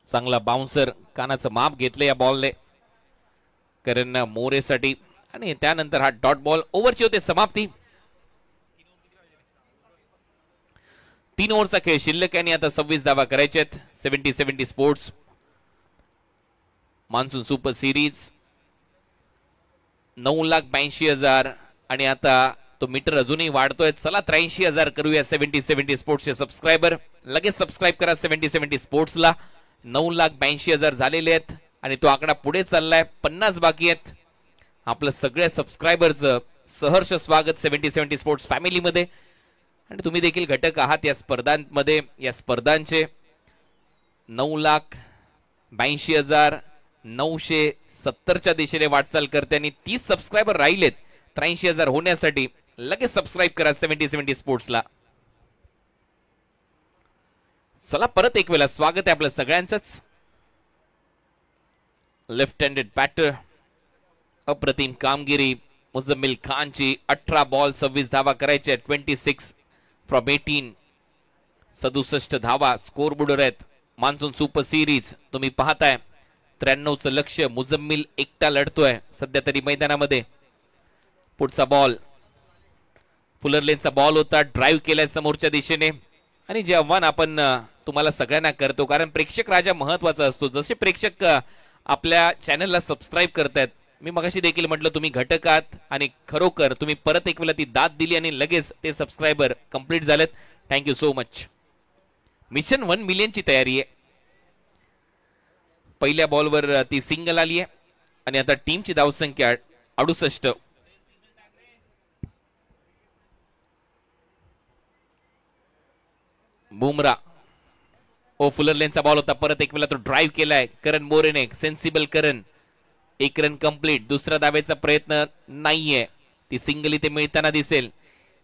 चांगला बाउन्सर, कानाचं माप घेतलं या बॉलने करण मोरेसाठी, आणि त्यानंतर हा डॉट बॉल। ओव्हरची होते समाप्ती। 3 ओव्हरचा खेळ शिल्लक आणि आता 26 धावा करायचे आहेत। 70 स्पोर्ट्स मान्सून सुपर सिरीज 9,82,000 आणि आता तो मीटर अजूनही वाढतोय. चला 83,000 करूया 70-70 स्पोर्ट्सचे सबस्क्रायबर. लगेच सबस्क्राईब करा 70-70 स्पोर्ट्सला. 9,82,000 झालेले आहेत आणि तो आकडा पुढे चाललाय. 50 बाकी आहेत. आपलं सगळ्या सबस्क्रायबरचं सहर्ष स्वागत 70-70 स्पोर्ट्स फॅमिलीमध्ये. आणि तुम्ही देखील घटक आहात या स्पर्धांमध्ये. या स्पर्धांचे 9,82,970च्या दिशेने वाटचाल करते आणि 30 सबस्क्रायबर राहिलेत 83,000 होण्यासाठी. लगेच सबस्क्राईब करा 70-70 स्पोर्ट्सला. चला परत एक वेळा स्वागत आहे आपलं सगळ्यांचंच. लेफ्ट हँडेड बॅटर, अप्रतिम कामगिरी मुझम्मिल खानची. 18 बॉल 26 धावा करायचे. 26 फ्रॉम 18. 67 धावा स्कोर बोर्डवर आहेत. मान्सून सुपर सिरीज तुम्ही पाहताय. 93चं लक्ष. मुझम्मिल एकटा लढतोय सध्या तरी मैदानामध्ये. पुढचा बॉल फुलर लेनचा बॉल होता. ड्राईव्ह केलाय समोरच्या दिशेने. आणि जे आव्हान आपण तुम्हाला सगळ्यांना करतो, कारण प्रेक्षक राजा महत्वाचा असतो. जसे प्रेक्षक आपल्या चॅनलला सबस्क्राईब करतायत, मी मगाशी देखील म्हटलं तुम्ही घटक आहात आणि खरोखर तुम्ही परत एक वेळा ती दाद दिली आणि लगेच ते सबस्क्रायबर कंप्लीट झालेत. Thank you so much. मिशन 1 मिलियनची तयारी आहे. पहिल्या बॉलवर ती सिंगल आली आहे आणि आता टीमची धावसंख्या 68. बुमरा ओ फुलर लेनचा बॉल होता. परत एक वेळा तो ड्राईव्ह केलाय करण मोरेने. सेन्सिबल करण. 1 रन कंप्लीट. दुसरा दाब्याचा प्रयत्न नाहीये. ती सिंगल इथे मिळताना दिसेल.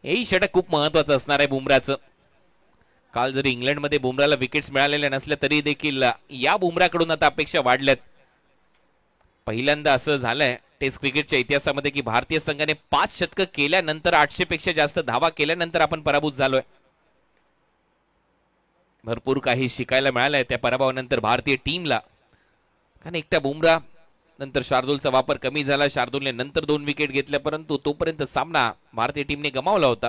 हेही षटक खूप महत्वाचं असणार आहे बुमराचं. काल जरी इंग्लंडमध्ये बुमराला विकेट्स मिळालेल्या नसल्या तरी देखील या बुमराकडून आता अपेक्षा वाढल्यात. पहिल्यांदा असं झालंय टेस्ट क्रिकेटच्या इतिहासामध्ये की भारतीय संघाने 5 शतकं केल्यानंतर 800 पेक्षा जास्त धावा केल्यानंतर आपण पराभूत झालोय. भरपूर काही शिकायला मिळालंय त्या पराभवानंतर भारतीय टीमला. कारण एकटा बुमरा नंतर शार्दूलचा वापर कमी झाला. शार्दूलने नंतर 2 विकेट घेतल्या, परंतु तोपर्यंत सामना भारतीय टीमने गमावला होता.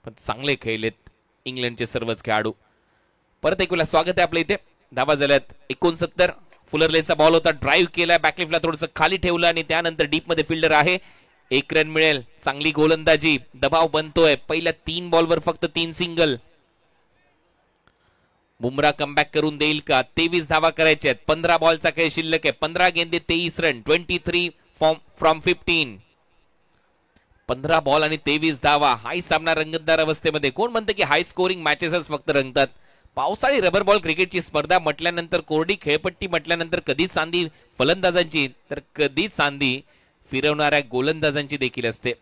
पण चांगले खेळलेत इंग्लंडचे सर्वच खेळाडू. परत एक वेळा स्वागत आहे आपल्या इथे. धावा झाल्यात 69. फुलर लेनचा बॉल होता. ड्राईव्ह केला. बॅकलिफ्टला थोडंसं खाली ठेवलं आणि त्यानंतर डीप मध्ये फिल्डर आहे. 1 रन मिळेल. चांगली गोलंदाजी. दबाव बनतोय. पहिल्या 3 बॉलवर फक्त 3 सिंगल. बुमरा कमबॅक करून देईल का? 23 धावा करायच्या आहेत. 15 बॉलचा खेळ शिल्लक आहे. 15 गेंदे 23 रन. 23 फ्रॉम 15. 15 बॉल आणि 23 धावा. हाही सामना रंगतदार अवस्थेमध्ये. कोण म्हणतं की हाय स्कोरिंग मॅचेसच फक्त रंगतात? पावसाळी रबर बॉल क्रिकेटची स्पर्धा म्हटल्यानंतर, कोरडी खेळपट्टी म्हटल्यानंतर कधी चांदी फलंदाजांची तर कधी चांदी फिरवणाऱ्या गोलंदाजांची देखील असते.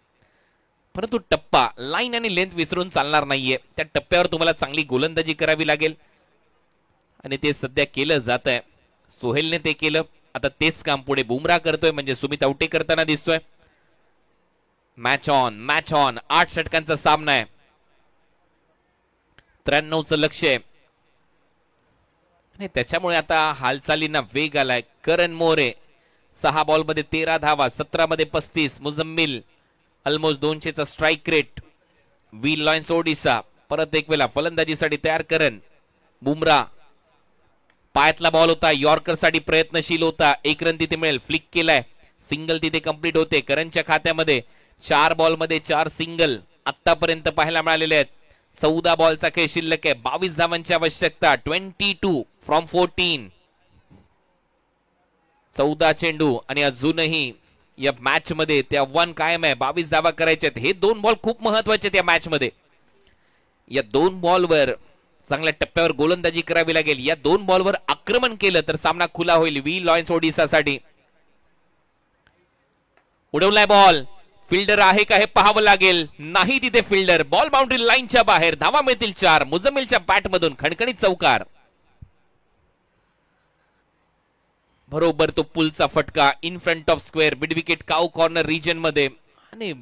परंतु टप्पा, लाईन आणि लेंथ विसरून चालणार नाहीये. त्या टप्प्यावर तुम्हाला चांगली गोलंदाजी करावी लागेल आणि ते सध्या केलं जात आहे. सोहेलने ते केलं. आता तेच काम पुढे बुमरा करतोय, म्हणजे सुमित अवटे करताना दिसतोय. Match on, match on. 8 षटकांचा सामना आहे. 93चं लक्ष आहे आणि त्याच्यामुळे आता हालचालींना वेग आलाय. करण मोरे 6 बॉलमध्ये 13 धावा. 17 मध्ये 35. मुझम्मिल ऑलमोस्ट 200चा strike rate. We Lions Odisha परत एक वेळा फलंदाजीसाठी तयार. करण. बुमरा पायातला बॉल होता. यॉर्कर साठी प्रयत्नशील होता. 1 रन तिथे मिळेल. फ्लिक केलाय. सिंगल तिथे कंप्लीट होते. करणच्या खात्यामध्ये 4 बॉलमध्ये 4 सिंगल आतापर्यंत पाहायला मिळालेले आहेत. 14 बॉलचा खेळ शिल्लक आहे. 22 धावांची आवश्यकता. 22 फ्रॉम 14. 14 चेंडू आणि अजूनही या मॅच मध्ये ते आव्हान कायम आहे. 22 धावा करायचे आहेत. हे 2 बॉल खूप महत्वाचे आहेत या मॅच मध्ये. या 2 बॉलवर चांगल्या टप्प्यावर गोलंदाजी करावी लागेल. या 2 बॉलवर आक्रमण केलं तर सामना खुला होईल वी लॉयन्स ओडिसासाठी. उडवलाय बॉल. फिल्डर आहे का हे पाहावं लागेल. नाही तिथे फिल्डर. बॉल बाउंड्री लाईनच्या बाहेर. धावा मिळतील 4. मुझम्मिलच्या बॅट मधून खणखणीत चौकार. बरोबर तो पुलचा फटका in front of square mid wicket cow corner region मध्ये आणि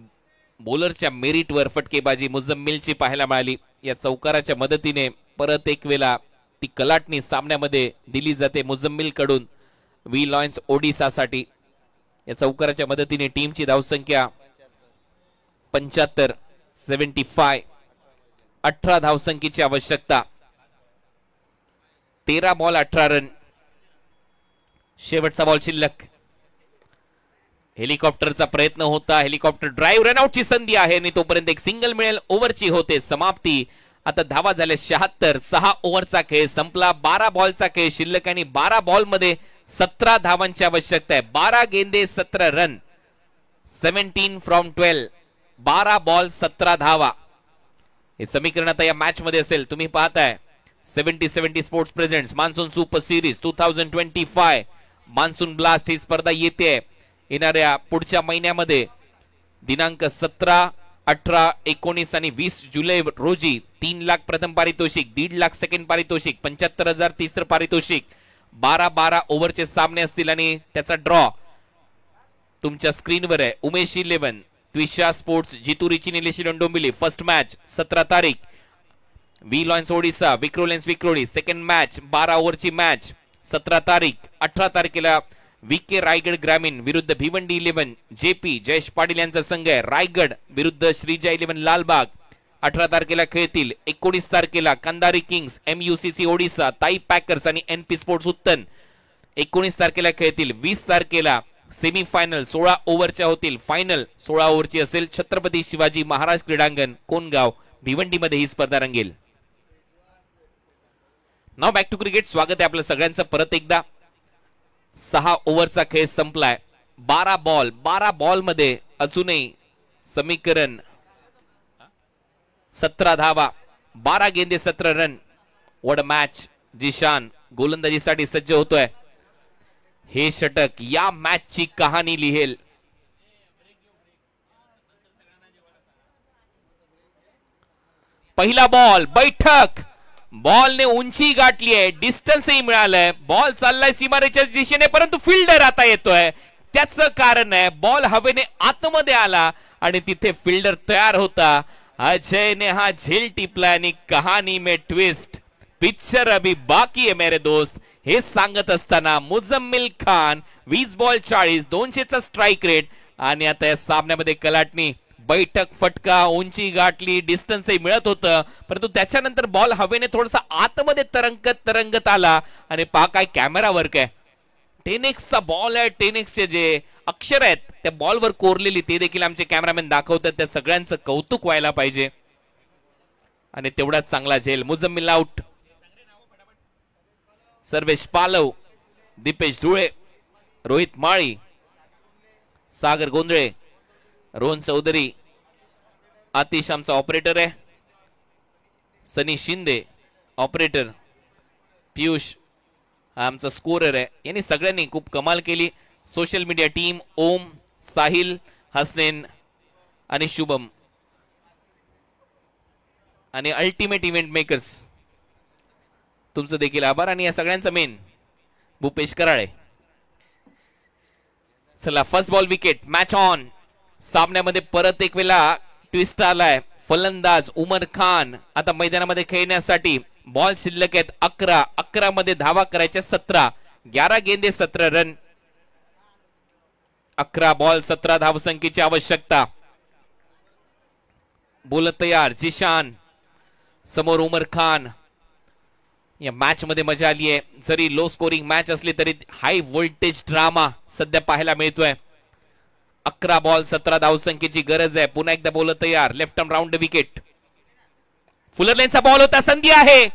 बॉलरच्या मेरिटवर फटकेबाजी मुझम्मिलची पाहायला मिळाली. या चौकाराच्या मदतीने परत एक वेळा ती कलाटणी सामन्यामध्ये दिली जाते मुझम्मिल कडून वी लॉयन्स ओडिसासाठी. या चौकाराच्या मदतीने टीमची धावसंख्या 75. 75. 18 धावसंख्येची आवश्यकता. 13 बॉल 18 रन. शेवटचा बॉल शिल्लक. हेलिकॉप्टरचा प्रयत्न होता, हेलिकॉप्टर ड्राईव्ह रनआउटची संधी आहे आणि तोपर्यंत एक सिंगल मिळेल. ओव्हरची होते समाप्ती. आता धावा झाल्या 76. 6 ओव्हरचा खेळ संपला. 12 बॉलचा खेळ शिल्लक आणि 12 बॉल मध्ये 17 धावांची आवश्यकता आहे. 12 गेंदे 17 रन. 17 फ्रॉम 12. 12 बॉल 17 धावा. हे समीकरण आता या मॅच मध्ये असेल. तुम्ही पाहताय 70-70 sports presents monsoon super series 2025 monsoon blast ही स्पर्धा येते येणाऱ्या पुढच्या महिन्यामध्ये दिनांक 17, 18, 19 आणि 20 जुलै रोजी 3 लाख प्रथम पारितोषिक, 1.5 लाख सेकंड पारितोषिक, 75,000 तिसरं पारितोषिक. 12-12 ओव्हरचे सामने असतील आणि त्याचा ड्रॉ तुमच्या स्क्रीनवर आहे. उमेश 11 ट्विशा स्पोर्ट्स जितुरीची निलेशी डोंबिवली. फर्स्ट मॅच 17 तारीख वी लॉन्स ओडिसा विक्रोलेन्स विक्रोळी. सेकंड मॅच 12 ओव्हरची मॅच 17 तारीख. 18 तारखेला VK रायगड ग्रामीण विरुद्ध भिवंडी 11 JP जयेश पाटील यांचा संघ आहे. रायगड विरुद्ध श्रीजा 11 लालबाग 18 तारखेला खेळतील. 19 तारखेला कंदारी किंग्स MUCC ओडिसा, ताई पॅकर्स आणि NP स्पोर्ट्स उत्तन 19 तारखेला खेळतील. 20 तारखेला सेमीफायनल 16 ओव्हरच्या होतील. फायनल 16 ओव्हरची असेल. छत्रपती शिवाजी महाराज क्रीडांगण कोणगाव भिवंडीमध्ये ही स्पर्धा रंगेल. नाव बॅक टू क्रिकेट. स्वागत आहे आपलं सगळ्यांचं परत एकदा. 6 ओव्हरचा खेळ संपलाय. 12 बॉल मध्ये अजूनही समीकरण 17 धावा. 12 गेंदे 17 run. What a match. Zeeshan गोलंदाजीसाठी सज्ज होतोय. हे षटक या मॅचची कहाणी लिहेल. पहिला बॉल बैठक. बॉलने उंची गाठली आहे, डिस्टन्सही मिळालंय. बॉल चाललाय सीमारेच्या दिशेने परंतु फिल्डर आता येतोय. त्याचं कारण आहे बॉल हवेने आतमध्ये आला आणि तिथे फिल्डर तयार होता. अजयने हा झेल टिपला आणि कहाणी में ट्विस्ट. पिक्चर अभी बाकी है मेरे दोस्त. हे सांगत असताना मुजम्मिल खान 20 बॉल 40, 200चा स्ट्राईक रेट आणि आता या सामन्यामध्ये कलाटणी बैठक फटका, उंची गाठली, डिस्टन्सही मिळत होतं परंतु त्याच्यानंतर बॉल हवेने थोडासा आतमध्ये तरंगत आला आणि पहा काय कॅमेरा वर्क आहे. 10x बॉल आहे. 10x जे अक्षर आहेत त्या बॉलवर कोरलेली ते देखील आमचे कॅमेरामॅन दाखवतात. त्या सगळ्यांचं कौतुक व्हायला पाहिजे आणि तेवढाच चांगला झेल. मुजम्मिल आउट. सर्वेश पालव, दीपेश धुळे, रोहित माळी, सागर गोंधळे, रोहन चौधरी, आतिश आमचा ऑपरेटर आहे, सनी शिंदे ऑपरेटर, पियुष आमचा स्कोरर आहे. यांनी सगळ्यांनी खूप कमाल केली. सोशल मीडिया टीम ओम, साहिल, हसनेन आणि शुभम आणि अल्टिमेट इव्हेंट मेकर्स तुमचं देखील आभार आणि या सगळ्यांचा मेन भूपेश कराळे. चला first ball wicket. Match on. सामन्यामध्ये परत एक वेळा ट्विस्ट आलाय. फलंदाज उमर खान आता मैदानामध्ये खेळण्यासाठी. बॉल शिल्लक आहेत 11. 11 मध्ये धावा करायच्या 17. 11 गेंदे 17 रन. 11 बॉल 17 धावसंख्येची आवश्यकता. बोलत तयार जिशान, समोर उमर खान. या मॅच मध्ये मजा आली आहे. जरी लो स्कोरिंग मॅच असली तरी हाय व्होल्टेज ड्रामा सध्या पाहायला मिळतोय. 11 बॉल 17 धावसंख्येची गरज आहे. पुन्हा एकदा बोलत तयार. Left arm round wicket. फुलरलेनचा बॉल होता. संधी आहे.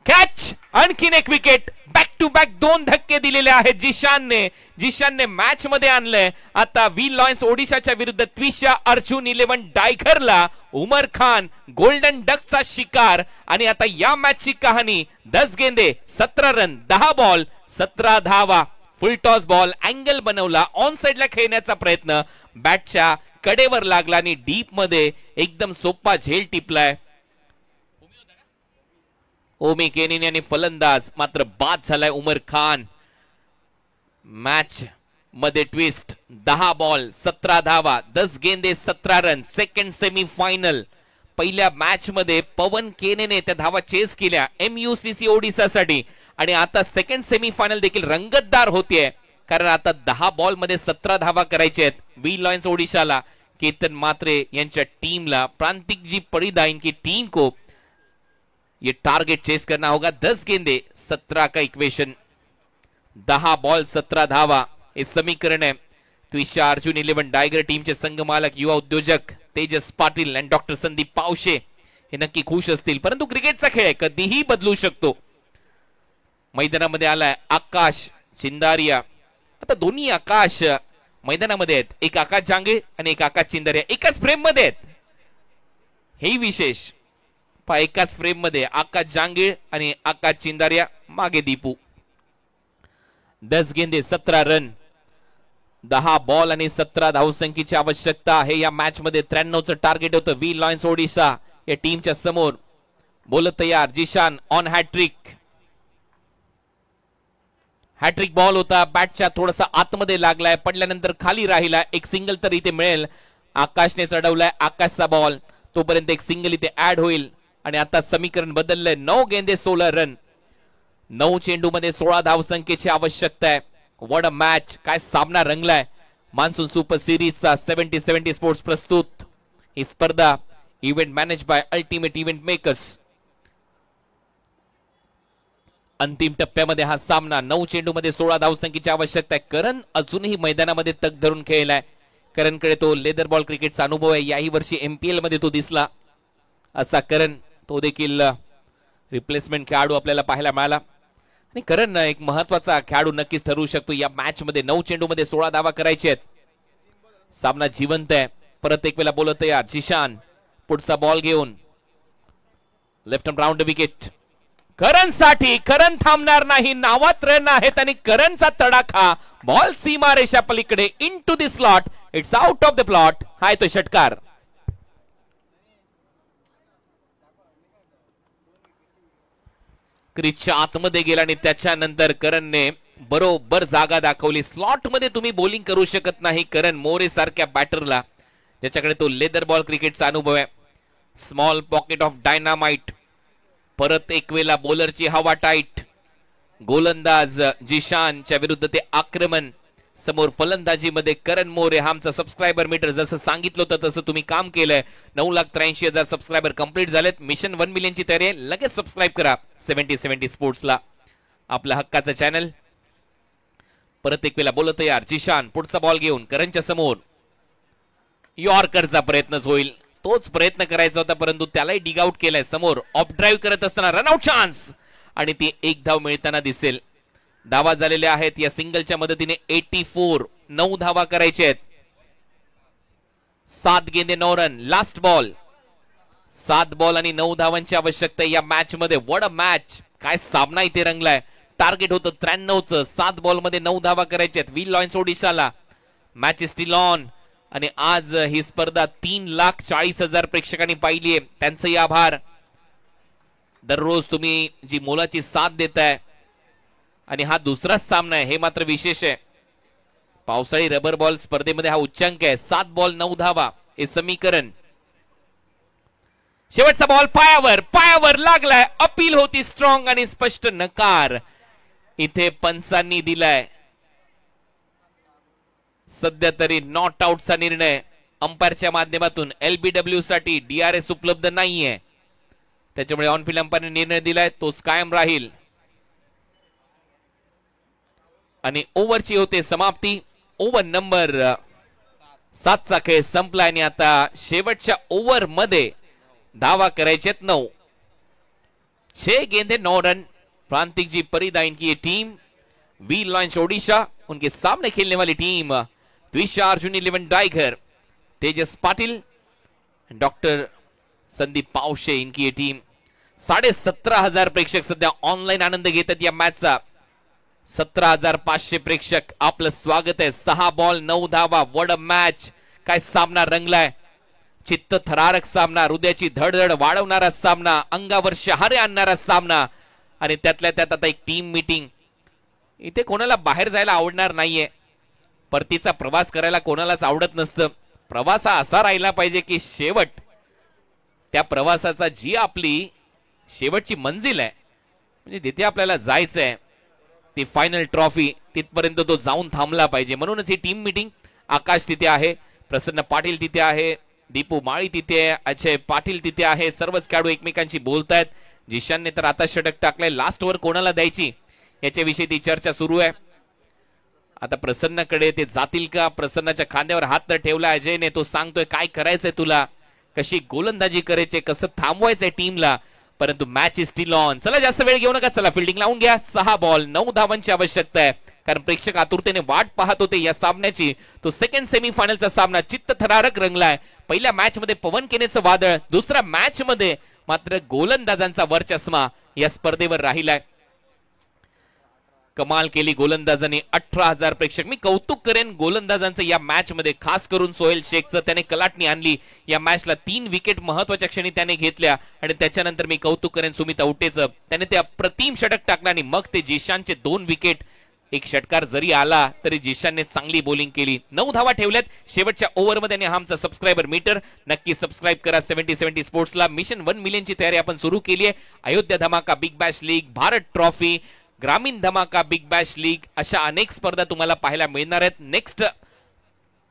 कॅच. आणखीन एक विकेट. बॅक टू बॅक 2 धक्के दिलेले आहेत जिशानने मॅच मध्ये आणलंय. आता वी लॉयन्स ओडिशाच्या विरुद्ध त्विशा अर्जुन 11 डायघरला उमर खान गोल्डन डकचा शिकार. आणि आता या मॅचची कहाणी 10 गेंदे 17 रन 10 बॉल 17 धावा. फुल टॉस बॉल अँगल बनवला. ऑन साइडला खेळण्याचा प्रयत्न बॅटच्या कडेवर लागला आणि डीप मध्ये एकदम सोपा झेल टिपलाय. ओमी केनिन आणि फलंदाज मात्र बाद झालाय उमर खान. मॅच मध्ये ट्विस्ट. 10 बॉल 17 धावा 10 गेंदे 17 रन. Second semi final. पहिल्या मॅच मध्ये पवन केनेने त्या धावा चेस केल्या MUCC ओडिसासाठी आणि आता सेकंड सेमी फायनल देखील रंगतदार होतीये कारण आता 10 बॉल मध्ये 17 धावा करायच्या आहेत वी लॉयन्स ओडिशाला. केतन मात्रे यांच्या टीमला प्रांतिक जी परिधा इनकी टीम को ये टारगेट चेस करना होगा. 10 गेंदे 17 का इक्वेशन. 10 बॉल 17 धावा हे समीकरण आहे. ट्विस्टच्या अर्जुन 11 डायगर टीमचे संघमालक युवा उद्योजक तेजस पाटील आणि डॉक्टर संदीप पावशे हे नक्की खुश असतील, परंतु क्रिकेटचा खेळ आहे, कधीही बदलू शकतो. मैदानामध्ये आलाय आकाश चिंदारिया. आता दोन्ही आकाश मैदानामध्ये आहेत, एक आकाश जांगे आणि एक आकाश चिंदारिया एकाच फ्रेम मध्ये आहेत. हे विशेष पहा, एकाच फ्रेम मध्ये आकाश जांगे आणि आकाश चिंदारिया, मागे दीपू. 10 गेंदे 17 रन, 10 बॉल आणि 17 धावसंख्येची आवश्यकता आहे या मॅच मध्ये. 93चं टार्गेट होतं. वी लॉयन्स ओडिशा या टीमच्या समोर. बोलत तयार Zeeshan on hat trick. Hat trick ball होता, बॅटच्या थोडासा आतमध्ये लागलाय, पडल्यानंतर खाली राहिला. एक सिंगल तर इथे मिळेल. आकाशने चढवलाय, आकाशचा बॉल, तोपर्यंत एक सिंगल इथे ऍड होईल. आणि आता समीकरण बदललंय. 9 गेंदे 16 रन, 9 चेंडू मध्ये 16 धावसंख्येची आवश्यकता आहे. व्हॉट अ मॅच, काय सामना रंगलाय. मान्सून सुपर सिरीजचा 70-70 स्पोर्ट्स प्रस्तुत ही स्पर्धा event manage by ultimate event makers. अंतिम टप्प्यामध्ये हा सामना. 9 चेंडू मध्ये 16 धावसंख्येची आवश्यकता आहे. करण अजूनही मैदानामध्ये तग धरून खेळलाय. करणकडे तो लेदर बॉल क्रिकेटचा अनुभव आहे. याही वर्षी MPL मध्ये तो दिसला असा करण, तो देखील रिप्लेसमेंट खेळाडू आपल्याला पाहायला मिळाला. आणि करण एक महत्वाचा खेळाडू नक्कीच ठरू शकतो या मॅच मध्ये. 9 चेंडू मध्ये 16 धावा करायचे आहेत. सामना जिवंत आहे. परत एक वेळा बोलत तयार जिशान, पुढचा बॉल घेऊन लेफ्ट हँड राऊंड विकेट. करण साठी, करण थांबणार नाही. नावात रन आहेत आणि करणचा तडाखा. बॉल सीमा रेषा पलीकडे into the slot. It's out of the plot. हा तो षटकार. क्रिजच्या आतमध्ये गेला आणि त्याच्यानंतर करणने बरोबर जागा दाखवली. स्लॉट मध्ये तुम्ही बॉलिंग करू शकत नाही करण मोरे सारख्या बॅटरला, ज्याच्याकडे तो लेदर बॉल क्रिकेटचा अनुभव आहे. Small pocket of dynamite. परत एक वेळा बॉलरची हवा टाईट. गोलंदाज जिशानच्या विरुद्ध ते आक्रमण. समोर फलंदाजीमध्ये करण मोरे. हा आमचा सबस्क्रायबर मीटर, जसं सांगितलं होतं तसं तुम्ही काम केलंय. 9,83,000 सबस्क्रायबर कंप्लीट झालेत. मिशन 1 मिलियनची तयारी आहे. लगेच सबस्क्राईब करा 70-70 स्पोर्ट्सला, आपला हक्काचं चॅनल. परत एक वेळा बोलत यार जिशान, पुढचा बॉल घेऊन करणच्या समोर. यॉर्करचा प्रयत्नच होईल, तोच प्रयत्न करायचा होता, परंतु त्यालाही डिग आउट केलाय. समोर ऑफ ड्राईव्ह करत असताना रनआउट चान्स आणि ती एक धाव मिळताना दिसेल. धावा झालेल्या आहेत या सिंगलच्या मदतीने 84. 9 धावा करायचे आहेत. 7 गेंदे 9 रन. Last ball. 7 बॉल आणि 9 धावांची आवश्यकता या मॅच मध्ये. व्हॉट अ मॅच, काय सामना इथे रंगलाय. टार्गेट होतं 93चं. 7 बॉल मध्ये 9 धावा करायच्या आहेत वी लॉयन्स ओडिशाला. मॅच इज स्टिल ऑन आणि आज ही स्पर्धा 3,40,000 प्रेक्षकांनी पाहिली आहे. त्यांचेही आभार. दररोज तुम्ही जी मोलाची साथ देताय आणि हा दुसराच सामना आहे, हे मात्र विशेष आहे. पावसाळी रबर बॉल स्पर्धेमध्ये हा उच्चांक आहे. 7 बॉल 9 धावा हे समीकरण. शेवटचा बॉल पायावर, पायावर लागलाय. अपील होती स्ट्रॉंग आणि स्पष्ट नकार इथे पंचांनी दिलाय. सध्या तरी नॉट आउटचा निर्णय अंपायरच्या माध्यमातून. LBW साठी DRS उपलब्ध नाहीये, त्याच्यामुळे ऑन फील्ड अंपायरने निर्णय दिलाय, तोच कायम राहील. आणि ओव्हरची होते समाप्ती. ओव्हर नंबर 7चा खेळ संपला आणि आता शेवटच्या ओव्हर मध्ये धावा करायचे 9. 6 गेंदे 9 रन. प्रांतिक जी परिदाइन की ये टीम वी लॉयन्स ओडिशा, उनके सामने खेलने वाली टीम द्विशा अर्जुन 11 डाइगर, तेजस पाटिल, डॉक्टर संदीप पावशे इनकी ये टीम. 17,500 प्रेक्षक सध्या ऑनलाईन आनंद घेतात या मॅचचा. 17,500 प्रेक्षक आपलं स्वागत आहे. 6 बॉल 9 धावा. व्हॉट अ मॅच, काय सामना रंगलाय. चित्त थरारक सामना, हृदयाची धडधड वाढवणारा सामना, अंगावर शहारे आणणारा सामना आणि त्यातल्या त्यात आता एक टीम मीटिंग. इथे कोणाला बाहेर जायला आवडणार नाहीये. परतीचा प्रवास करायला कोणालाच आवडत नसतं. प्रवास हा असा राहिला पाहिजे की शेवट त्या प्रवासाचा जी आपली शेवटची मंजिल आहे, म्हणजे तिथे आपल्याला जायचंय, ती फायनल ट्रॉफी, तिथपर्यंत तो जाऊन थांबला पाहिजे. म्हणूनच ही टीम मीटिंग. आकाश तिथे आहे, प्रसन्न पाटील तिथे आहे, दीपू माळी तिथे आहे, अजय पाटील तिथे आहे. सर्वच खेळाडू एकमेकांशी बोलतायत. जिशानने तर आता षटक टाकलंय. लास्ट ओव्हर कोणाला द्यायची याच्याविषयी ती चर्चा सुरू आहे. आता प्रसन्नाकडे ते जातील का? प्रसन्नाच्या खांद्यावर हात तर ठेवला अजयने. तो सांगतोय काय करायचंय तुला, कशी गोलंदाजी करायची, कसं थांबवायचंय टीमला. परंतु मॅच इज स्टिल ऑन. चला जास्त वेळ घेऊ नका, चला फिल्डिंग लावून घ्या. 6 बॉल 9 धावांची आवश्यकता आहे, कारण प्रेक्षक आतुरतेने वाट पाहत होते या सामन्याची. तो सेकंड सेमीफायनलचा सामना चित्तथरारक रंगलाय. पहिल्या मॅच मध्ये पवन केनेचं वादळ, दुसऱ्या मॅच मध्ये मात्र गोलंदाजांचा वरचष्मा या स्पर्धेवर राहिलाय. कमाल केली गोलंदाजांनी. 18,000 प्रेक्षक. मी कौतुक करेन गोलंदाजांचं या मॅच मध्ये, खास करून सोहेल शेखचं. त्याने कलाटणी आणली या मॅचला. 3 विकेट महत्वाच्या क्षणी त्याने घेतल्या आणि त्याच्यानंतर मी कौतुक करेन सुमित औटेचं. त्याने ते अप्रतिम षटक टाकलं आणि मग ते जिशानचे 2 विकेट. एक षटकार जरी आला तरी जिशानने चांगली बॉलिंग केली. 9 धावा ठेवल्यात शेवटच्या ओव्हरमध्ये. आणि हा आमचा सबस्क्रायबर मीटर. नक्की सबस्क्राईब करा 70-70 स्पोर्ट्सला. मिशन 1 मिलियनची तयारी आपण सुरू केली आहे. अयोध्या धमाका, big Bash league, Bharat trophy, ग्रामीण धमाका, बिग बॅश लीग, अशा अनेक स्पर्धा तुम्हाला पाहायला मिळणार आहेत. नेक्स्ट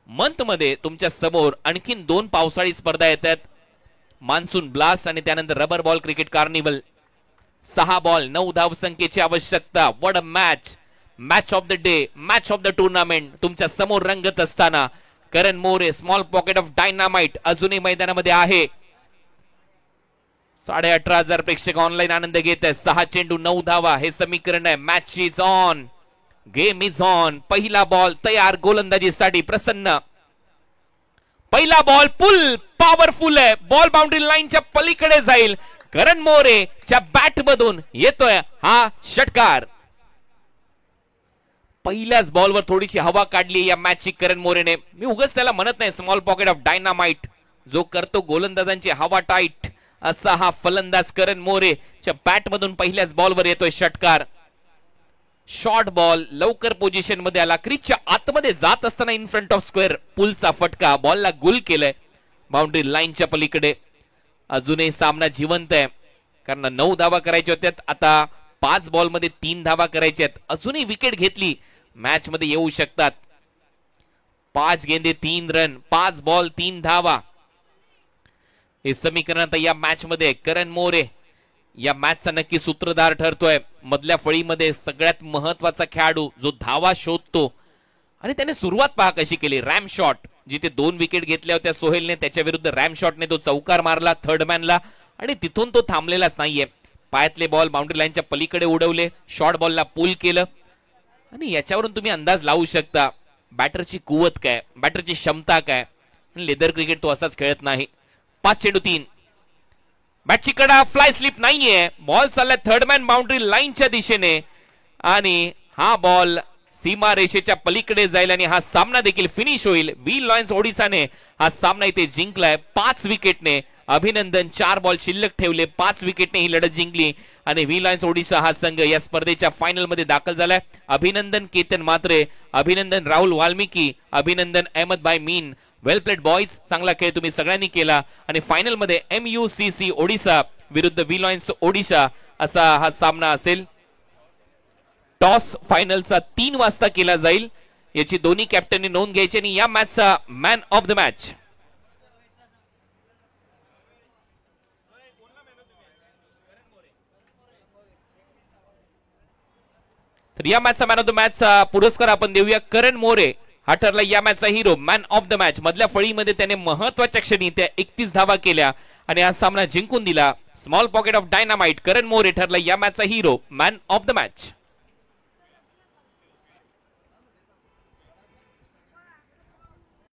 मंथ मध्ये तुमच्या समोर आणखीन 2 पावसाळी स्पर्धा येतात. मान्सून ब्लास्ट आणि त्यानंतर rubber ball cricket carnival. 6 ball 9 धावसंख्येची आवश्यकता. What a match. Match of the day, match of the tournament तुमच्या समोर रंगत असताना Karan More, small pocket of dynamite अजूनही मैदानामध्ये आहे. 18,500 प्रेक्षक ऑनलाईन आनंद घेत आहेत. 6 चेंडू 9 धावा हे समीकरण आहे. Match is on, game is on. पहिला बॉल तयार गोलंदाजीसाठी. प्रसन्न. पहिला बॉल पुल पॉवरफुल आहे. बॉल बाउंड्री लाईनच्या पलीकडे जाईल. करण मोरेच्या बॅट मधून येतोय हा षटकार. पहिल्याच बॉलवर थोडीशी हवा काढली या मॅचची करण मोरेने. मी उगाच त्याला म्हणत नाही स्मॉल पॉकेट ऑफ डायनामाइट. जो करतो गोलंदाजांची हवा टाईट असा हा फलंदाज करण मोरेच्या बॅट मधून पहिल्याच बॉलवर येतोय षटकार. शॉर्ट बॉल लवकर पोझिशन मध्ये आला. क्रीजच्या आतमध्ये जात असताना इन फ्रंट ऑफ स्क्वेअर पुलचा फटका. बॉलला गुल केलंय बाउंड्री लाईनच्या पलीकडे. अजूनही सामना जिवंत आहे, कारण 9 धावा करायच्या होत्या. आता 5 बॉल मध्ये 3 धावा करायच्या आहेत. अजूनही विकेट घेतली मॅच मध्ये येऊ शकतात. 5 गेंदे 3 रन, 5 बॉल 3 धावा हे समीकरण आता या मॅच मध्ये. करण मोरे या मॅचचा नक्की सूत्रधार ठरतोय. मधल्या फळीमध्ये सगळ्यात महत्वाचा खेळाडू जो धावा शोधतो. आणि त्याने सुरुवात पहा कशी केली. रॅम शॉट, जिथे 2 विकेट घेतल्या होत्या सोहेलने, त्याच्या विरुद्ध रॅम शॉटने तो चौकार मारला थर्ड मॅनला. आणि तिथून तो थांबलेलाच नाहीये. पायातले बॉल बाउंड्री लाईनच्या पलीकडे उडवले. शॉर्ट बॉलला पुल केलं. आणि याच्यावरून तुम्ही अंदाज लावू शकता बॅटरची कुवत काय, बॅटरची क्षमता काय. लेदर क्रिकेट तो असाच खेळत नाही. 5 चेंडू 3. बॅटची कडा, फ्लाय स्लिप नाहीये. बॉल चाललाय थर्ड मॅन बाउंड्री लाईनच्या दिशेने आणि हा बॉल सीमा रेषेच्या पलीकडे जाईल आणि हा सामना देखील फिनिश होईल. व्ही लॉयन्स ओडिसाने हा सामना इथे जिंकलाय 5 विकेटने. अभिनंदन. 4 बॉल शिल्लक ठेवले, 5 विकेटने ही लढत जिंकली आणि व्ही लॉयन्स ओडिसा हा संघ या स्पर्धेच्या फायनल मध्ये दाखल झालाय. अभिनंदन केतन म्हात्रे, अभिनंदन राहुल वाल्मिकी, अभिनंदन अहमद भाई मीन. वेल प्लेड बॉयज. चांगला खेळ तुम्ही सगळ्यांनी केला. आणि फायनल मध्ये MUCC ओडिसा विरुद्ध व्ही लॉयन्स ओडिसा असा हा सामना असेल. टॉस फायनलचा 3 वाजता केला जाईल. याची दोन्ही कॅप्टननी नोंद घ्यायची. आणि या मॅचचा मॅन ऑफ द मॅच तर या मॅचचा मॅन ऑफ द मॅचचा पुरस्कार आपण देऊया. करण मोरे हा ठरला या मॅचचा hero, man of the match. मधल्या फळीमध्ये त्याने महत्वाच्या क्षणी त्या 31 धावा केल्या आणि हा सामना जिंकून दिला. Small pocket of dynamite Karan More ठरला या मॅचचा hero, man of the match.